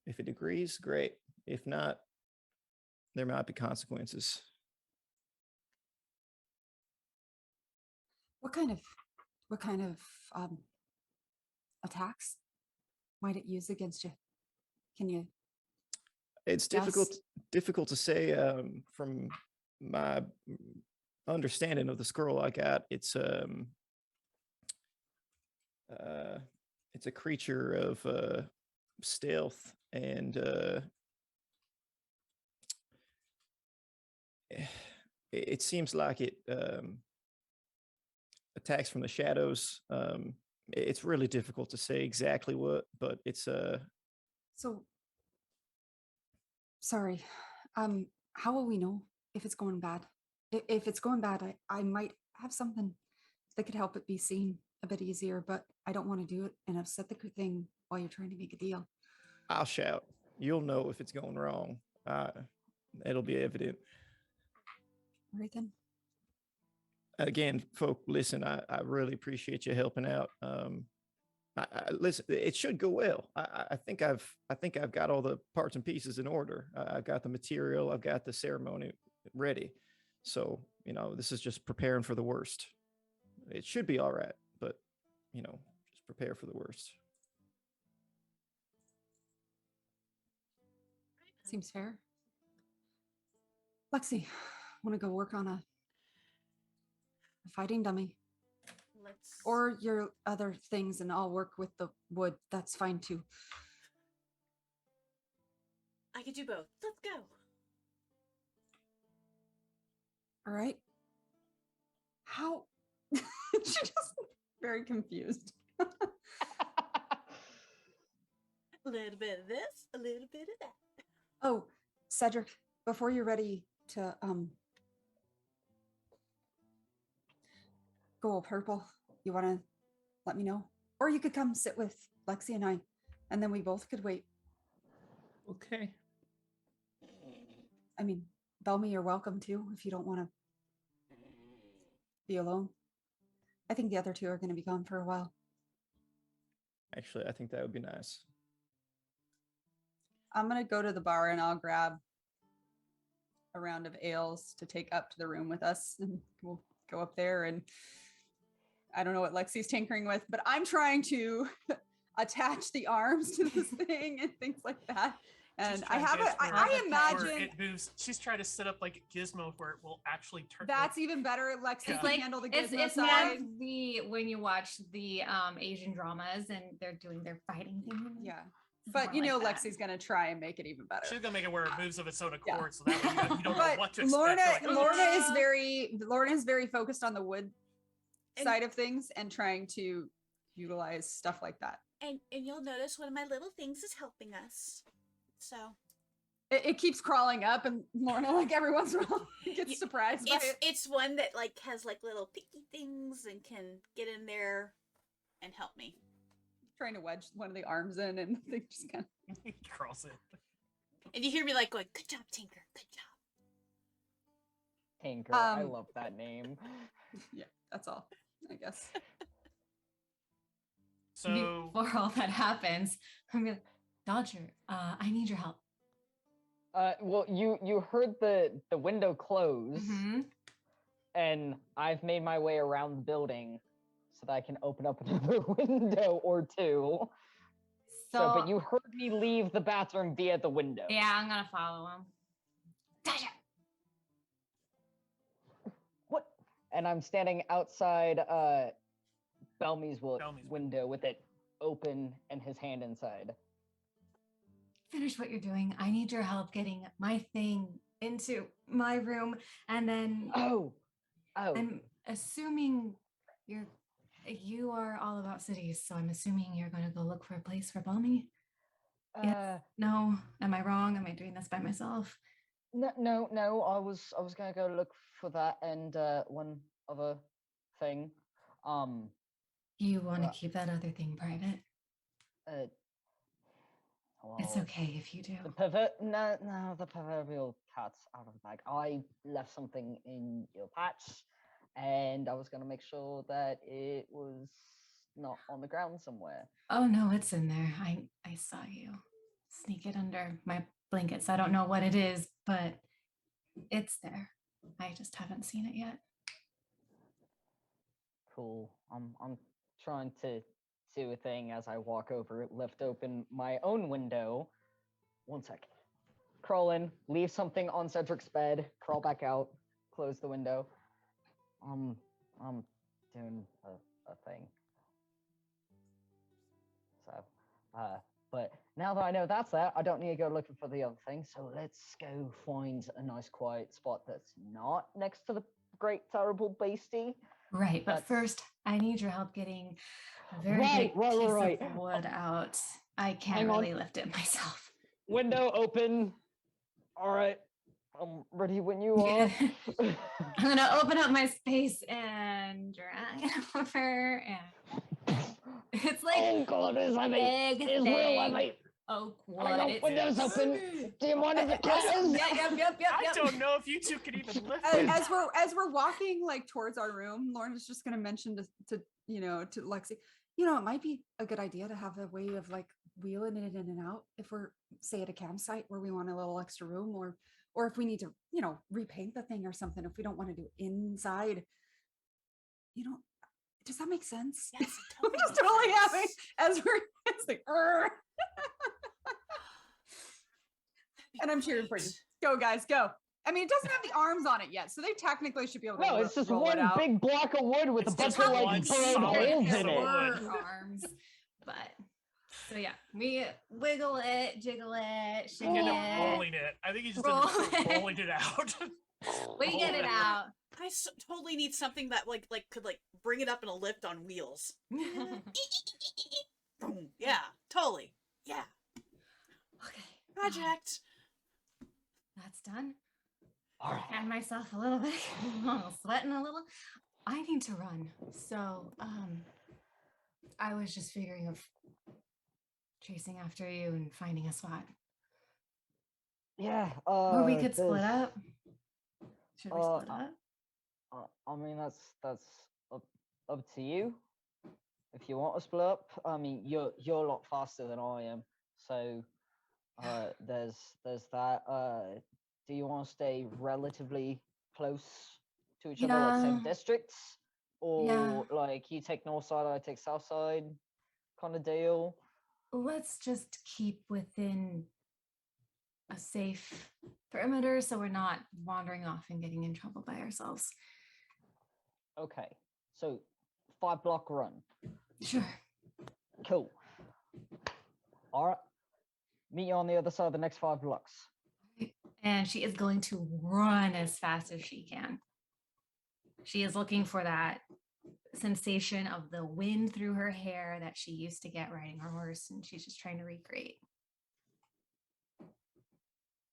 If it agrees, great. If not, there might be consequences. What kind of attacks might it use against you? Can you? It's difficult to say. From my understanding of the scroll I got, it's a creature of stealth, and it seems like it attacks from the shadows. It's really difficult to say exactly what, but it's So sorry. How will we know if it's going bad? If it's going bad, I might have something that could help it be seen a bit easier, but I don't want to do it and upset the thing while you're trying to make a deal. I'll shout. You'll know if it's going wrong. It'll be evident. All right then. Again, folk, listen, I really appreciate you helping out. Listen, it should go well. I think I've got all the parts and pieces in order. I've got the material. I've got the ceremony ready. So, this is just preparing for the worst. It should be all right, but, just prepare for the worst. Seems fair. Lexxi, want to go work on a fighting dummy? Or your other things, and I'll work with the wood. That's fine too. I could do both. Let's go. All right. How? She just very confused. A little bit of this, a little bit of that. Oh, Cedric, before you're ready to go purple, you want to let me know? Or you could come sit with Lexxi and I, and then we both could wait. Okay. I mean, Belmy, you're welcome too, if you don't want to be alone. I think the other two are going to be gone for a while. Actually, I think that would be nice. I'm going to go to the bar and I'll grab a round of ales to take up to the room with us, and we'll go up there. And I don't know what Lexi's tinkering with, but I'm trying to attach the arms to this thing and things like that. And She's I trying to have get a, where- I where imagine it moves. She's trying to set up like a gizmo where it will actually turn. that's even better. Lexi Yeah. can handle the gizmo it's more side. of the when you watch the Asian dramas and they're doing their fighting thing. Yeah. It's But more you like know, that. Lexi's gonna try and make it even better. She's gonna make it where it moves of its own Yeah. accord, so that way you don't know But what to expect. Lorna, You're like, Lorna is "Ah." very focused on the wood And- side of things and trying to utilize stuff like that. And you'll notice one of my little things is helping us. So It keeps crawling up, and Lorna, like every once in a while, gets surprised by it. it's one that like has like little picky things and can get in there and help me. Trying to wedge one of the arms in, and they just kind of. cross it. And you hear me like going, "Good job, Tinker. Good job." Tinker. I Um, love that name. Yeah, that's all, I guess. So Before all that happens, I'm gonna Dodger, I need your help. Well, you heard the window close, Mhm. and I've made my way around the building so that I can open up another window or two. So, but you heard me leave the bathroom via the window. Yeah, I'm gonna follow him. Dodger. What? And I'm standing outside Belmy's Belmy's window with it open and his hand inside. Finish what you're doing. I need your help getting my thing into my room, and then Oh. I'm assuming you are all about cities, so I'm assuming you're going to go look for a place for Belmy. Yes. No, am I wrong? Am I doing this by myself? No. I was gonna go look for that and one other thing. You want to Well, keep that other thing private? It's well, okay if you do. No, the proverbial cat's out of the bag. I left something in your patch, and I was gonna make sure that it was not on the ground somewhere. Oh no, it's in there. I saw you sneak it under my blankets. I don't know what it is, but it's there. I just haven't seen it yet. Cool. I'm trying to do a thing as I walk over, lift open my own window. 1 sec. Crawl in, leave something on Cedric's bed, crawl back out, close the window. I'm doing a thing. So, but now that I know that's there, I don't need to go looking for the other thing. So let's go find a nice quiet spot that's not next to the great terrible beastie. Right, but That's- first I need your help getting a very Right, big right. piece of wood out. I can't Hang on. really lift it myself. Window open. All right, I'm ready when you are. I'm gonna open up my space and drag it over, and it's like Oh god, it's heavy. big It's real thing. heavy. Oak I wood. got It's windows open. Do you mind if it closes? Yep. I don't know if you two could even lift As, it. as we're walking like towards our room, Lauren's just gonna mention to Lexi, it might be a good idea to have a way of like wheeling it in and out if we're say at a campsite where we want a little extra room, or if we need to repaint the thing or something, if we don't want to do it inside. Does that make sense? Yes, it Just totally totally makes having sense. as we're it's like "Arr." And I'm cheering for you. Go guys, go. I mean, it doesn't have the arms on it yet, so they technically should be able to No, it's just roll one it out. big block of wood with It's a bunch just of one like solid burrowed holes piece in of it. wood. arms, but so yeah, we wiggle it, jiggle it, shake You end up it, rolling it. I think he's just Roll ended up it. rolling it out. we get it out. I totally need something that could bring it up in a lift on wheels. Boom. Yeah, totally. Yeah. Okay, Project. that's done. All right. And myself a little bit, sweating a little. I need to run, so I was just figuring of chasing after you and finding a spot, Yeah. or we could split there's- up. Should we split up? I mean, that's up to you. If you want to split up, I mean, you're a lot faster than I am, so there's that. Do you want to stay relatively close to each other, like same Yeah. districts, or Yeah. like you take north side, I take south side, kind of deal? Let's just keep within a safe perimeter so we're not wandering off and getting in trouble by ourselves. Okay, so 5-block run. Sure. Cool. All right. Meet you on the other side of the next 5 blocks. And she is going to run as fast as she can. She is looking for that sensation of the wind through her hair that she used to get riding her horse, and she's just trying to recreate.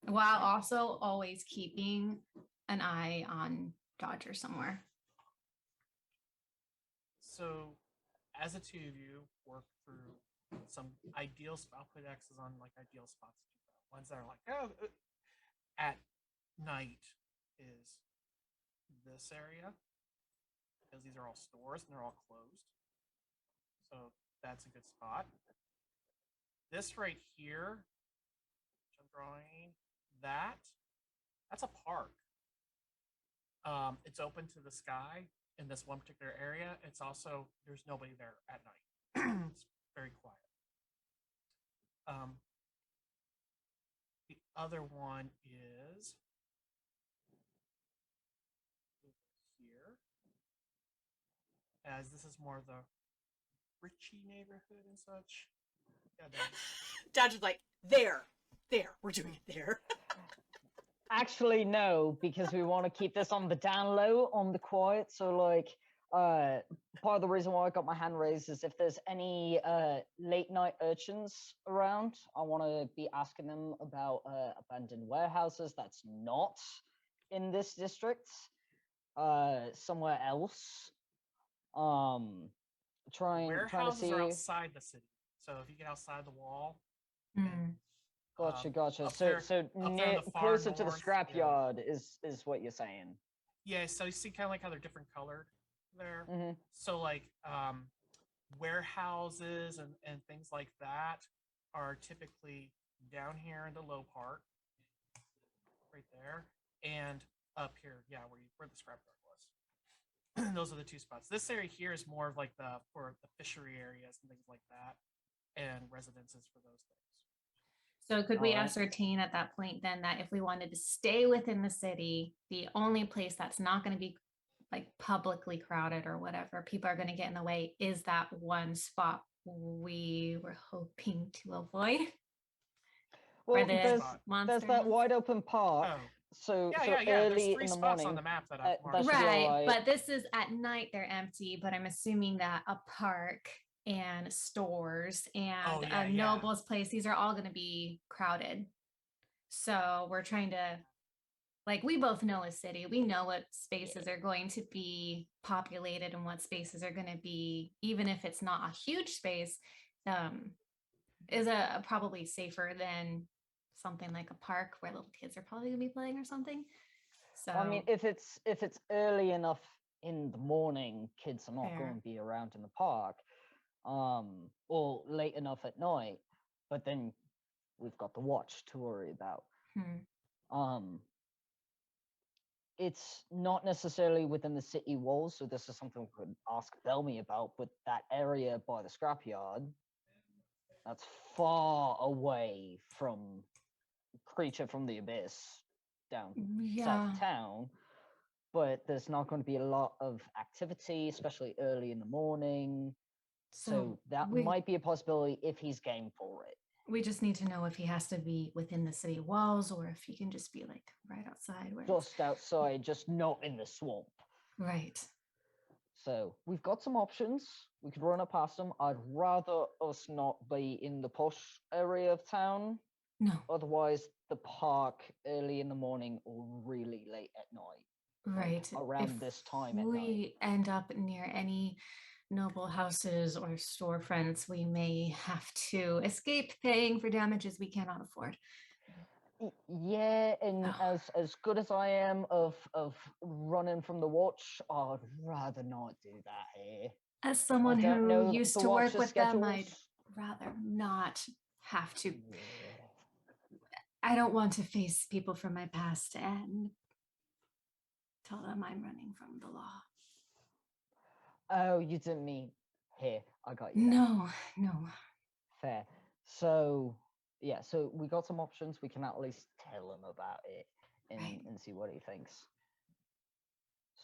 While also always keeping an eye on Dodger somewhere. So, as the two of you work through some ideal spot, I'll put X's on like ideal spots to do that. Ones that are like, oh, at night is this area because these are all stores and they're all closed. So that's a good spot. This right here, which I'm drawing, that's a park. It's open to the sky in this one particular area. It's also, there's nobody there at night. It's very quiet. The other one is over here, as this is more the Richie neighborhood and such. Yeah, Dodger's like, there, we're doing it there. Actually, no, because we want to keep this on the down low, on the quiet. So, like, part of the reason why I got my hand raised is if there's any late night urchins around, I want to be asking them about abandoned warehouses that's not in this district, somewhere else. Trying to warehouses see. are outside the city. So if you get outside the wall, Gotcha. up So there- so up there in near, the far closer to the north, scrapyard is what you're saying. yeah. So you see kind of like how they're different colored there. Mm-hmm. So like warehouses and things like that are typically down here in the low part, right there, and up here, yeah, where the scrapyard was. Those are the two spots. This area here is more of like for the fishery areas and things like that, and residences for those things. So could we Alright. ascertain at that point then that if we wanted to stay within the city, the only place that's not going to be like publicly crowded or whatever, people are going to get in the way, is that one spot we were hoping to avoid? Well, the there's monster that ones? wide open park. Oh, So yeah, so yeah, yeah. There's early 3 in the spots morning. on the map that I've that marked. should be Right, alright. but this is at night, they're empty, but I'm assuming that a park and stores and Oh, yeah, a yeah. noble's place, these are all going to be crowded. So we're trying to, like, we both know a city, we know what spaces are going to be populated and what spaces are going to be, even if it's not a huge space, is a probably safer than something like a park where little kids are probably going to be playing or something. So I mean, if it's early enough in the morning, kids are not Fair. going to be around in the park, or late enough at night. But then we've got the watch to worry about. It's not necessarily within the city walls, so this is something we could ask Belmy about. But that area by the scrapyard, that's far away from Creature from the Abyss down south town. But there's not going to be a lot of activity, especially early in the morning. So that might be a possibility if he's game for it. We just need to know if he has to be within the city walls or if he can just be like right outside. Where Just outside, just not in the swamp. Right. So we've got some options. We could run it past them. I'd rather us not be in the posh area of town. No. Otherwise, the park early in the morning or really late at night. Right. Around if this time at night. we end up near any noble houses or storefronts, we may have to escape paying for damages we cannot afford. Yeah, and as good as I am of running from the watch, I'd rather not do that here. As someone don't know who used the to work watch's with them, I'd schedules. rather not have to. Yeah. I don't want to face people from my past and tell them I'm running from the law. Oh, you didn't mean here. I got you. No. Fair. So yeah, so we got some options. We can at least tell him about it and see what he thinks.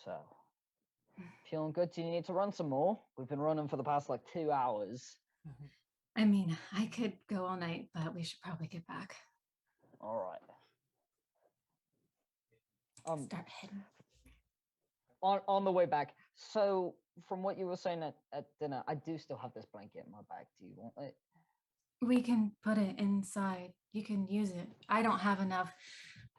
So, feeling good? Do you need to run some more? We've been running for the past like 2 hours. I mean, I could go all night, but we should probably get back. All right. Start heading. On the way back. So, from what you were saying at dinner, I do still have this blanket in my bag. Do you want it? We can put it inside. You can use it. I don't have enough.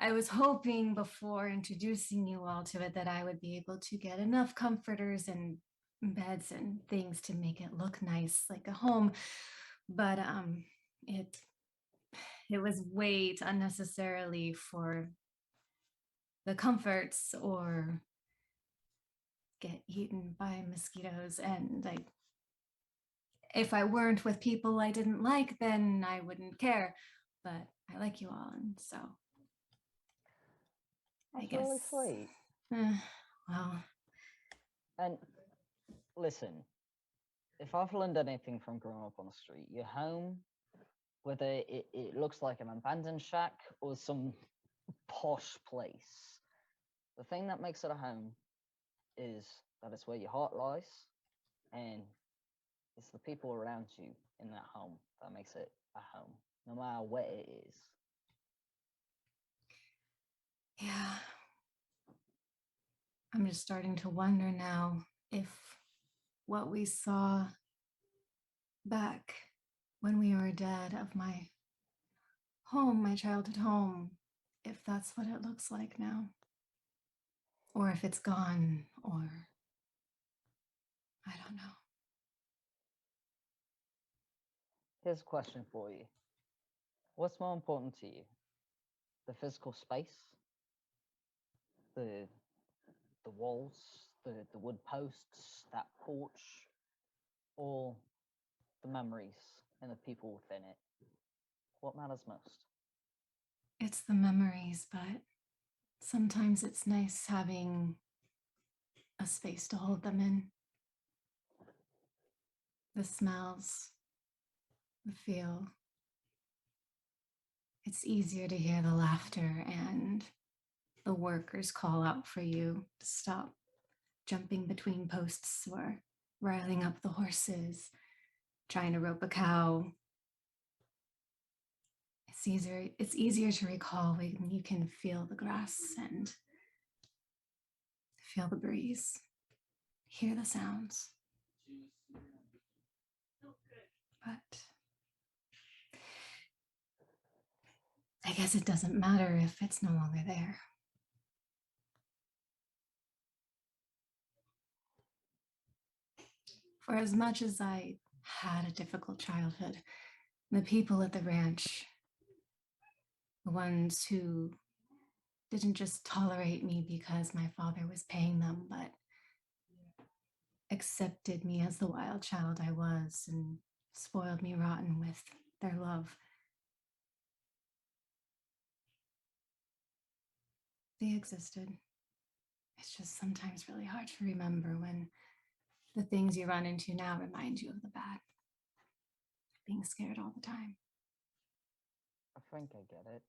I was hoping before introducing you all to it that I would be able to get enough comforters and beds and things to make it look nice, like a home. But it was weight unnecessarily for the comforts or get eaten by mosquitoes. And if I weren't with people I didn't like, then I wouldn't care. But I like you all, and so I That's guess. really sweet. Well, And listen, if I've learned anything from growing up on the street, your home, whether it looks like an abandoned shack or some posh place, the thing that makes it a home is that it's where your heart lies, and it's the people around you in that home that makes it a home, no matter where it is. yeah. I'm just starting to wonder now if what we saw back when we were dead of my home, my childhood home, if that's what it looks like now. Or if it's gone, or I don't know. Here's a question for you. What's more important to you? The physical space? The walls? The wood posts? That porch? Or the memories and the people within it? What matters most? It's the memories, but sometimes it's nice having a space to hold them in. The smells, the feel. It's easier to hear the laughter and the workers call out for you to stop jumping between posts or riling up the horses, trying to rope a cow. It's easier to recall when you can feel the grass and feel the breeze, hear the sounds. But I guess it doesn't matter if it's no longer there. For as much as I had a difficult childhood, the people at the ranch, the ones who didn't just tolerate me because my father was paying them, but accepted me as the wild child I was and spoiled me rotten with their love. They existed. It's just sometimes really hard to remember when the things you run into now remind you of the bad. Being scared all the time. I think I get it.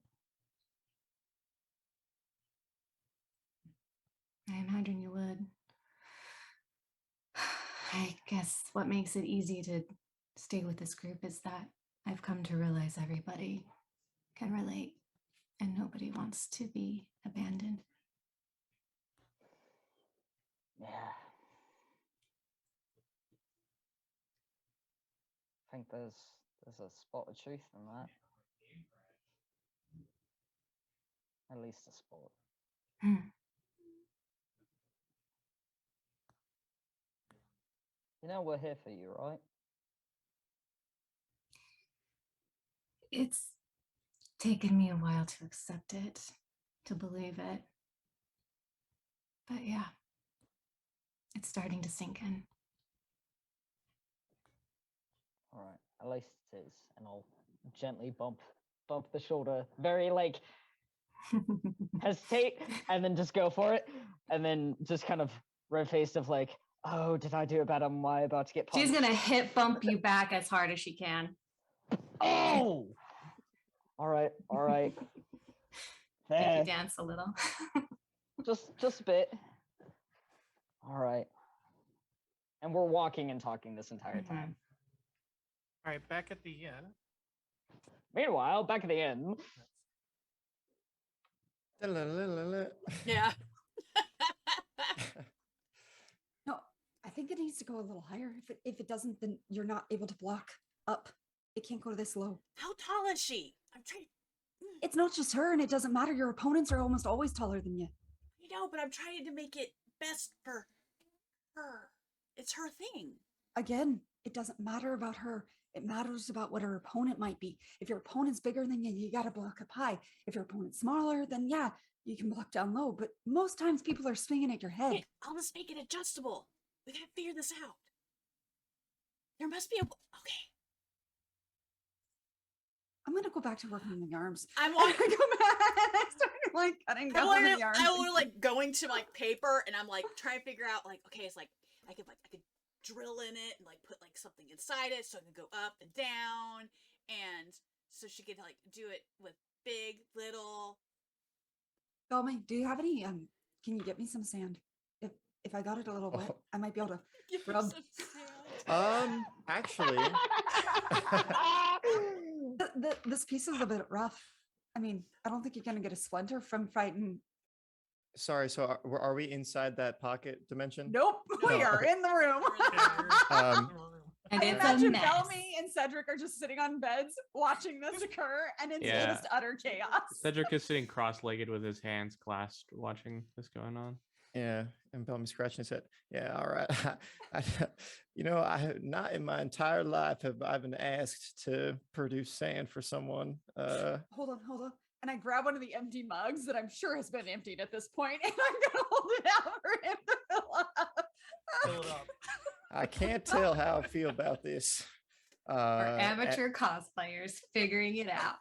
I imagine you would. I guess what makes it easy to stay with this group is that I've come to realize everybody can relate and nobody wants to be abandoned. Yeah. I think there's a spot of truth in that. At least a spot. You know we're here for you, right? It's taken me a while to accept it, to believe it. But yeah, it's starting to sink in. All right, at least it is. And I'll gently bump the shoulder, very like hesitate, and then just go for it, and then just kind of red-faced of like, oh, did I do it bad? Am I about to get punched? She's gonna hip bump you back as hard as she can. Oh! All right. Make There. you dance a little. Just a bit. All right. And we're walking and talking this entire time. All right, back at the inn. Meanwhile, back at the inn. Yeah. No, I think it needs to go a little higher. If it doesn't, then you're not able to block up. It can't go this low. How tall is she? I'm trying. It's not just her, and it doesn't matter. Your opponents are almost always taller than you. You know, but I'm trying to make it best for her. It's her thing. Again, it doesn't matter about her. It matters about what her opponent might be. If your opponent's bigger than you, you got to block up high. If your opponent's smaller, then yeah, you can block down low. But most times people are swinging at your head. Hey, I'll just make it adjustable. We gotta figure this out. There must be a. Okay. I'm gonna go back to working on the arms. I'm I like, go back. I started like cutting down on the arms. I will like going to like paper, and I'm like trying to figure out like, okay, it's like I could drill in it and like put like something inside it so it can go up and down, and so she could like do it with big, little. Belmy, do you have any? Can you get me some sand? If I got it a little wet, I might be able to Give her rub. some sand. Actually, This piece is a bit rough. I mean, I don't think you're gonna get a splinter from fighting. sorry. So are we inside that pocket dimension? Nope, we No, are okay. in the room. And I it's a imagine mess. Belmy and Cedric are just sitting on beds watching this occur, and it's Yeah. just utter chaos. Cedric is sitting cross-legged with his hands clasped, watching this going on. Yeah, and Belmy scratching his head. Yeah, all right. I not in my entire life have I been asked to produce sand for someone. Hold on. And I grab one of the empty mugs that I'm sure has been emptied at this point, and I'm gonna hold it out for him to fill up. Fill it up. I can't tell how I feel about this. We're amateur cosplayers figuring it out.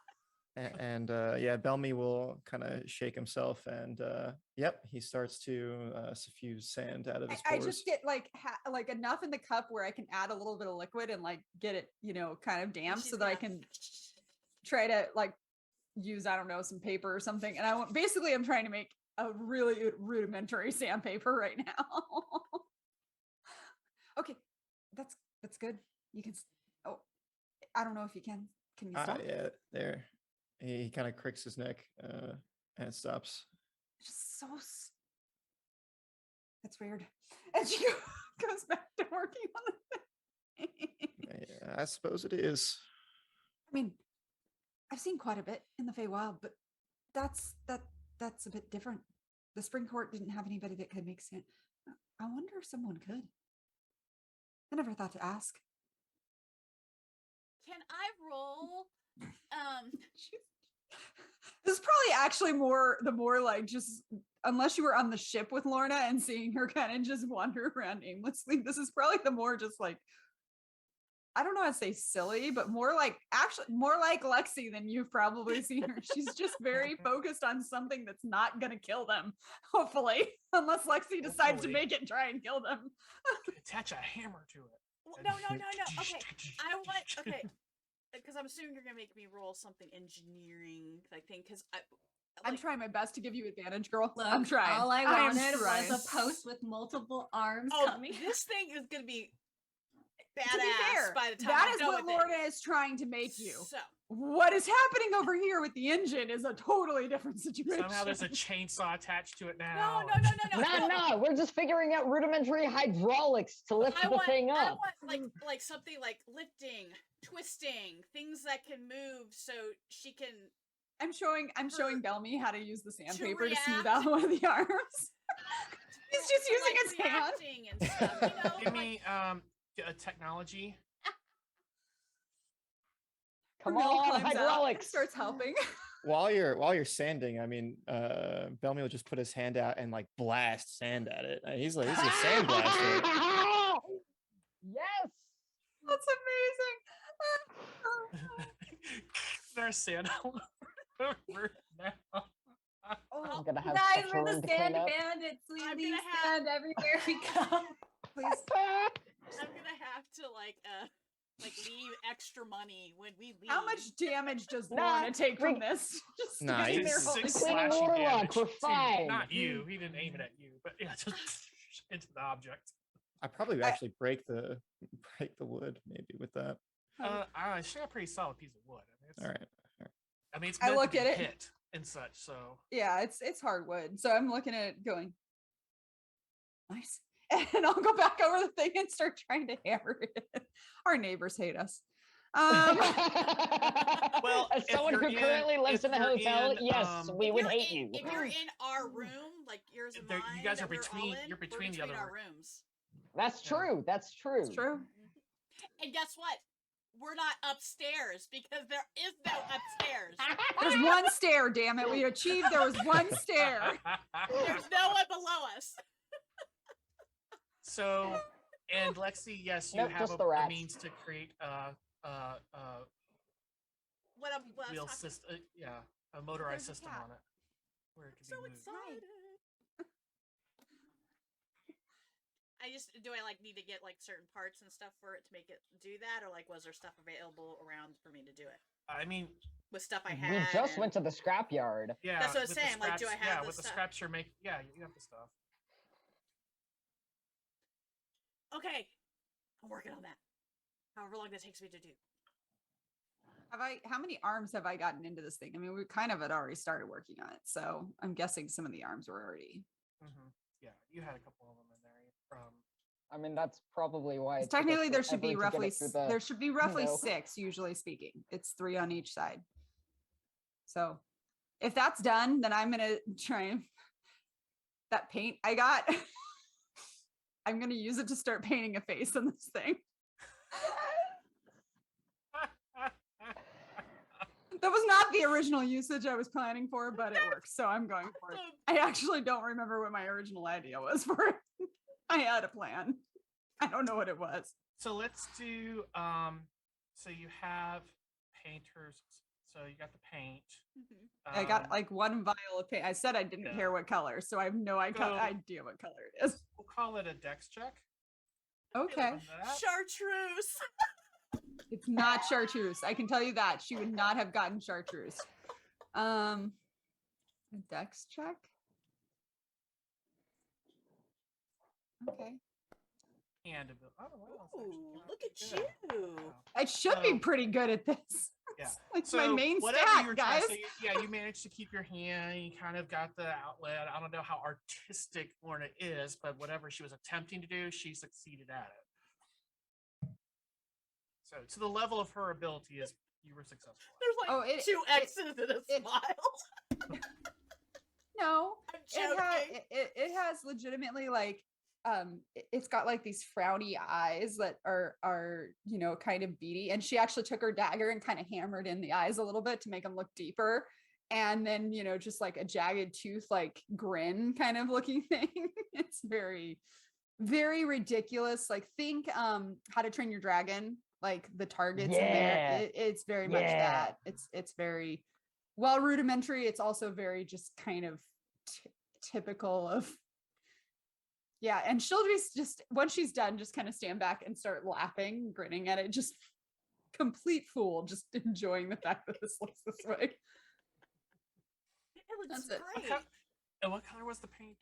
And yeah, Belmy will kind of shake himself, and yep, he starts to suffuse sand out of his I pores. just get like enough in the cup where I can add a little bit of liquid and like get it, kind of damp so that I can try to like use, I don't know, some paper or something. And I'm trying to make a really rudimentary sandpaper right now. Okay, that's good. You can. Oh, I don't know if you can. Can you stop? Yeah, there. He kind of cricks his neck and stops. Just so. That's weird. And she goes back to working on the thing. Yeah, I suppose it is. I mean, I've seen quite a bit in the Feywild, but that's a bit different. The Spring Court didn't have anybody that could make sand. I wonder if someone could. I never thought to ask. Can I roll? This is probably actually more like just, unless you were on the ship with Lorna and seeing her kind of just wander around aimlessly, this is probably the more just like, I don't know how to say silly, but more like Lexxi than you've probably seen her. She's just very focused on something that's not going to kill them, hopefully, unless Lexxi decides to Hopefully. make it try and kill them. Attach a hammer to it. Well, no. Okay, okay, because I'm assuming you're gonna make me roll something engineering, I think, because I'm trying my best to give you advantage, girl. Look, I'm trying. all I am wanted trying. was a post with multiple arms Oh, coming. this thing is gonna be To be badass fair, by the time that I'm is done what with Lorna it. is trying to make you. So What is happening over here with the engine is a totally different situation. Somehow there's a chainsaw attached to it now. No, we're just figuring out rudimentary hydraulics to lift the thing I up. want like something like lifting, twisting, things that can move, so she can. I'm showing Belmy how to use the sandpaper to react. smooth out one of the arms. He's just using his hand. reacting and stuff, you know, Give me a technology. Come Camille on, climbs out and hydraulics. starts helping. While you're sanding, I mean, Belmy will just put his hand out and like blast sand at it. He's a sand blaster. Yes. That's amazing. There's sand all over now. I'm gonna have Guys, such we're room the to clean sand up. bandits. We I'm leave gonna have- sand everywhere we go. Please. I'm gonna have to like like leave extra money when we leave. How much damage does Nah, Lorna take from we- this? Just Nah, standing he's there Six holding- Cleaning slashing warlock, damage we're to- fine. not you. He didn't aim it at you, but yeah, just into the object. I probably actually break the wood maybe with that. She got a pretty solid piece of wood. I mean, it's, All right. I mean, it's I meant look to be at it. hit and such. So Yeah, it's hardwood. So I'm looking at it going, nice. And I'll go back over the thing and start trying to hammer it. Our neighbors hate us. Well, as if someone you're who in- currently lives if in a you're hotel, in, yes, we If would you're hate in- you. If you're in our room, like yours and There- mine, you guys that are we're all between- in, you're we're between the other our room. rooms. That's Yeah. true. That's true. It's true. And guess what? We're not upstairs because there is no upstairs. There's one stair, damn it. We achieved there was one stair. There's no one below us. So, and Lexi, yes, you Nope, have just the a rats. means to create What I'm wheel talking- system, a motorized There's a system cat. on it, where it can so be moved. excited. Do I like need to get like certain parts and stuff for it to make it do that, or like was there stuff available around for me to do it I mean, with stuff I We had? just and- went to the scrapyard. yeah. That's what I was with the saying, like, do I scraps- have Yeah, the with the stuff? scraps you're making. Yeah, you have the stuff. Okay, I'm working on that. However long that takes me to do. How many arms have I gotten into this thing? I mean, we kind of had already started working on it. So I'm guessing some of the arms were already. Yeah, you had a couple of them in there from. I mean, that's probably why. 'Cause it took us technically there should be forever to get roughly it through the- there should be roughly window. 6, usually speaking. It's 3 on each side. So if that's done, then I'm gonna try and that paint I got. I'm gonna use it to start painting a face on this thing. That was not the original usage I was planning for, but it works. So I'm going for it. I actually don't remember what my original idea was for it. I had a plan. I don't know what it was. So let's do. So you have painters. So you got the paint. I got like one vial of paint. I said I didn't Yeah. care what color, so I have no So- idea what color it is. We'll call it a dex check. Okay. On that. Chartreuse. It's not chartreuse. I can tell you that. She would not have gotten chartreuse. A dex check. Okay. And oh, wow, that's actually Ooh, not look too at good. you. Wow. I should be So- pretty good at this. Yeah. It's my main whatever stat, you were trying guys. to say, you managed to keep your hand. You kind of got the outlet. I don't know how artistic Lorna is, but whatever she was attempting to do, she succeeded at it. So to the level of her ability, is you were successful. There's like Oh, it- 2 it- X's and a it- smile. No, I'm it joking. has legitimately like it's got like these frowny eyes that are kind of beady, and she actually took her dagger and kind of hammered in the eyes a little bit to make them look deeper, and then just like a jagged tooth like grin kind of looking thing. It's very, very ridiculous. Like think How to Train Your Dragon, like the targets in Yeah. there. It's very much Yeah. that. It's very well rudimentary. It's also very just kind of typical of and she'll just once she's done just kind of stand back and start laughing, grinning at it, just complete fool, just enjoying the fact that this looks this way. It looks That's it. great. And what color was the paint?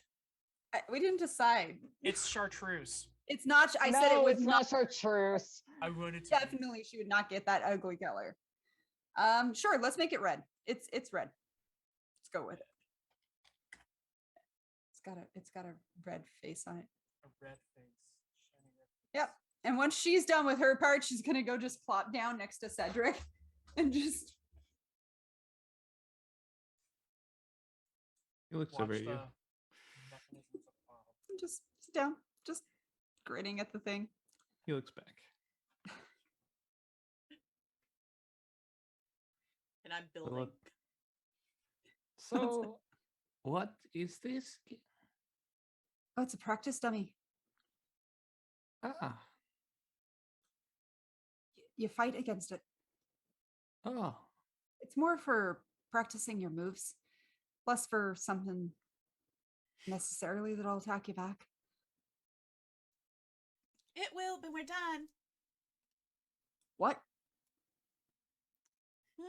We didn't decide. It's chartreuse. It's not. I said it was it's not. not chartreuse. I wanted to. Definitely, she would not get that ugly color. Sure, let's make it red. It's red. Let's go with it. It's got a red face on it. A red face. Shiny red face. Yep. And once she's done with her part, she's gonna go just plop down next to Cedric and just He looks Watch over at the you. mechanisms at the bottom. just sit down, just grinning at the thing. He looks back. And I'm So building. So, what is this? Oh, it's a practice dummy. Ah, You fight against it. oh, It's more for practicing your moves, less for something necessarily that'll attack you back. It will, but we're done. What? Hmm?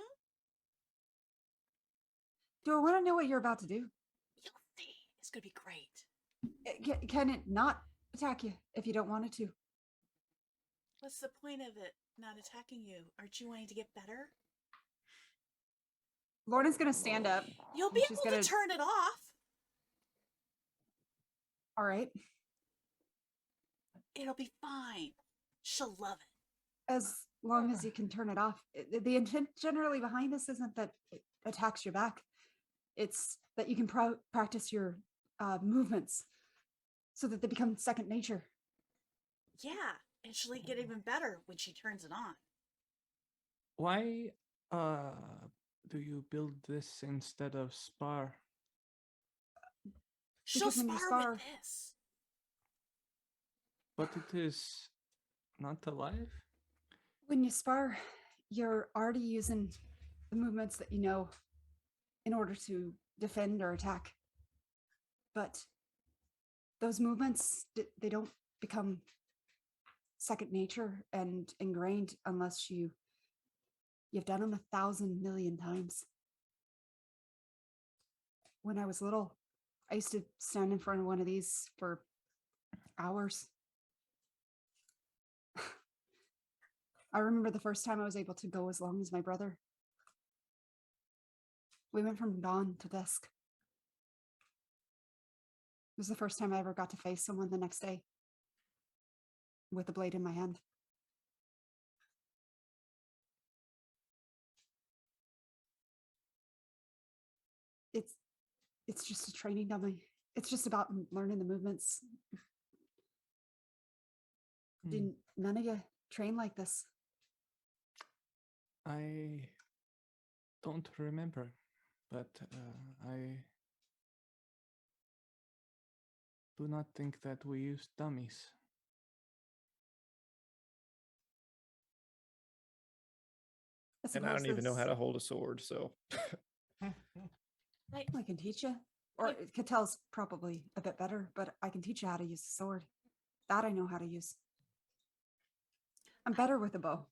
Do I want to know what you're about to do? You'll see. It's gonna be great. Can it not attack you if you don't want it to? What's the point of it not attacking you? Aren't you wanting to get better? Lorna's gonna stand up. You'll be and she's able gonna... to turn it off. All right. It'll be fine. She'll love it. As long as you can turn it off. The intent generally behind this isn't that it attacks your back. It's that you can practice your movements so that they become second nature. Yeah, and she'll get even better when she turns it on. Why do you build this instead of spar? She'll Because when you spar with this. But it is not alive? When you spar, you're already using the movements that you know in order to defend or attack. But those movements, they don't become second nature and ingrained unless you've done them 1,000 million times. When I was little, I used to stand in front of one of these for hours. I remember the first time I was able to go as long as my brother. We went from dawn to dusk. It was the first time I ever got to face someone the next day with a blade in my hand. It's just a training dummy. It's just about learning the movements. Did none of you train like this? I don't remember, but I do not think that we used dummies. And I don't even know how to hold a sword, so. I can teach you. Or Catel's probably a bit better, but I can teach you how to use the sword. That I know how to use. I'm better with a bow.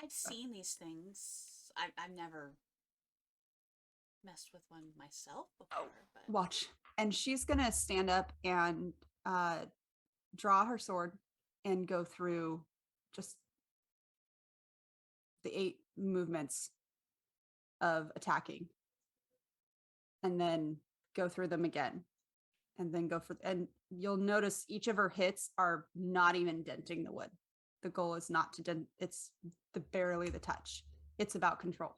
I've seen these things. I've never messed with one myself before. But... Watch. And she's going to stand up and draw her sword and go through just the 8 movements of attacking. And then go through them again. And then go for... And you'll notice each of her hits are not even denting the wood. The goal is not to dent... It's barely the touch. It's about control.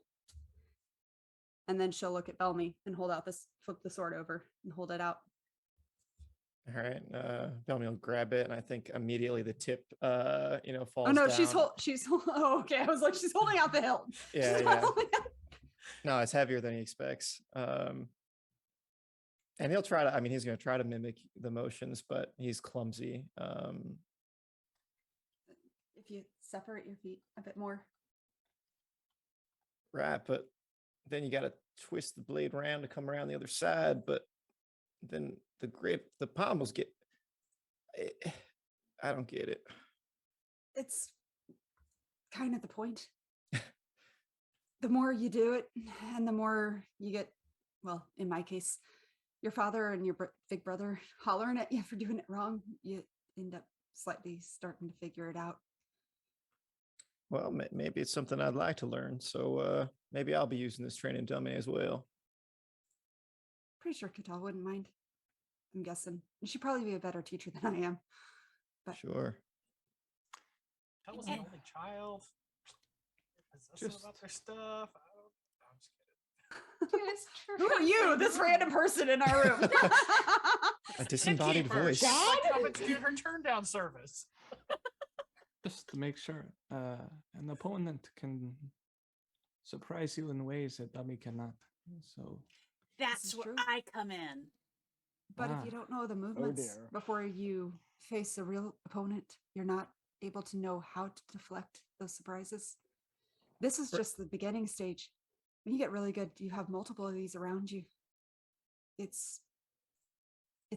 And then she'll look at Belmy and hold out this... Flip the sword over and hold it out. All right. Belmy will grab it, and I think immediately the tip, falls Oh no, down. she's oh, okay. I was like, she's holding out the hilt. Yeah, She's yeah. holding out- No, it's heavier than he expects. And he'll try to, he's going to try to mimic the motions, but he's clumsy. If you separate your feet a bit more. Right, but then you got to twist the blade around to come around the other side, but then the grip, the pommels get, I don't get it. It's kind of the point. The more you do it and the more you get, well, in my case, your father and your big brother hollering at you for doing it wrong, you end up slightly starting to figure it out. Well, maybe it's something I'd like to learn. So maybe I'll be using this training dummy as well. Pretty sure Qadan wouldn't mind. I'm guessing. She'd probably be a better teacher than I am. But Sure. Tell us an only child. Possessive about their stuff. I'm just kidding. Dude, it's true. who are you, this random person in our room? A disembodied voice. Coming to do her turn down service. Just to make sure, an opponent can surprise you in ways that dummy cannot. So That's is where true. I come in. But Ah. if you don't know the movements dear. before you face a real opponent, you're not able to know how to deflect those surprises. This is just the beginning stage. When you get really good, you have multiple of these around you. It's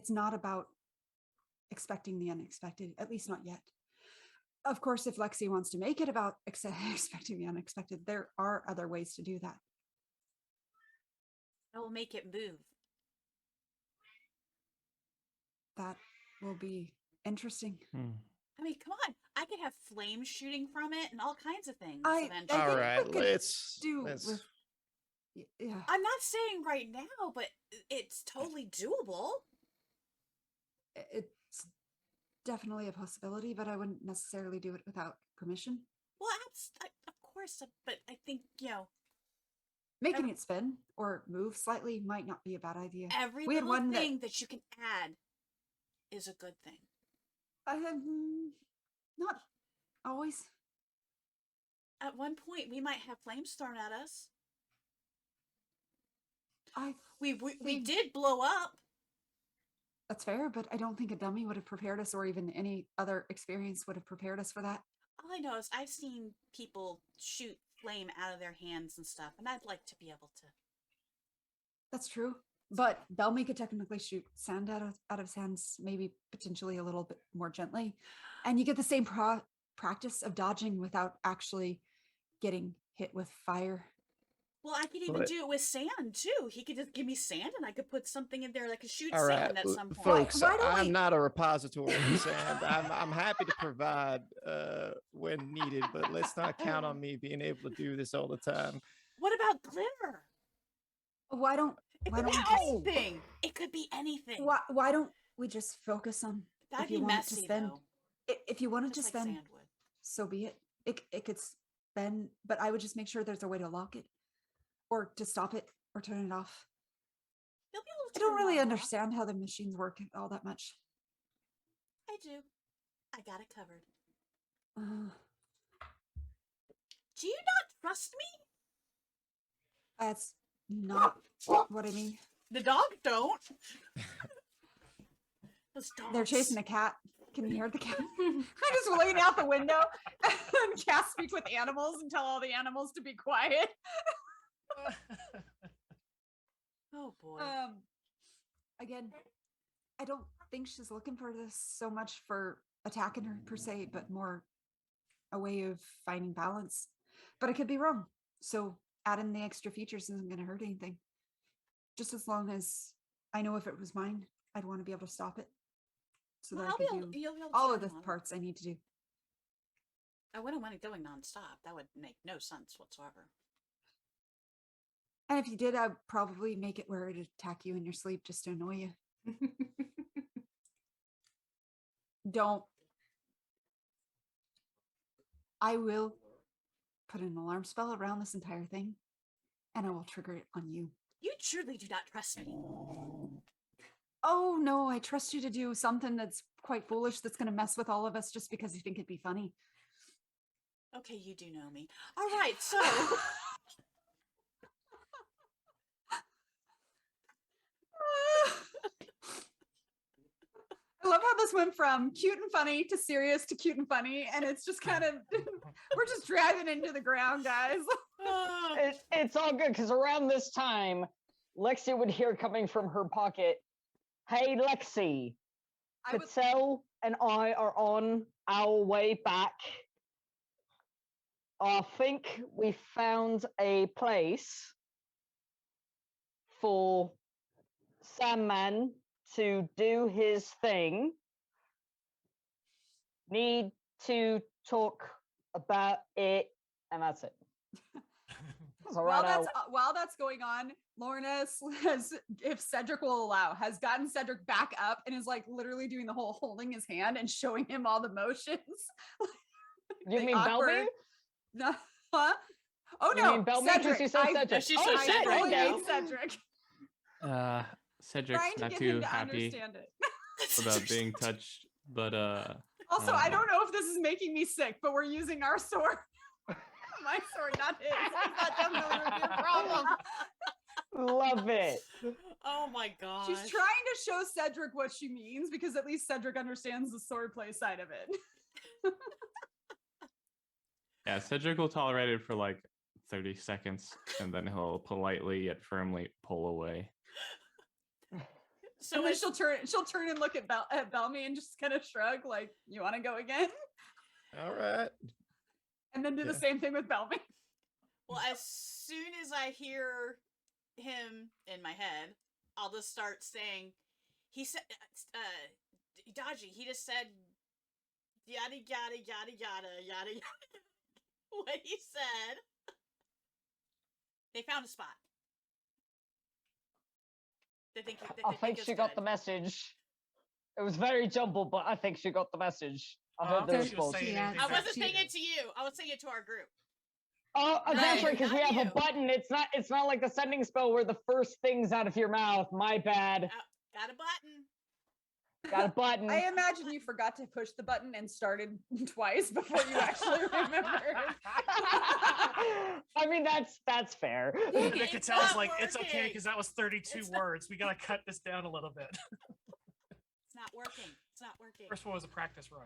not about expecting the unexpected, at least not yet. Of course, if Lexxi wants to make it about expecting the unexpected, there are other ways to do that. I will make it move. That will be interesting. I mean, come on. I could have flames shooting from it and all kinds of things I eventually. All think right, we could let's do let's. with yeah. I'm not saying right now, but it's totally doable. It's definitely a possibility, but I wouldn't necessarily do it without permission. Well, of course, but I think, Making it spin or move slightly might not be a bad idea. every We had little one thing that you can add is a good thing. I have not always. At one point, we might have flames thrown at us. We did blow up. That's fair, but I don't think a dummy would have prepared us, or even any other experience would have prepared us for that. All I know is I've seen people shoot flame out of their hands and stuff, and I'd like to be able to. That's true. But Belmy could technically shoot sand out of his hands, maybe potentially a little bit more gently. And you get the same practice of dodging without actually getting hit with fire. Well, I could even do it with sand, too. He could just give me sand, and I could put something in there that could shoot All right, sand at some point. folks. Why don't I'm we- not a repository of sand. I'm happy to provide when needed, but let's not count on me being able to do this all the time. What about glitter? Why don't It why could don't be we just, anything. It could be anything. why don't we just focus on That'd if you be want it messy, to spin? though. If you wanted to Just like spin, sand would. so be it. It could spin, but I would just make sure there's a way to lock it, or to stop it, or turn it off. You'll be able to I don't turn really it off. understand how the machines work all that much. I do. I got it covered. Uh, Do you not trust me? that's not what I mean. The dog don't. Those dogs. They're chasing a cat. Can you hear the cat? I'm just looking out the window and cast speak with animals and tell all the animals to be quiet. Oh boy. Again, I don't think she's looking for this so much for attacking her per se, but more a way of finding balance. But I could be wrong. So adding the extra features isn't going to hurt anything. Just as long as I know if it was mine, I'd want to be able to stop it. So that I could do you'll be able to all of turn the on it. parts I need to do. I wouldn't want it going nonstop. That would make no sense whatsoever. And if you did, I'd probably make it where it'd attack you in your sleep just to annoy you. Don't. I will put an alarm spell around this entire thing, and I will trigger it on you. You truly do not trust me. Oh no, I trust you to do something that's quite foolish that's going to mess with all of us just because you think it'd be funny. Okay, you do know me. All right, so I love how this went from cute and funny to serious to cute and funny, and it's just kind of we're just driving into the ground, guys. It's all good because around this time, Lexi would hear coming from her pocket, "Hey, Lexi, Patel and I are on our way back. I think we found a place for Sandman to do his thing. Need to talk about it," and that's it. So While that's going on, Lorna has, if Cedric will allow, has gotten Cedric back up and is like literally doing the whole holding his hand and showing him all the motions. You mean Belmy? No, huh? Oh You no, mean Belmy? 'Cause Cedric. you said Cedric. She Oh, said shit, Cedric. I okay. made Cedric. Cedric's Trying to not get too him to happy understand it. about being touched, but Also, I don't know if this is making me sick, but we're using our sword. My sword, not his. That definitely would be a problem. Love it. oh my gosh. She's trying to show Cedric what she means because at least Cedric understands the swordplay side of it. yeah, Cedric will tolerate it for like 30 seconds, and then he'll politely yet firmly pull away. So then she'll turn and look at Belmy and just kind of shrug, like, "You want to go again?" All right. And then do the Yeah. same thing with Belmy. Well, as soon as I hear him in my head, I'll just start saying, he said, Dodgy, he just said, yada, yada, yada, yada, yada, yada. What he said. They found a spot. They think, I think she got the message. It was very jumbled, but I think she got the message. I heard the think she was response. saying Yeah, anything I back wasn't to saying you. it to you. I was saying it to our group. Oh, that's Right, right, because we not have you. a button. It's not like the sending spell where the first thing's out of your mouth. My bad. Got a button. Got a button. I imagine you forgot to push the button and started twice before you actually remembered. I mean, that's fair. And then It's Catel's not like, it's okay working. because that was 32 It's not- words. We gotta cut this down a little bit. It's not working. It's not working. First one was a practice run.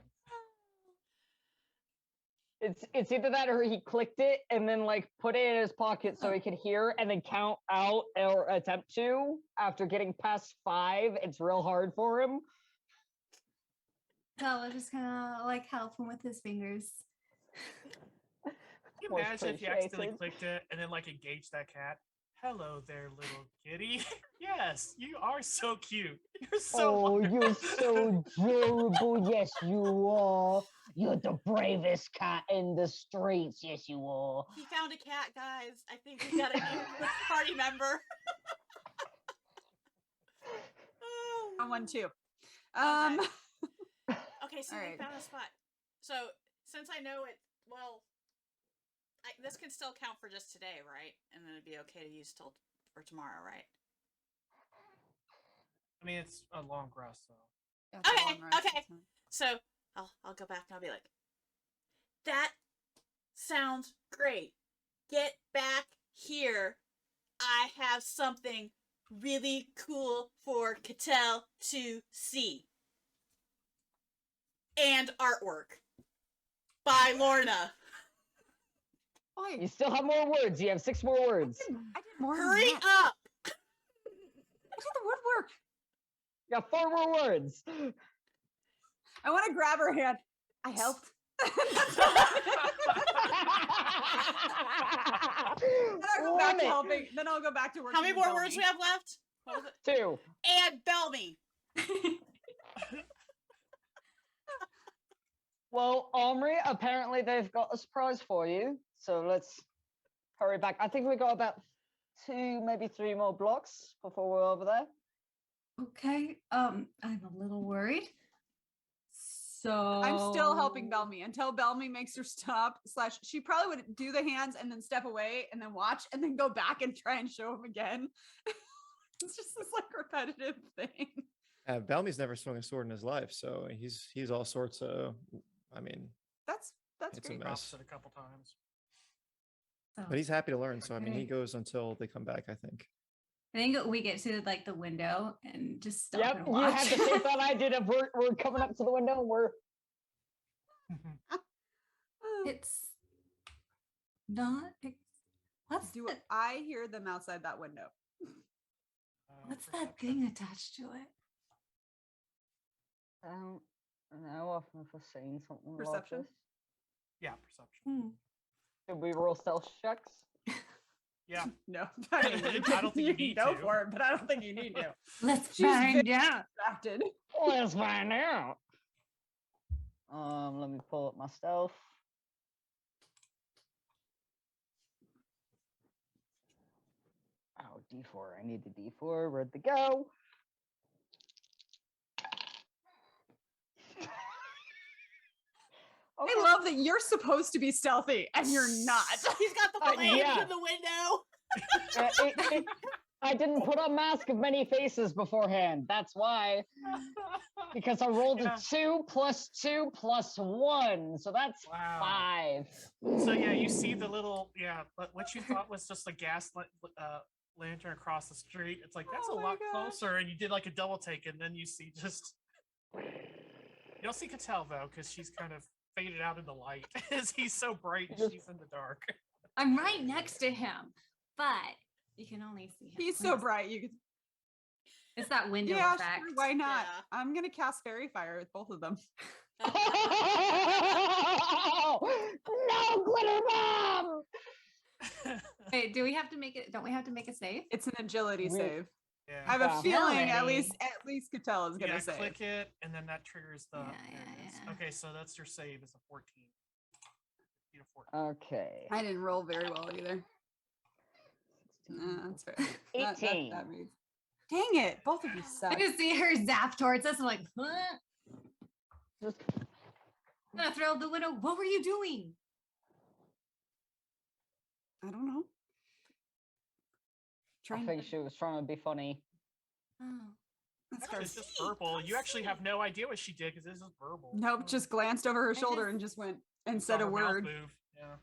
It's either that or he clicked it and then like put it in his pocket so he could hear and then count out or attempt to. After getting past 5, it's real hard for him. So I was just gonna like help him with his fingers. Can you Much imagine if you accidentally appreciated. clicked it and then like engaged that cat? Hello there, little kitty. Yes, you are so cute. You're so Oh, wonderful. you're so adorable. Yes, you are. You're the bravest cat in the streets. Yes, you are. He found a cat, guys. I think we got a new party member. I won too. Okay, so All we right. found a spot. So since I know it, well, this can still count for just today, right? And then it'd be okay to use till for tomorrow, right? I mean, it's a long rest, so. That's a Okay, long rest, okay. it's fine. So I'll go back and I'll be like, that sounds great. Get back here. I have something really cool for Qatel to see. And artwork by Lorna. Oh, You still have more words. You have 6 more words. I did more than Hurry that. up! I did the woodwork. You got 4 more words. I want to grab her hand. I helped. Then I'll go back to helping. Then I'll go back to working. How many with more words Belmy. we have left? What was it? 2. And Belmy. Well, Omri, apparently they've got a surprise for you. So let's hurry back. I think we got about 2, maybe 3 more blocks before we're over there. Okay. I'm a little worried. So I'm still helping Belmy until Belmy makes her stop. / she probably would do the hands and then step away and then watch and then go back and try and show him again. It's just this like repetitive thing. Belmy's never swung a sword in his life, so he's all sorts of. I mean, That's It's a great. mess. Drops it a couple times. so but he's happy to learn. So I mean, he Okay. goes until they come back. I think. I think we get to like the window and just stop Yep, and you watch. have the same thought I did of we're coming up to the window and we're It's not. What's Do that? I hear them outside that window? What's that Perception. thing attached to it? I don't know. I've never seen something Perception? like this. Yeah, perception. Hmm. Should we roll stealth checks? Yeah. No, I don't think you can need go to. for it, but I don't think you need to. Let's She's find out. Distracted. Let's find out. Let me pull up my stealth. Oh, D4. I need the D4. Where'd they go? Okay. I love that you're supposed to be stealthy and you're not. He's got the flames yeah. in the window. I didn't put on Mask of Many Faces beforehand. That's why. Because I rolled Yeah. a 2 plus 2 plus 1. So that's Wow. 5. So yeah, you see the little but what you thought was just a gas lantern across the street. It's like that's Oh a my lot gosh. closer, and you did like a double take, and then you see just you don't see Cattell though, because she's kind of faded out in the light as he's so bright and Just- she's in the dark. I'm right next to him, but you can only see him. He's so bright. You could. It's that window Yeah, effect. sure, why not? Yeah. I'm gonna cast Fairy Fire with both of them. No glitter bomb! Wait, do we have to make it? Don't we have to make a save? It's an agility We- save. Yeah. I have a Yeah. feeling at Agility. least Cattell is gonna Yeah, save. click it, and then that triggers the. Yeah, there it yeah, is. yeah. Okay, so that's your save is a 14. You need a 14. Okay. I didn't roll very well either. That's fair. That 18. means. Dang it! Both of you I suck. just see her zap towards us. I'm like, huh? Just I'm gonna throw out the window. What were you doing? I don't know. I Trying think to. she was trying to be funny. Oh. That's Actually, fair. it's just verbal. You actually have no idea what she did because this is verbal. Nope, just glanced over her I should just- and just went and Saw said a her mouth word. move. Yeah.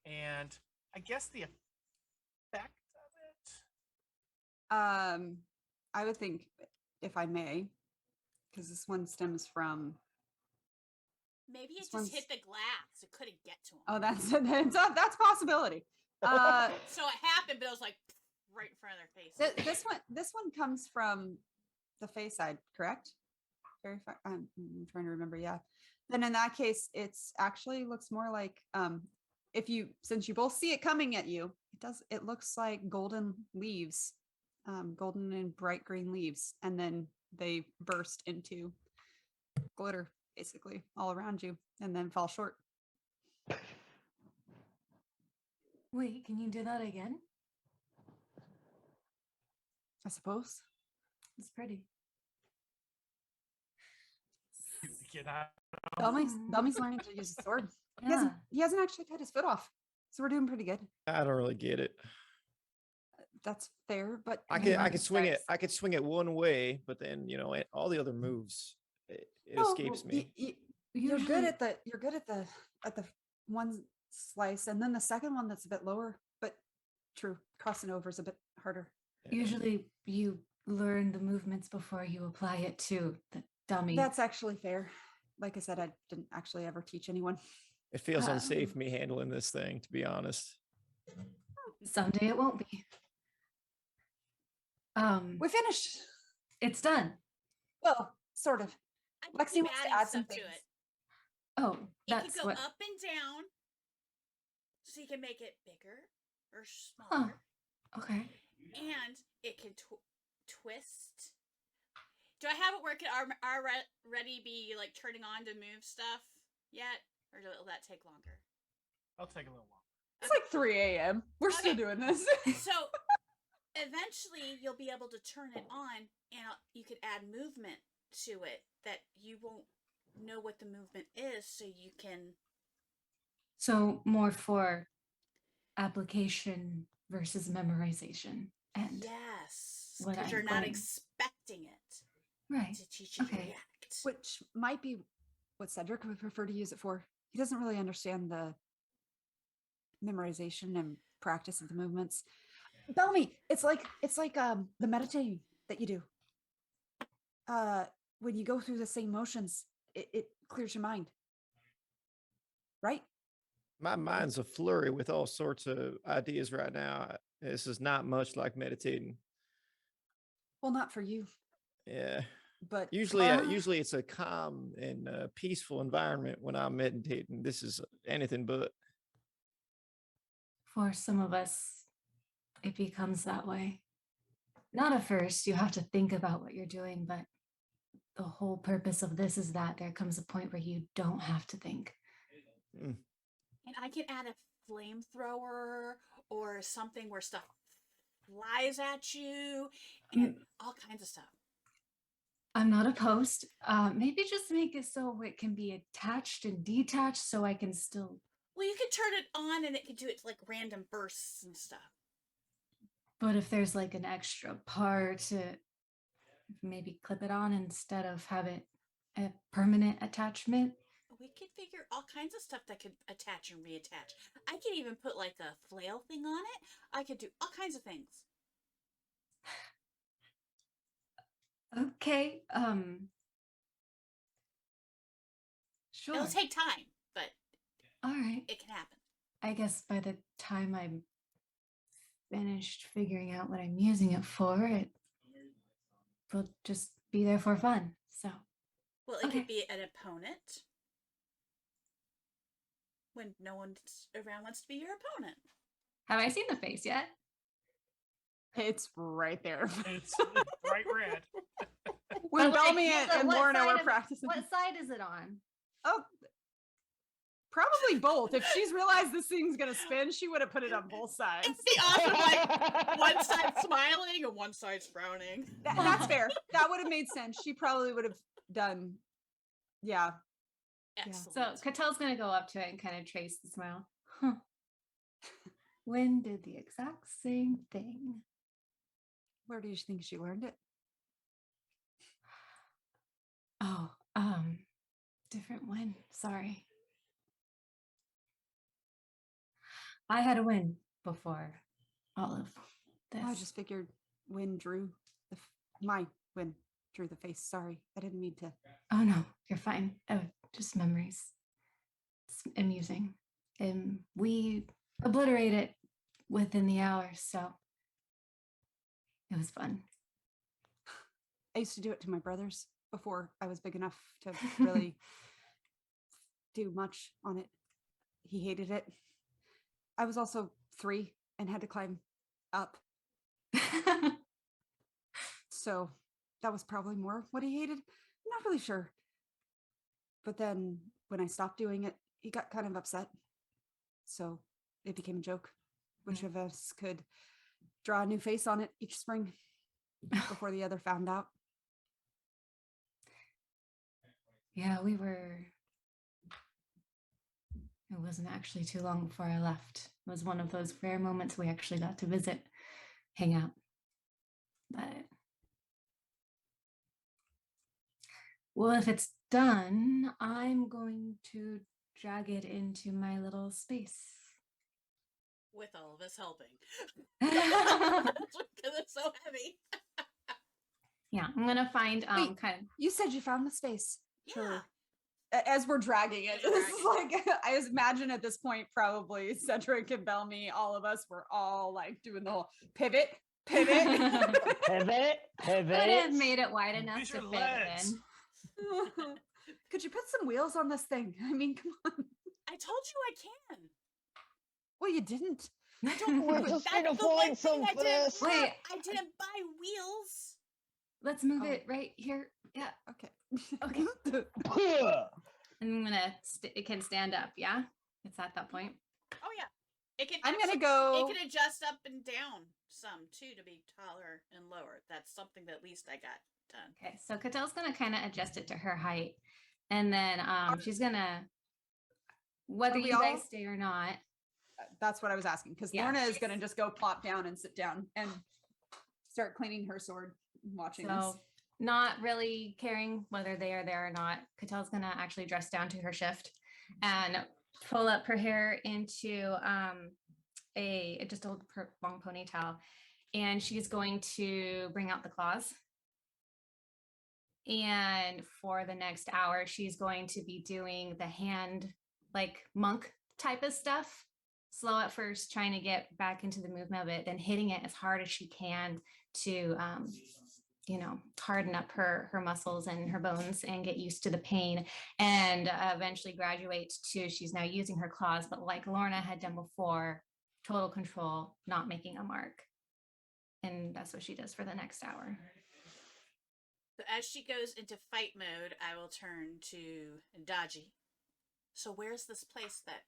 And I guess the effect of it. I would think, if I may, because this one stems from. Maybe it This just one's- hit the glass. It couldn't get to him. Oh, that's a possibility. So it happened, but it was like right in front of their face. This one comes from the face side, correct? Very far. I'm trying to remember. Yeah. Then in that case, it's actually looks more like since you both see it coming at you, it looks like golden leaves, golden and bright green leaves, and then they burst into glitter basically all around you and then fall short. Wait, can you do that again? I suppose. It's pretty. Get out. Belmy's learning to use a sword. Yeah. He hasn't actually cut his foot off, so we're doing pretty good. I don't really get it. That's fair, but I could swing it. I could swing it one way, but then all the other moves, it escapes me. You're Usually- good at the one slice, and then the second one that's a bit lower. But true, crossing over is a bit harder. Usually you learn the movements before you apply it to the dummy. That's actually fair. Like I said, I didn't actually ever teach anyone. It feels Um, unsafe me handling this thing, to be honest. Someday it won't be. We finished. It's done. Well, sort of. I could Lexi keep wants to adding add some stuff to things. it. Oh, It that's could go what. up and down, so you can make it bigger or smaller, Okay. and it can twist. Do I have it where it can already be like turning on to move stuff yet, or will that take longer? I'll take a little longer. It's like 3 a.m. We're still Okay. doing this. So eventually you'll be able to turn it on, and you can add movement to it that you won't know what the movement is, so you can. So more for application versus memorization. And Yes, what because I'm you're not going- expecting it right. to teach you to Okay. react. Which might be what Cedric would prefer to use it for. He doesn't really understand the memorization and practice of the movements. Belmy, it's like the meditating that you do. When you go through the same motions, it clears your mind. Right? My mind's a flurry with all sorts of ideas right now. This is not much like meditating. Well, not for you, Yeah. but Usually it's a calm and peaceful environment when I'm meditating. This is anything but. For some of us, it becomes that way. Not at first, you have to think about what you're doing, but the whole purpose of this is that there comes a point where you don't have to think. Mm. And I can add a flamethrower or something where stuff flies at you and all kinds of stuff. I'm not opposed. Maybe just make it so it can be attached and detached so I can still. Well, you can turn it on and it can do it like random bursts and stuff. But if there's like an extra part to maybe clip it on instead of have it a permanent attachment. We could figure all kinds of stuff that could attach and reattach. I could even put like a flail thing on it. I could do all kinds of things. Okay. Sure. It'll take time, but All right. it can happen. I guess by the time I'm finished figuring out what I'm using it for, it will just be there for fun. So Well, Well, it Okay. could be an opponent when no one around wants to be your opponent. Have I seen the face yet? It's right there. It's bright red. When But, like, Belmy and what Lorna side were of- practicing. What side is it on? Oh, probably both. If she's realized this thing's gonna spin, she would have put it on both sides. It'd be awesome, like one side smiling and one side's frowning. That's fair. That would have made sense. She probably would have done. Yeah. Excellent. So Catel's gonna go up to it and kind of trace the smile. Huh. When did the exact same thing? Where do you think she learned it? Oh, different win. Sorry. I had a win before all of this. I just figured Win drew my Win drew the face. Sorry, I didn't mean to. Oh no, you're fine. Oh, just memories. It's amusing. We obliterate it within the hour, so it was fun. I used to do it to my brothers before I was big enough to really do much on it. He hated it. I was also 3 and had to climb up. So that was probably more what he hated. I'm not really sure. But then when I stopped doing it, he got kind of upset. So it became a joke. Which of us could draw a new face on it each spring before the other found out? Yeah, we were. It wasn't actually too long before I left. It was one of those rare moments we actually got to visit, hang out. But well, if it's done, I'm going to drag it into my little space. With all of us helping. Yeah, Because it's so heavy. I'm gonna find Wait. kind of. You said you found the space. Yeah. As we're dragging it, You're this is dragging like I imagine at this point probably Cedric and Belmy, all of us were all like doing the whole pivot. Pivot, Could have made it wide enough Use to your fit legs. in. Could you put some wheels on this thing? I mean, come on. I told you I can. Well, you didn't. We're just That's gonna the one find thing some I didn't first. have. Wait. I didn't buy wheels. Let's move Oh. it right here. Yeah, Okay. Okay. Ugh. and I'm gonna. It can stand up. Yeah, it's at that point. Oh yeah. It can I'm gonna actually- go. It can adjust up and down some too to be taller and lower. That's something that at least I got done. Okay, so Catel's gonna kind of adjust it to her height, and then she's gonna, whether Are we you guys all- stay or not. That's what I was asking because Yeah. Lorna is gonna just go plop down and sit down and start cleaning her sword, watching this. So not really caring whether they are there or not. Catel's gonna actually dress down to her shift and pull up her hair into just a long ponytail, and she's going to bring out the claws. And for the next hour, she's going to be doing the hand, like monk type of stuff. Slow at first, trying to get back into the movement of it, then hitting it as hard as she can to, harden up her muscles and her bones and get used to the pain, and eventually graduate to she's now using her claws, but like Lorna had done before, total control, not making a mark. And that's what she does for the next hour. So as she goes into fight mode, I will turn to Daji. So where's this place that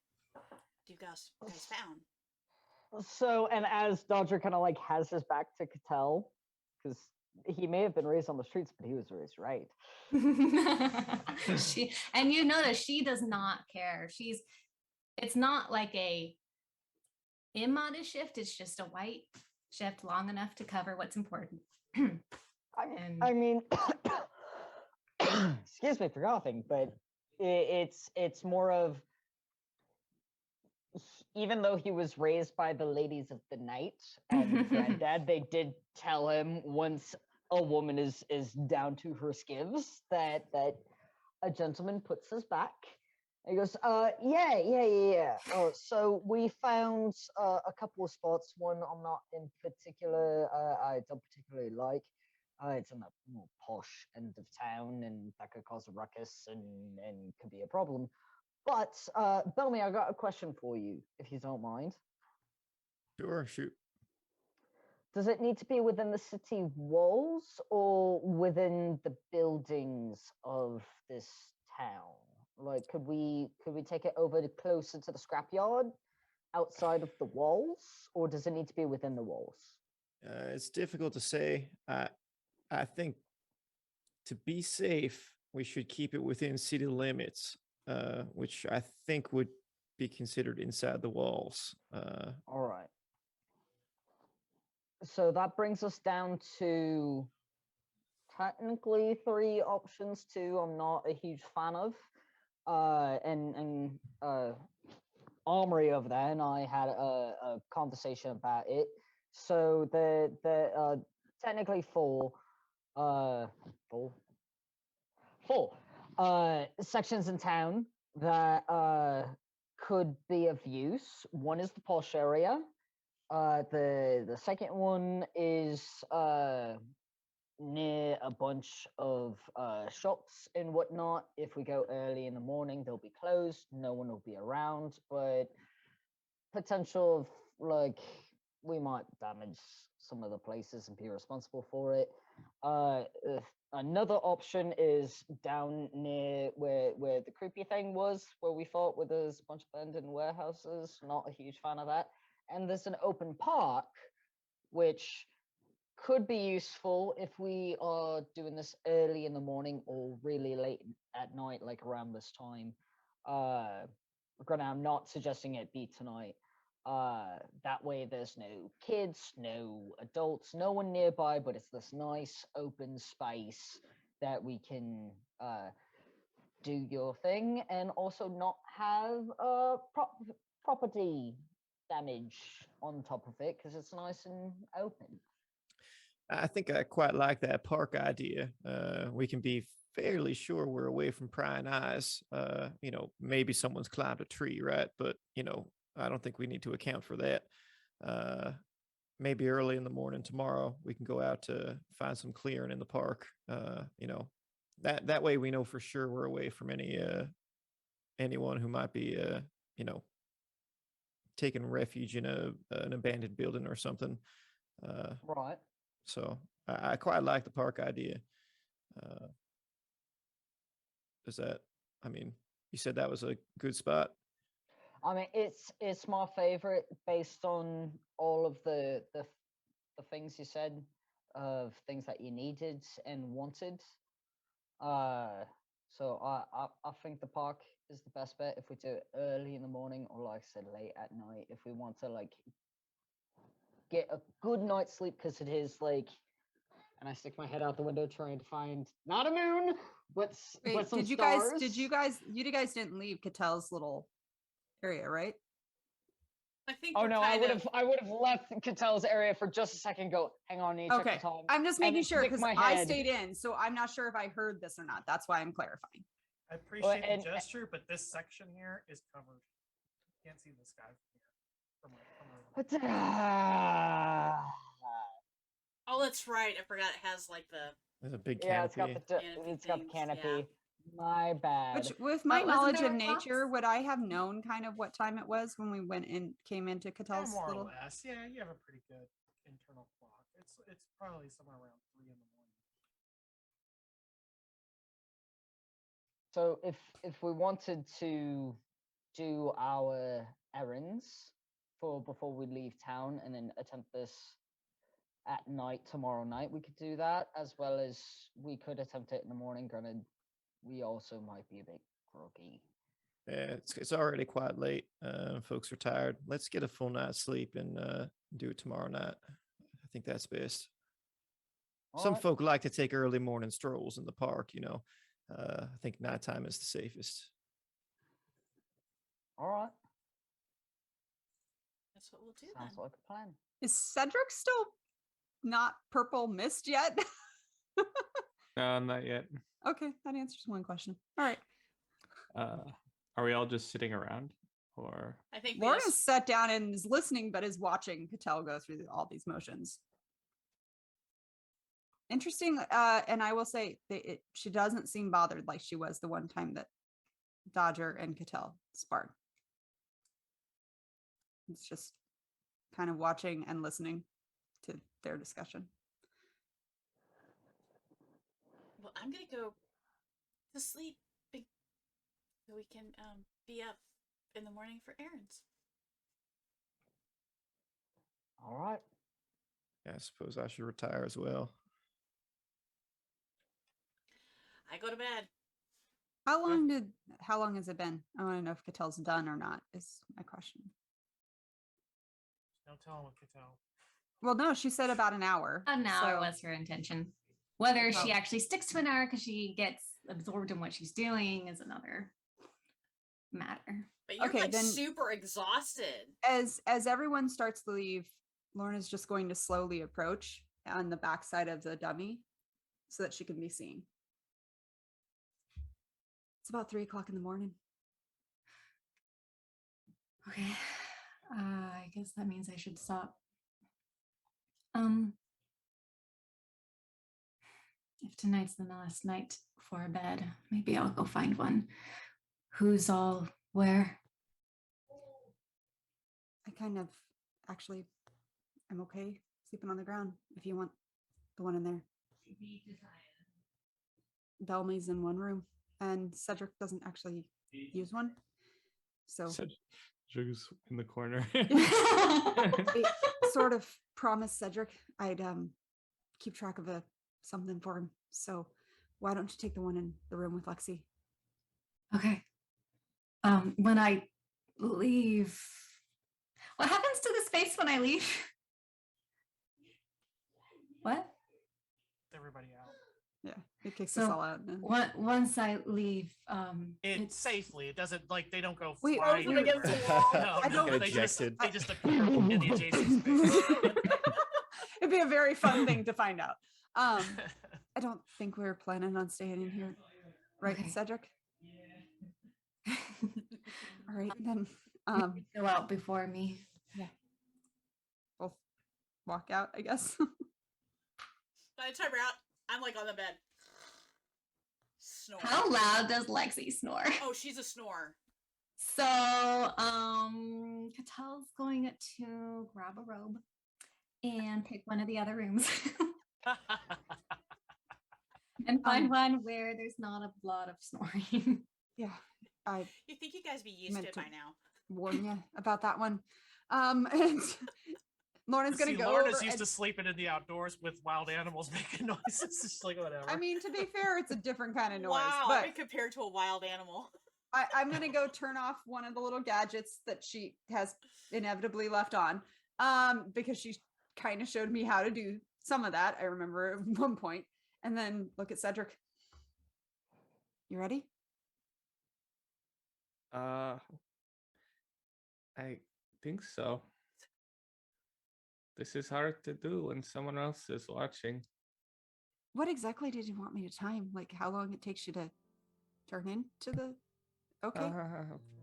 you guys found? So, and as Dodger kind of like has his back to Cattell, because he may have been raised on the streets, but he was raised right. And you notice she does not care. It's not like a immodest shift, it's just a white shift long enough to cover what's important. I mean, excuse me for coughing, but it's more of, even though he was raised by the ladies of the night and granddad, they did tell him once a woman is down to her skivs that a gentleman puts his back. And he goes, yeah. So we found a couple of spots. One I'm not in particular, I don't particularly like. It's in the more posh end of town, and that could cause a ruckus and could be a problem. But Belmy, I got a question for you, if you don't mind. Sure, shoot. Does it need to be within the city walls or within the buildings of this town? Like, could we take it over closer to the scrapyard, outside of the walls, or does it need to be within the walls? It's difficult to say. I think to be safe, we should keep it within city limits, which I think would be considered inside the walls. All right. So that brings us down to technically 3 options. 2 I'm not a huge fan of. And Armory over there and I had a conversation about it. So the technically 4 sections in town that could be of use. One is the posh area. The second one is near a bunch of shops and whatnot. If we go early in the morning, they'll be closed. No one will be around, but potential of like we might damage some of the places and be responsible for it. Another option is down near where the creepy thing was, where we fought with a bunch of abandoned warehouses. Not a huge fan of that. And there's an open park, which could be useful if we are doing this early in the morning or really late at night, like around this time. Granted, I'm not suggesting it be tonight. That way there's no kids, no adults, no one nearby, but it's this nice open space that we can do your thing and also not have property damage on top of it because it's nice and open. I think I quite like that park idea. We can be fairly sure we're away from prying eyes. Maybe someone's climbed a tree, right? But, I don't think we need to account for that. Maybe early in the morning tomorrow, we can go out to find some clearing in the park. That way we know for sure we're away from anyone who might be, taking refuge in an abandoned building or something. Right. So I quite like the park idea. You said that was a good spot? I mean, it's my favorite based on all of the things you said, of things that you needed and wanted. So I think the park is the best bet if we do it early in the morning or, like I said, late at night. If we want to get a good night's sleep, because it is and I stick my head out the window trying to find not a moon, but some stars. You guys didn't leave Catel's little area, right? I think. Oh no, I would have left Catel's area for just a second. Go, hang on, need to check the time. I'm just making sure because I head. stayed in, so I'm not sure if I heard this or not. That's why I'm clarifying. I appreciate the gesture, but this section here is covered. You can't see the sky from here. Oh, that's right. I forgot it has There's a big canopy. It's got the canopy. Yeah. My bad. Which, with my knowledge of nature, would I have known kind of what time it was when we came into Catel's more little? Or less. Yeah, you have a pretty good internal clock. It's probably somewhere around 3 in the morning. So if we wanted to do our errands before we leave town and then attempt this at night tomorrow night, we could do that, as well as we could attempt it in the morning. Granted, we also might be a bit groggy. Yeah, it's already quite late. Folks are tired. Let's get a full night's sleep and do it tomorrow night. I think that's best. Some folk like to take early morning strolls in the park, I think nighttime is the safest. All right. That's what we'll do. Sounds like a plan. Is Cedric still not purple mist yet? No, not yet. Okay, that answers one question. All right. Are we all just sitting around, or? I think Lauren's sat down and is listening, but is watching Catel go through all these motions. Interesting. And I will say she doesn't seem bothered like she was the one time that Dodger and Cattell sparred. It's just kind of watching and listening to their discussion. Well, I'm gonna go to sleep so we can be up in the morning for errands. All right. Yeah, I suppose I should retire as well. I go to bed. How long has it been? I want to know if Cattell's done or not, is my question. Don't tell him what to tell. Well, no, she said about an hour. An hour so- was her intention. Whether she Oh. actually sticks to an hour because she gets absorbed in what she's doing is another matter. But you're Okay, like then- super exhausted. As everyone starts to leave, Lorna's just going to slowly approach on the backside of the dummy so that she can be seen. It's about 3 o'clock in the morning. Okay. I guess that means I should stop. If tonight's the last night for bed, maybe I'll go find one. Who's all where? I kind of actually, I'm okay sleeping on the ground if you want the one in there. Belmy's in one room, and Cedric doesn't actually use one. So Cedric's in the corner. I sort of promised Cedric I'd keep track of something for him. So why don't you take the one in the room with Lexxi? Okay. When I leave, what happens to the space when I leave? What? Everybody out. Yeah, it kicks us So, all out. And Once I leave, It's safely. It doesn't like they don't go Wait, flying over against everywhere. the wall. No, I don't- no, they just Ejected. appear in the adjacent space. It'd be a very fun thing to find out. I don't think we're planning on staying in here, right, Okay. Cedric? All right, then go out before me. we'll walk out, I guess. By the time we're out, I'm like on the bed. Snore. How loud does Lexi snore? Oh, she's a snore. So, Cattell's going to grab a robe and pick one of the other rooms and find one where there's not a lot of snoring. Yeah, I You think you guys be used to Meant it to- by now? warn you about that one. And Lorna's gonna See, go Lorna's over used and- to sleeping in the outdoors with wild animals making noises. It's just like whatever. I mean, to be fair, it's a different kind of noise. Wow, But compared to a wild animal. I'm gonna go turn off one of the little gadgets that she has inevitably left on, because she kind of showed me how to do some of that. I remember at one point, and then look at Cedric. You ready? I think so. This is hard to do when someone else is watching. What exactly did you want me to time? Like how long it takes you to turn into the? Okay.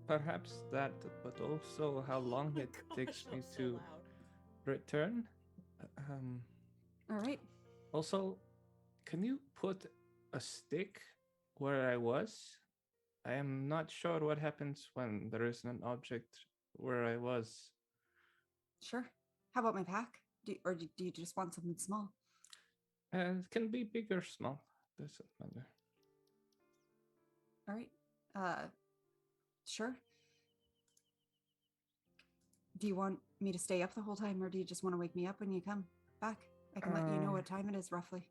Perhaps that, but also how long it takes Gosh, me that was so to loud. return. All right. Also, can you put a stick where I was? I am not sure what happens when there isn't an object where I was. Sure. How about my pack? Do you just want something small? It can be big or small. Doesn't matter. All right. Sure. Do you want me to stay up the whole time, or do you just want to wake me up when you come back? I can let you know what time it is roughly.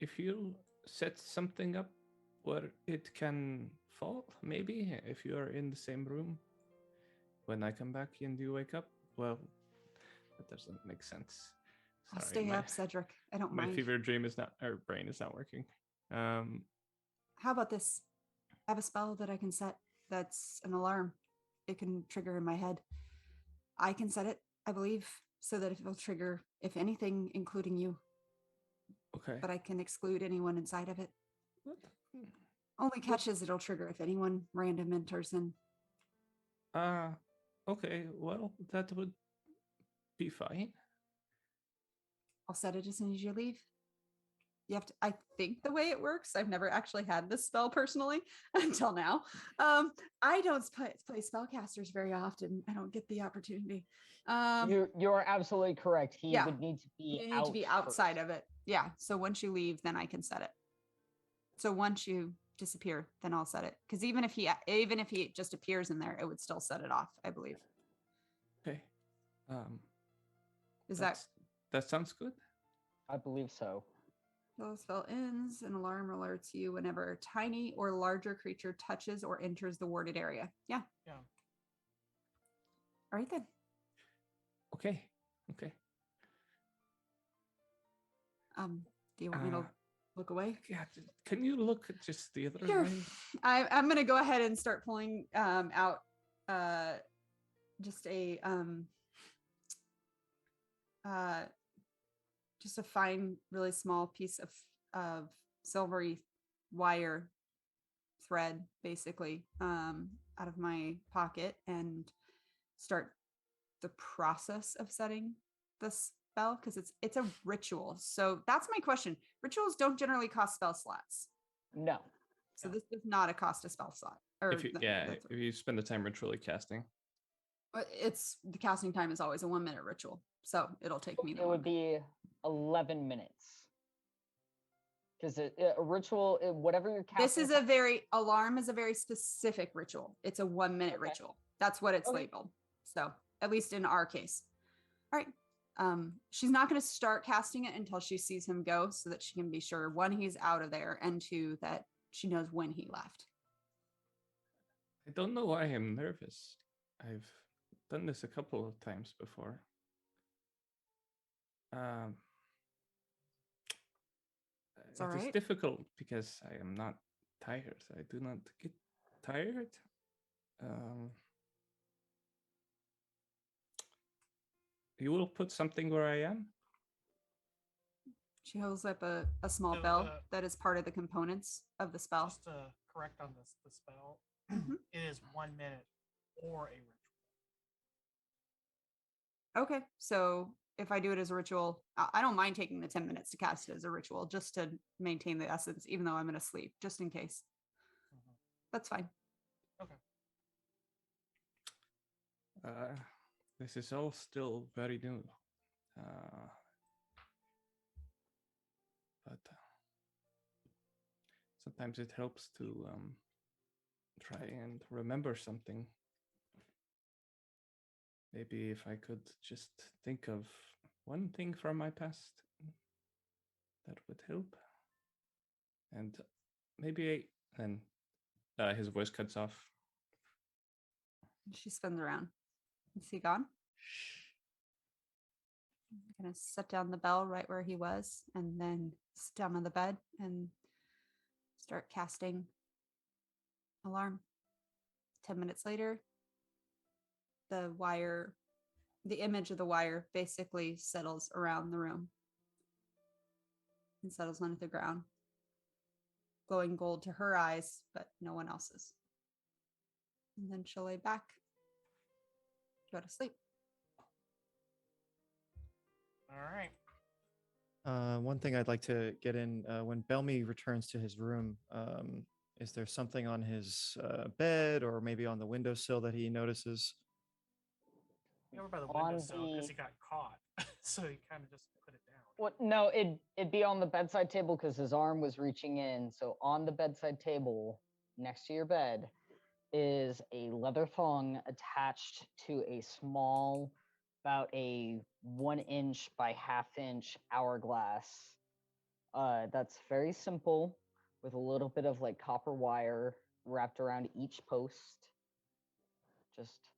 If you set something up where it can fall, maybe if you are in the same room when I come back and you wake up, well, that doesn't make sense. I'll Sorry, stay my- up, Cedric. I don't My mind. fever dream is not, or brain is not working. How about this? I have a spell that I can set that's an alarm. It can trigger in my head. I can set it, I believe, so that it'll trigger, if anything, including you. Okay. But I can exclude anyone inside of it. What? Only catch is it'll trigger if anyone random enters in. Okay, well, that would be fine. I'll set it as soon as you leave. you have to, I think the way it works, I've never actually had this spell personally until now. I don't play spellcasters very often. I don't get the opportunity. You're absolutely correct. He yeah. would need to be You need to be outside of it. Yeah. So once you leave, then I can set it. So once you disappear, then I'll set it. Because even if he just appears in there, it would still set it off, I believe. Okay. Is that sounds good? I believe so. The spell ends. An alarm alerts you whenever a tiny or larger creature touches or enters the warded area. Yeah. Yeah. All right then. Okay. Do you want me to look away? Yeah. Can you look just the other Sure. way? I'm gonna go ahead and start pulling out just a just a fine, really small piece of silvery wire thread, basically, out of my pocket, and start the process of setting the spell, because it's a ritual. So that's my question. Rituals don't generally cost spell slots. No. So this does not cost a spell slot. Or If you spend the time ritually casting. it's the casting time is always a 1 minute ritual, so it'll take me. It would be 11 minutes. Because a ritual, whatever you're casting. This is alarm is a very specific ritual. It's a 1 minute ritual. That's what it's labeled. So at least in our case. All right. She's not going to start casting it until she sees him go, so that she can be sure, one, he's out of there, and two, that she knows when he left. I don't know why I'm nervous. I've done this a couple of times before. It's difficult because I am not tired. I do not get tired. You will put something where I am? She holds up a small bell that is part of the components of the spell. Just to correct on this, the spell, Mhm. it is 1 minute or a ritual. Okay, so if I do it as a ritual, I don't mind taking the 10 minutes to cast it as a ritual, just to maintain the essence, even though I'm going to sleep, just in case. Mhm. That's fine. Okay. This is all still very new. But sometimes it helps to try and remember something. Maybe if I could just think of one thing from my past, that would help. And maybe then his voice cuts off. She spins around. Is he gone? I'm going to set down the bell right where he was, and then sit down on the bed and start casting alarm. 10 minutes later, the image of the wire basically settles around the room and settles onto the ground, glowing gold to her eyes, but no one else's. And then she'll lay back, go to sleep. All right. One thing I'd like to get in, when Belmy returns to his room, is there something on his bed or maybe on the windowsill that he notices? Over by the windowsill because he got caught, so he kind of just put it down. Well, no, it'd be on the bedside table because his arm was reaching in. So on the bedside table, next to your bed, is a leather thong attached to a small, about a 1 inch by 1/2 inch hourglass. That's very simple, with a little bit of like copper wire wrapped around each post. Just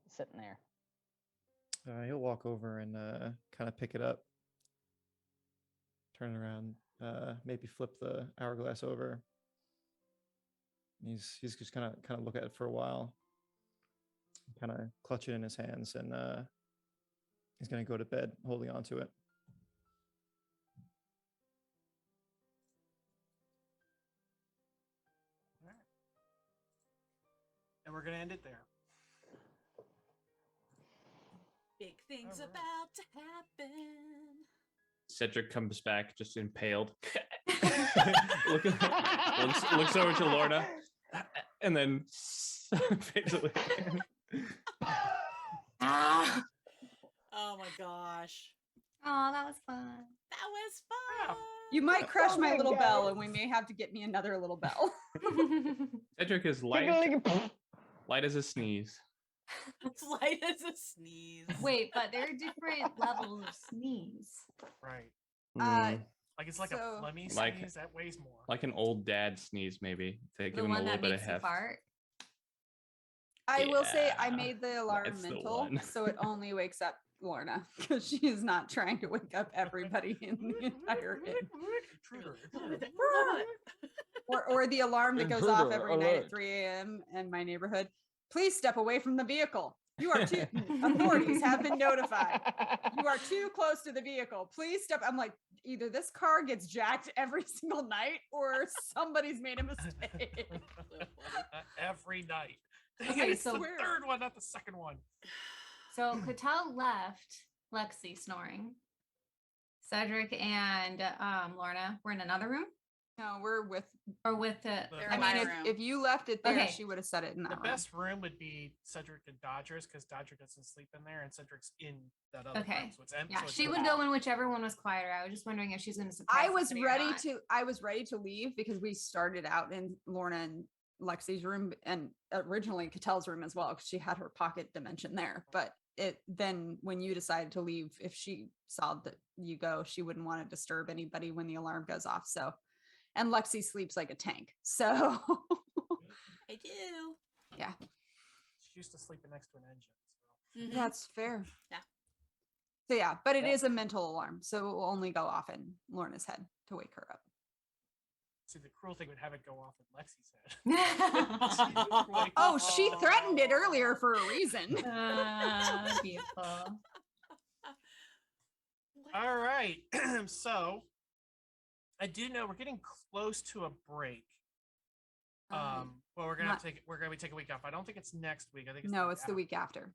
sitting there. He'll walk over and kind of pick it up, turn around, maybe flip the hourglass over. He's just kind of look at it for a while, kind of clutch it in his hands, and he's gonna go to bed holding on to it. All right. And we're gonna end it there. Big things All right. about to happen. Cedric comes back just impaled. looks over to Lorna, and then fades away. Ah. Oh my gosh. Oh, that was fun. That was fun. You might crush my my little God. bell, and we may have to get me another little bell. Cedric is light as a sneeze. It's light as a sneeze. Wait, but there are different levels of sneeze. Right. Mm, Like it's like So- a phlegmy Like- sneeze that weighs more. like an old dad sneeze, maybe. To The give him a one little that bit of makes you heft. fart. I will say I Yeah, made the alarm that's the mental, one. so it only wakes up Lorna because she is not trying to wake up everybody in the entire inn. Intruder. Or the alarm that goes off Intruder every night alert. at 3 a.m. in my neighborhood. Please step away from the vehicle. You are too authorities have been notified. You are too close to the vehicle. Please step. I'm like, either this car gets jacked every single night or somebody's made a mistake. Every night. Okay, It's so- the third one, not the second one. So Cattell left Lexxi snoring. Cedric and Lorna were in another room No, we're with. or with the. They're I in mean, my if, room. if you left it there, Okay. she would have said it in that The room. best room would be Cedric and Dodgers because Dodger doesn't sleep in there and Cedric's in that other Okay. room. So it's empty. Yeah, so it's she would empty. go in whichever one was quieter. I was just wondering if she's going to surprise. I was somebody or ready not. to. I was ready to leave because we started out in Lorna and Lexi's room and originally Cattell's room as well because she had her pocket dimension there. But then when you decided to leave, if she saw that you go, she wouldn't want to disturb anybody when the alarm goes off. So, and Lexi sleeps like a tank. So I do. She used to sleep next to an engine. So. Mhm. that's fair. Yeah. So yeah, but it Yeah. is a mental alarm, so it will only go off in Lorna's head to wake her up. See, the cruel thing would have it go off in Lexi's head. Like, Oh, she threatened it earlier for a reason. Beautiful. All right. So I do know we're getting close to a break. Well, we're gonna not- we're gonna be taking a week off. I don't think it's next week. I think it's No, it's the after. week after.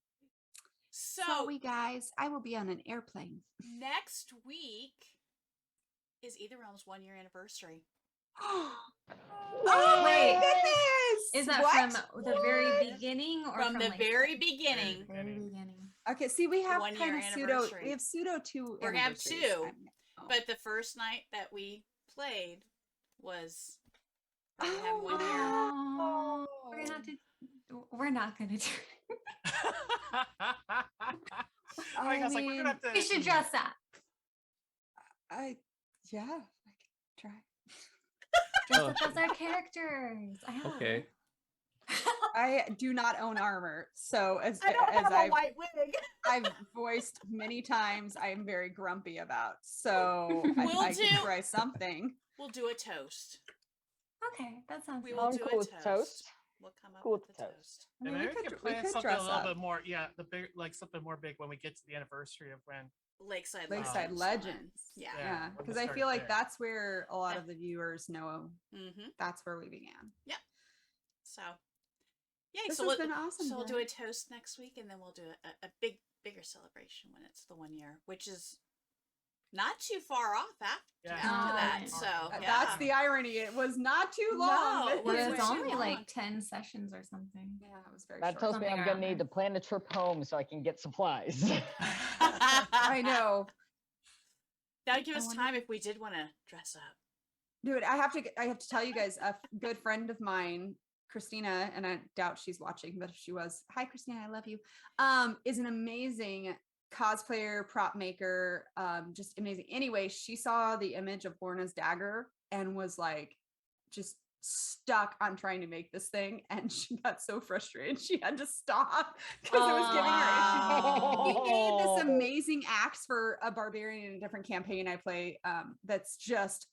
So Sorry, guys, I will be on an airplane. next week is Ætherealms 1 year anniversary. Oh, Wait. goodness! Is that What? from the very beginning or From the like, very beginning. very beginning? Okay, see, we have 1 kind year of pseudo. anniversary. We have pseudo two. We're gonna have anniversaries. two, I'm- But the first night that we played was we're gonna have 1 year. Oh, we're gonna have to. We're not gonna do. I was like, we're gonna have to. We should dress up. Yeah, I can try. Dress Oh, up as our characters. I don't Okay. know. I do not own armor, so as I don't have I've a white wig. I've voiced many times, I am very grumpy about. So We'll I can do- try something. We'll do a toast. Okay, that sounds We good. will I'm do cool a with toast. toast. We'll come up Cool with with the toast. toast. I mean, And we maybe we could could plan something dress a little up. bit more. Yeah, the big, like something more big when we get to the anniversary of when. Lakeside Lakeside Legendz. Legends. Yeah. Yeah, Yeah, we're because gonna I start feel like there. that's where a lot Yeah. of the viewers know Mm-hmm. that's where we began. So, yay! This so has we'll, been awesome. so we'll do Brian. a toast next week, and then we'll do a bigger celebration when it's the 1 year, which is not too far off after, Yeah. after that. No. So That- yeah. That's the irony. It was not too No, long. it But wasn't it's too only long. like 10 sessions or something. Yeah, it was very That short. tells me Something I'm around gonna need there. to plan a trip home so I can get supplies. I know. That would give I us wonder- time if we did want to dress up. Dude, I have to tell you guys, good friend of mine, Christina, and I doubt she's watching, but if she was, hi Christina, I love you. Is an amazing cosplayer, prop maker, just amazing. Anyway, she saw the image of Lorna's dagger and was like just stuck on trying to make this thing, and she got so frustrated she had to stop because it was giving her issues. He made this amazing axe for a barbarian in a different campaign I play, that's just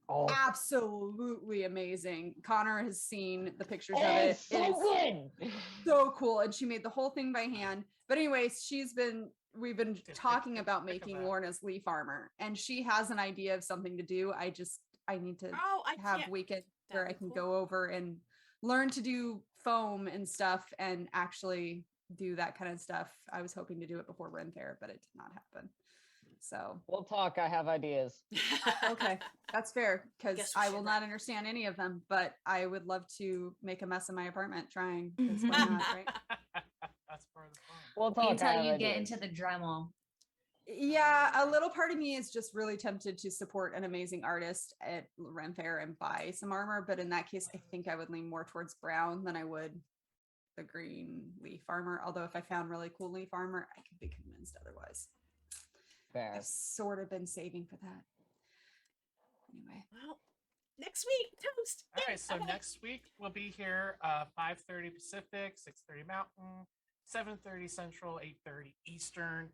Oh, absolutely amazing. Connor has seen the pictures of oh, it. it's so It is good. so cool, and she made the whole thing by hand. But anyways, we've been Pick- talking pick- about pick of making that. Lorna's leaf armor, and she has an idea of something to do. I need to Oh, I have can't. weekend That'd where I be can cool. go over and learn to do foam and stuff and actually do that kind of stuff. I was hoping to do it before Ren Fair, but it did not happen. So We'll talk. I have ideas. okay, that's fair because Guess we I should will not. not understand any of them. But I would love to make a mess in my apartment trying. 'Cause why not, right? That's part of the fun. We'll talk. I Until have you get ideas. into the Dremel. Yeah, a little part of me is just really tempted to support an amazing artist at Ren Fair and buy some armor. But in that case, I think I would lean more towards brown than I would the green leaf armor. Although if I found really cool leaf armor, I could be convinced otherwise. Fair. I've sort of been saving for that. Anyway. Well, next week, toast. All Yay, right, so okay. next week we'll be here 5:30 Pacific, 6:30 Mountain, 7:30 Central, 8:30 Eastern.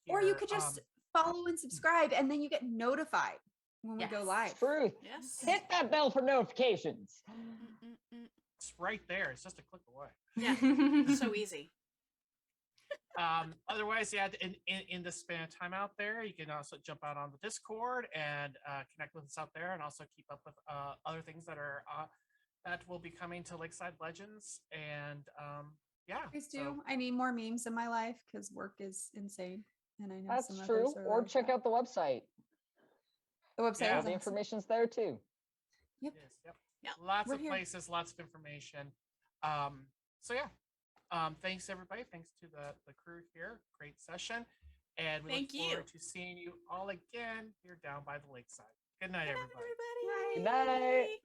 Or you here, could just follow and subscribe, and then you get notified when we go Yes. live. Truth. Yes. Hit that bell for notifications. it's right there. It's just a click away. Yeah. So easy. Otherwise, yeah, in the span of time out there, you can also jump out on the Discord and connect with us out there, and also keep up with other things that are that will be coming to Lakeside Legendz. And yeah, Please do. so- I need more memes in my life because work is insane, and I know That's some true. others are Or like check that. out the website. The website. Yeah. is The awesome. information's there too. Yep. Yes, yep. Yep, Lots we're of here. places, lots of information. So yeah. Thanks everybody. Thanks to the crew here. Great session. And we Thank look you. forward to seeing you all again here down by the lakeside. Good night, Good night, everybody. everybody. Good night.